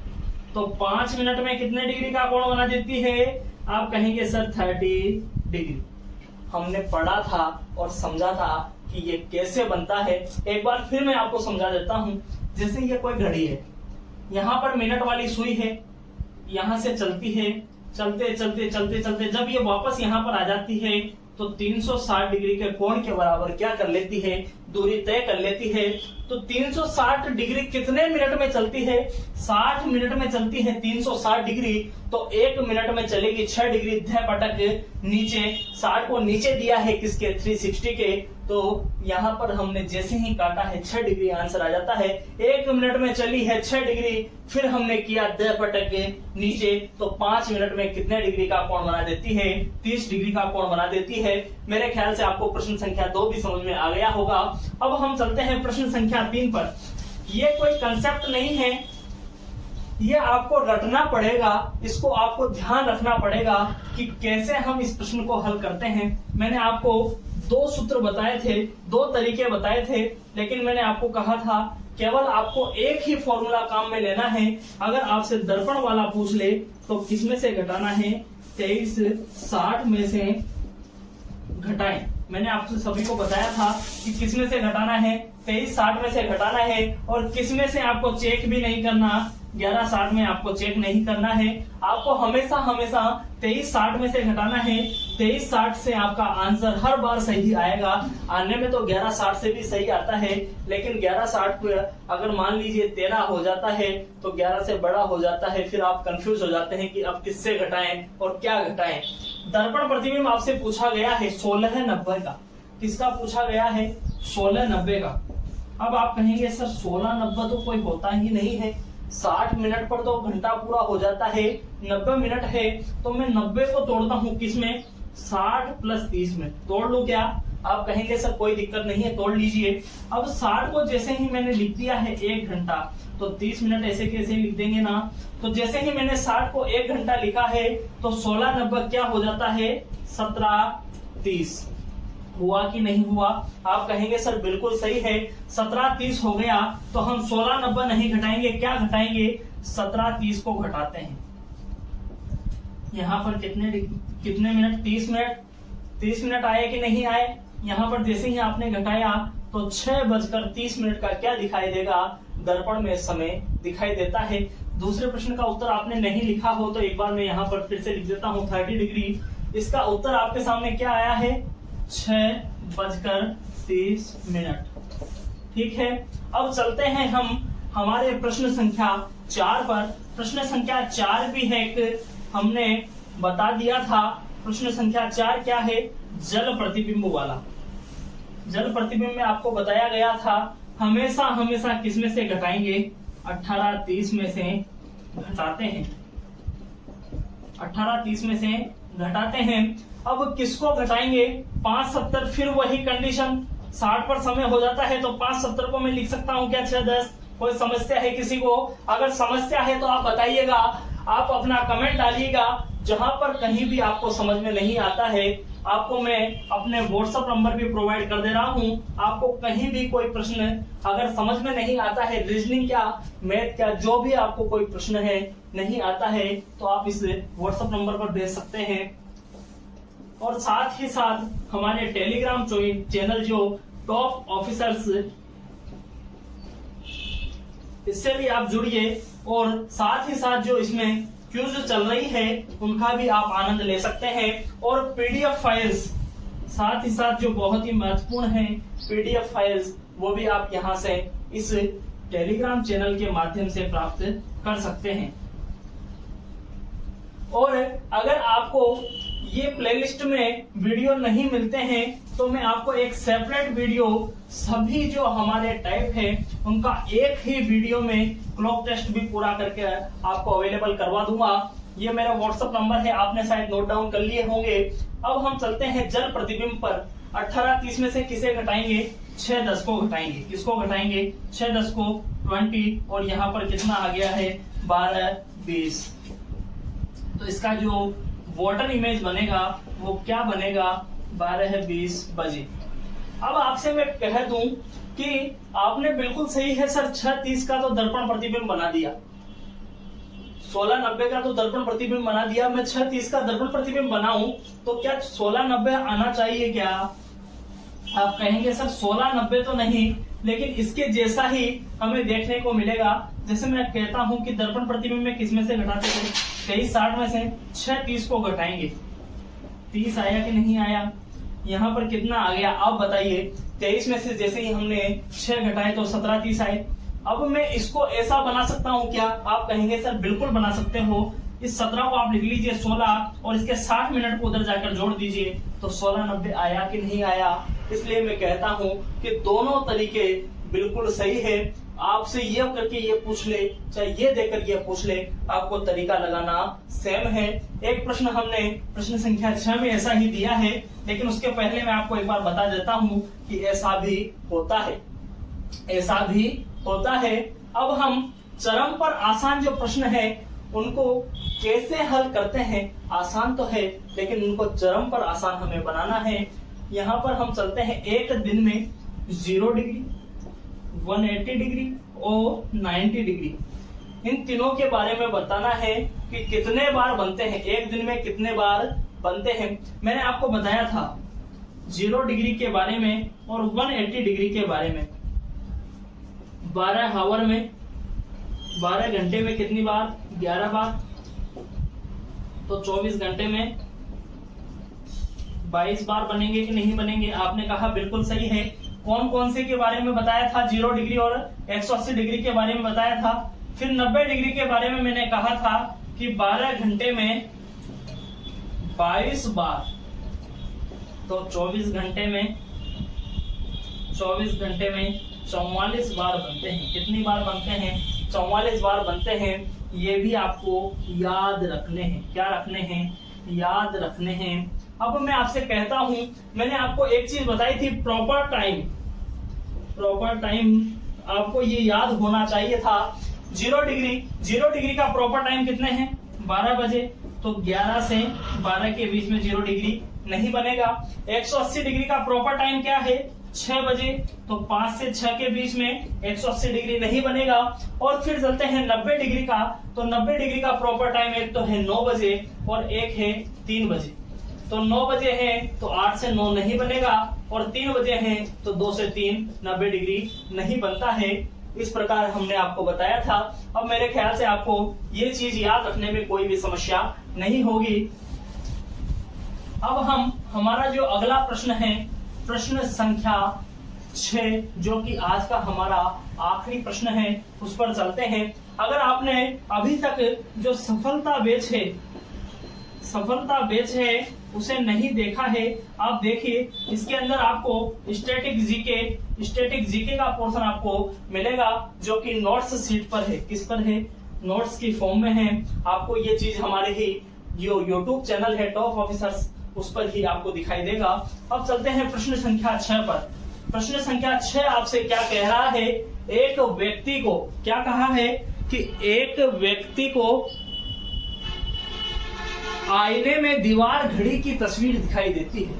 तो 5 मिनट में कितने डिग्री का कोण बना देती है? आप कहेंगे सर 30 डिग्री। हमने पढ़ा था और समझा था कि ये कैसे बनता है। एक बार फिर मैं आपको समझा देता हूं। जैसे ये कोई घड़ी है, यहाँ पर मिनट वाली सुई है, यहां से चलती है, चलते चलते चलते चलते जब ये वापस यहाँ पर आ जाती है तो 360 डिग्री के कोण के बराबर क्या कर लेती है? दूरी तय कर लेती है। तो 360 डिग्री कितने मिनट में चलती है? 60 मिनट में चलती है 360 डिग्री। तो 1 मिनट में चलेगी 6 डिग्री पटक नीचे। 60 को नीचे दिया है किसके? 360 के। तो यहाँ पर हमने जैसे ही काटा है 6 डिग्री आंसर आ जाता है। 1 मिनट में चली है 6 डिग्री, फिर हमने किया 10 पटक नीचे, तो 5 मिनट में कितने डिग्री का कोण बना देती है? 30 डिग्री का कोण बना देती है। मेरे ख्याल से आपको प्रश्न संख्या 2 भी समझ में आ गया होगा। अब हम चलते हैं प्रश्न संख्या 3 पर। ये कोई कंसेप्ट नहीं है, ये आपको रटना पड़ेगा, इसको आपको ध्यान रखना पड़ेगा कि कैसे हम इस प्रश्न को हल करते हैं। मैंने आपको 2 सूत्र बताए थे, 2 तरीके बताए थे, लेकिन मैंने आपको कहा था केवल आपको एक ही फॉर्मूला काम में लेना है। अगर आपसे दर्पण वाला पूछ ले तो किसमें से घटाना है? 23 60 में से घटाएं। मैंने आपसे सभी को बताया था कि किसमें से घटाना है? 23 60 में से घटाना है। और किसमें से आपको चेक भी नहीं करना, 11 60 में आपको चेक नहीं करना है। आपको हमेशा हमेशा 23 60 में से घटाना है। 23 60 से आपका आंसर हर बार सही आएगा। आने में तो 11 60 से भी सही आता है, लेकिन 11 60 पे अगर मान लीजिए 13 हो जाता है तो 11 से बड़ा हो जाता है। फिर आप कंफ्यूज हो जाते हैं कि अब किससे घटाएं और क्या घटाएं। दर्पण प्रतिबिंब आपसे पूछा गया है 1690 का। किसका पूछा गया है? 1690 का। अब आप कहेंगे सर 1690 तो कोई होता ही नहीं है, 60 मिनट पर तो घंटा पूरा हो जाता है, 90 मिनट है, तो मैं 90 को तोड़ता हूँ किसमें? 60 + 30 में। तोड़ लूं क्या? आप कहेंगे सर कोई दिक्कत नहीं है, तोड़ लीजिए। अब 60 को जैसे ही मैंने लिख दिया है 1 घंटा, तो 30 मिनट ऐसे कैसे लिख देंगे ना। तो जैसे ही मैंने 60 को 1 घंटा लिखा है तो 1690 क्या हो जाता है? 1730। हुआ कि नहीं हुआ? आप कहेंगे सर बिल्कुल सही है, 1730 हो गया। तो हम 1690 नहीं घटाएंगे, क्या घटाएंगे? 1730 को घटाते हैं। यहाँ पर कितने मिनट? 30 मिनट। 30 मिनट आए कि नहीं आए? यहाँ पर जैसे ही आपने घटाया तो 6:30 का क्या दिखाई देगा? दर्पण में समय दिखाई देता है। दूसरे प्रश्न का उत्तर आपने नहीं लिखा हो तो एक बार मैं यहाँ पर फिर से लिख देता हूँ 30 डिग्री। इसका उत्तर आपके सामने क्या आया है? 6:30। ठीक है, अब चलते हैं हम हमारे प्रश्न संख्या 4 पर। प्रश्न संख्या 4 भी है, हमने बता दिया था। प्रश्न संख्या 4 क्या है? जल प्रतिबिंब वाला। जल प्रतिबिंब में आपको बताया गया था हमेशा हमेशा किस में से घटाएंगे, 18-30 में से घटाते हैं, 18-30 में से घटाते हैं। अब किसको घटाएंगे, 5-70, फिर वही कंडीशन, 60 पर समय हो जाता है तो 5-70 को मैं लिख सकता हूँ क्या 6-10। कोई समस्या है किसी को? अगर समस्या है तो आप बताइएगा, आप अपना कमेंट डालिएगा। जहां पर कहीं भी आपको समझ में नहीं आता है, आपको मैं अपने व्हाट्सएप नंबर भी प्रोवाइड कर दे रहा हूं। आपको कहीं भी कोई प्रश्न अगर समझ में नहीं आता है, रीजनिंग क्या, मैथ क्या, जो भी आपको कोई प्रश्न है नहीं आता है, तो आप इस व्हाट्सएप नंबर पर भेज सकते हैं। और साथ ही साथ हमारे टेलीग्राम चैनल जो टॉप ऑफिसर्स, इससे भी आप जुड़िए। और साथ ही साथ जो इसमें क्यूज चल रही है उनका भी आप आनंद ले सकते हैं। और पीडीएफ फाइल्स, साथ ही साथ जो बहुत ही महत्वपूर्ण है पीडीएफ फाइल्स, वो भी आप यहां से इस टेलीग्राम चैनल के माध्यम से प्राप्त कर सकते हैं। और अगर आपको ये प्लेलिस्ट में वीडियो नहीं मिलते हैं तो मैं आपको एक सेपरेट वीडियो, सभी जो हमारे टाइप है उनका एक ही वीडियो में क्लॉक टेस्ट भी पूरा करके आपको अवेलेबल करवा दूंगा। ये मेरा व्हाट्सएप नंबर है, आपने शायद नोट डाउन कर लिए होंगे। अब हम चलते हैं जल प्रतिबिंब पर। 18-30 में से किसे घटाएंगे, 6-10 को घटाएंगे। किसको घटाएंगे, 6-10 को, 20, और यहाँ पर कितना आ गया है 12-20। तो इसका जो वाटर इमेज बनेगा वो क्या बनेगा, 12-20 बजे। अब आपसे मैं कह दूं कि आपने बिल्कुल सही है सर, 6-30 का तो दर्पण प्रतिबिंब बना दिया, 16-90 का तो दर्पण प्रतिबिंब बना दिया। मैं 6-30 का दर्पण प्रतिबिंब बनाऊं तो क्या 16-90 आना चाहिए क्या? आप कहेंगे सर 16-90 तो नहीं, लेकिन इसके जैसा ही हमें देखने को मिलेगा। जैसे मैं कहता हूं कि दर्पण प्रतिबिंब में किस में से घटाते थे, 23-60 में से 6-30 को घटाएंगे, 30 आया कि नहीं आया? यहाँ पर कितना आ गया आप बताइए। 23 में से जैसे ही हमने 6 घटाए तो 17-30 आए। अब मैं इसको ऐसा बना सकता हूँ क्या? आप कहेंगे सर बिल्कुल बना सकते हो। इस 17 को आप लिख लीजिए 16 और इसके 60 मिनट को उधर जाकर जोड़ दीजिए तो 16-90 आया कि नहीं आया? इसलिए मैं कहता हूँ कि दोनों तरीके बिल्कुल सही है। आपसे ये करके ये पूछ ले, चाहे ये देकर ये पूछ ले, आपको तरीका लगाना सेम है। एक प्रश्न हमने प्रश्न संख्या 6 में ऐसा ही दिया है, लेकिन उसके पहले मैं आपको एक बार बता देता हूँ कि ऐसा भी होता है, ऐसा भी होता है। अब हम चरम पर आसान जो प्रश्न है उनको कैसे हल करते हैं, आसान तो है लेकिन उनको चरम पर आसान हमें बनाना है। यहाँ पर हम चलते हैं एक दिन में 0 डिग्री, 180 डिग्री और 90 डिग्री, इन तीनों के बारे में बताना है कि कितने बार बनते हैं, एक दिन में कितने बार बनते हैं। मैंने आपको बताया था 0 डिग्री के बारे में और 180 डिग्री के बारे में। 12 आवर में, 12 घंटे में कितनी बार, 11 बार, तो 24 घंटे में 22 बार बनेंगे कि नहीं बनेंगे? आपने कहा बिल्कुल सही है। कौन कौन से के बारे में बताया था? 0 डिग्री और 180 डिग्री के बारे में बताया था। फिर 90 डिग्री के बारे में मैंने कहा था कि 12 घंटे में 22 बार, तो 24 घंटे में 44 बार बनते हैं। कितनी बार बनते हैं? 44 बार बनते हैं। ये भी आपको याद रखने हैं। क्या रखने हैं? याद रखने हैं। अब मैं आपसे कहता हूं, मैंने आपको एक चीज बताई थी, प्रॉपर टाइम आपको ये याद होना चाहिए था। 0 डिग्री का प्रॉपर टाइम कितने हैं? 12 बजे, तो 11 से 12 के बीच में 0 डिग्री नहीं बनेगा। 180 डिग्री का प्रॉपर टाइम क्या है? 6 बजे, तो 5 से 6 के बीच में 180 डिग्री नहीं बनेगा। और फिर चलते हैं 90 डिग्री का, तो 90 डिग्री का प्रॉपर टाइम एक तो है 9 बजे और एक है 3 बजे। तो 9 बजे है तो 8 से 9 नहीं बनेगा, और 3 बजे है तो 2 से 3 90 डिग्री नहीं बनता है। इस प्रकार हमने आपको बताया था। अब मेरे ख्याल से आपको ये चीज याद रखने में कोई भी समस्या नहीं होगी। अब हम हमारा जो अगला प्रश्न है, प्रश्न संख्या 6, जो कि आज का हमारा आखिरी प्रश्न है, उस पर चलते हैं। अगर आपने अभी तक जो सफलता बैच है सफलता बैच है उसे नहीं देखा है, आप देखिए इसके अंदर आपको स्टैटिक जीके का पोर्शन आपको मिलेगा जो कि नोट्स सीट पर है। किस पर है? नोट्स की फॉर्म में है। आपको ये चीज हमारे ही जो यूट्यूब चैनल है टॉप ऑफिसर्स उस पर ही आपको दिखाई देगा। अब चलते हैं प्रश्न संख्या 6 पर। प्रश्न संख्या 6 आपसे क्या कह रहा है? एक व्यक्ति को क्या कहा है कि एक व्यक्ति को आईने में दीवार घड़ी की तस्वीर दिखाई देती है।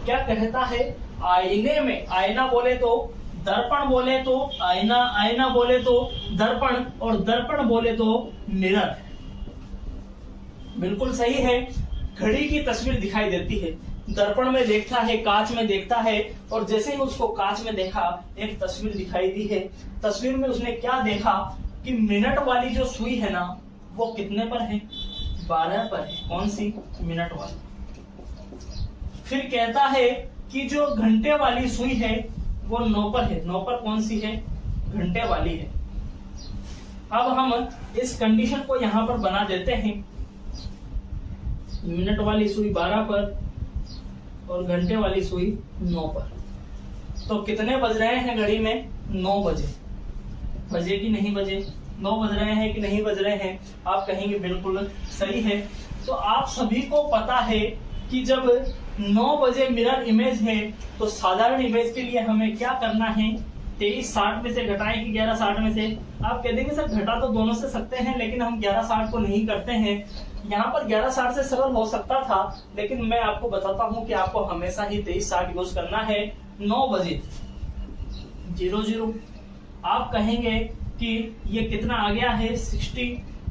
क्या कहता है? आईने में, आईना बोले तो दर्पण, बोले तो आईना, आईना बोले तो दर्पण, और दर्पण बोले तो मिरर। बिल्कुल सही है, घड़ी की तस्वीर दिखाई देती है। दर्पण में देखता है, कांच में देखता है, और जैसे ही उसको कांच में देखा एक तस्वीर दिखाई दी है। तस्वीर में उसने क्या देखा कि मिनट वाली जो सुई है ना वो कितने पर है? 12 पर है। कौन सी? मिनट वाली। फिर कहता है कि जो घंटे वाली सुई है वो 9 पर है। 9 पर कौन सी है? घंटे वाली है। अब हम इस कंडीशन को यहां पर बना देते हैं। मिनट वाली सुई 12 पर और घंटे वाली सुई 9 पर। तो कितने बज रहे हैं घड़ी में? 9 बजे। बजे कि नहीं बजे? 9 बज रहे हैं कि नहीं बज रहे हैं? आप कहेंगे बिल्कुल सही है। तो आप सभी को पता है कि जब 9 बजे मिरर इमेज है तो साधारण इमेज के लिए हमें क्या करना है? 2360 में से घटाएं कि 1160 में से? आप कह देंगे सर घटा तो दोनों से सकते हैं लेकिन हम 1160 को नहीं करते हैं। यहाँ पर 1160 से सरल हो सकता था, लेकिन मैं आपको बताता हूँ कि आपको हमेशा ही 2360 यूज करना है। 9 बजे 00। आप कहेंगे कि ये कितना आ गया है? 60,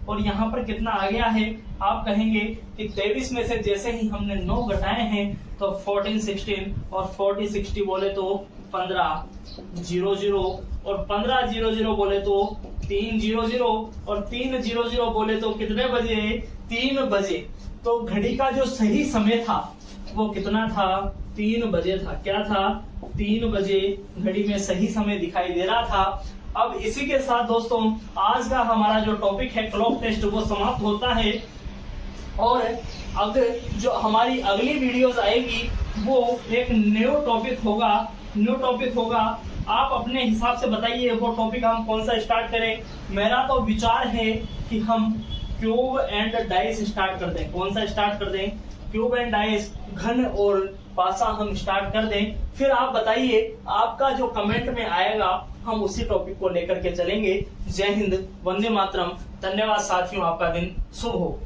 और यहाँ पर कितना आ गया है? आप कहेंगे कि 23 में से जैसे ही हमने 9 घटाए हैं तो 14 16, और 40 60 बोले तो 15 00, और 15 00 बोले तो 3 00, और 3 00 बोले तो कितने बजे? 3 बजे। तो घड़ी का जो सही समय था वो कितना था? 3 बजे था। क्या था? 3 बजे घड़ी में सही समय दिखाई दे रहा था। अब इसी के साथ दोस्तों आज का हमारा जो टॉपिक है क्लॉक टेस्ट वो समाप्त होता है, और अगर जो हमारी अगली वीडियोस आएगी वो एक न्यू टॉपिक होगा। आप अपने हिसाब से बताइए वो टॉपिक हम कौन सा स्टार्ट करें। मेरा तो विचार है कि हम क्यूब एंड डाइस स्टार्ट कर दें। कौन सा स्टार्ट कर दें? क्यूब एंड डाइस, घन और पासा हम स्टार्ट कर दें। फिर आप बताइए, आपका जो कमेंट में आएगा हम उसी टॉपिक को लेकर के चलेंगे। जय हिंद, वंदे मातरम। धन्यवाद साथियों, आपका दिन शुभ हो।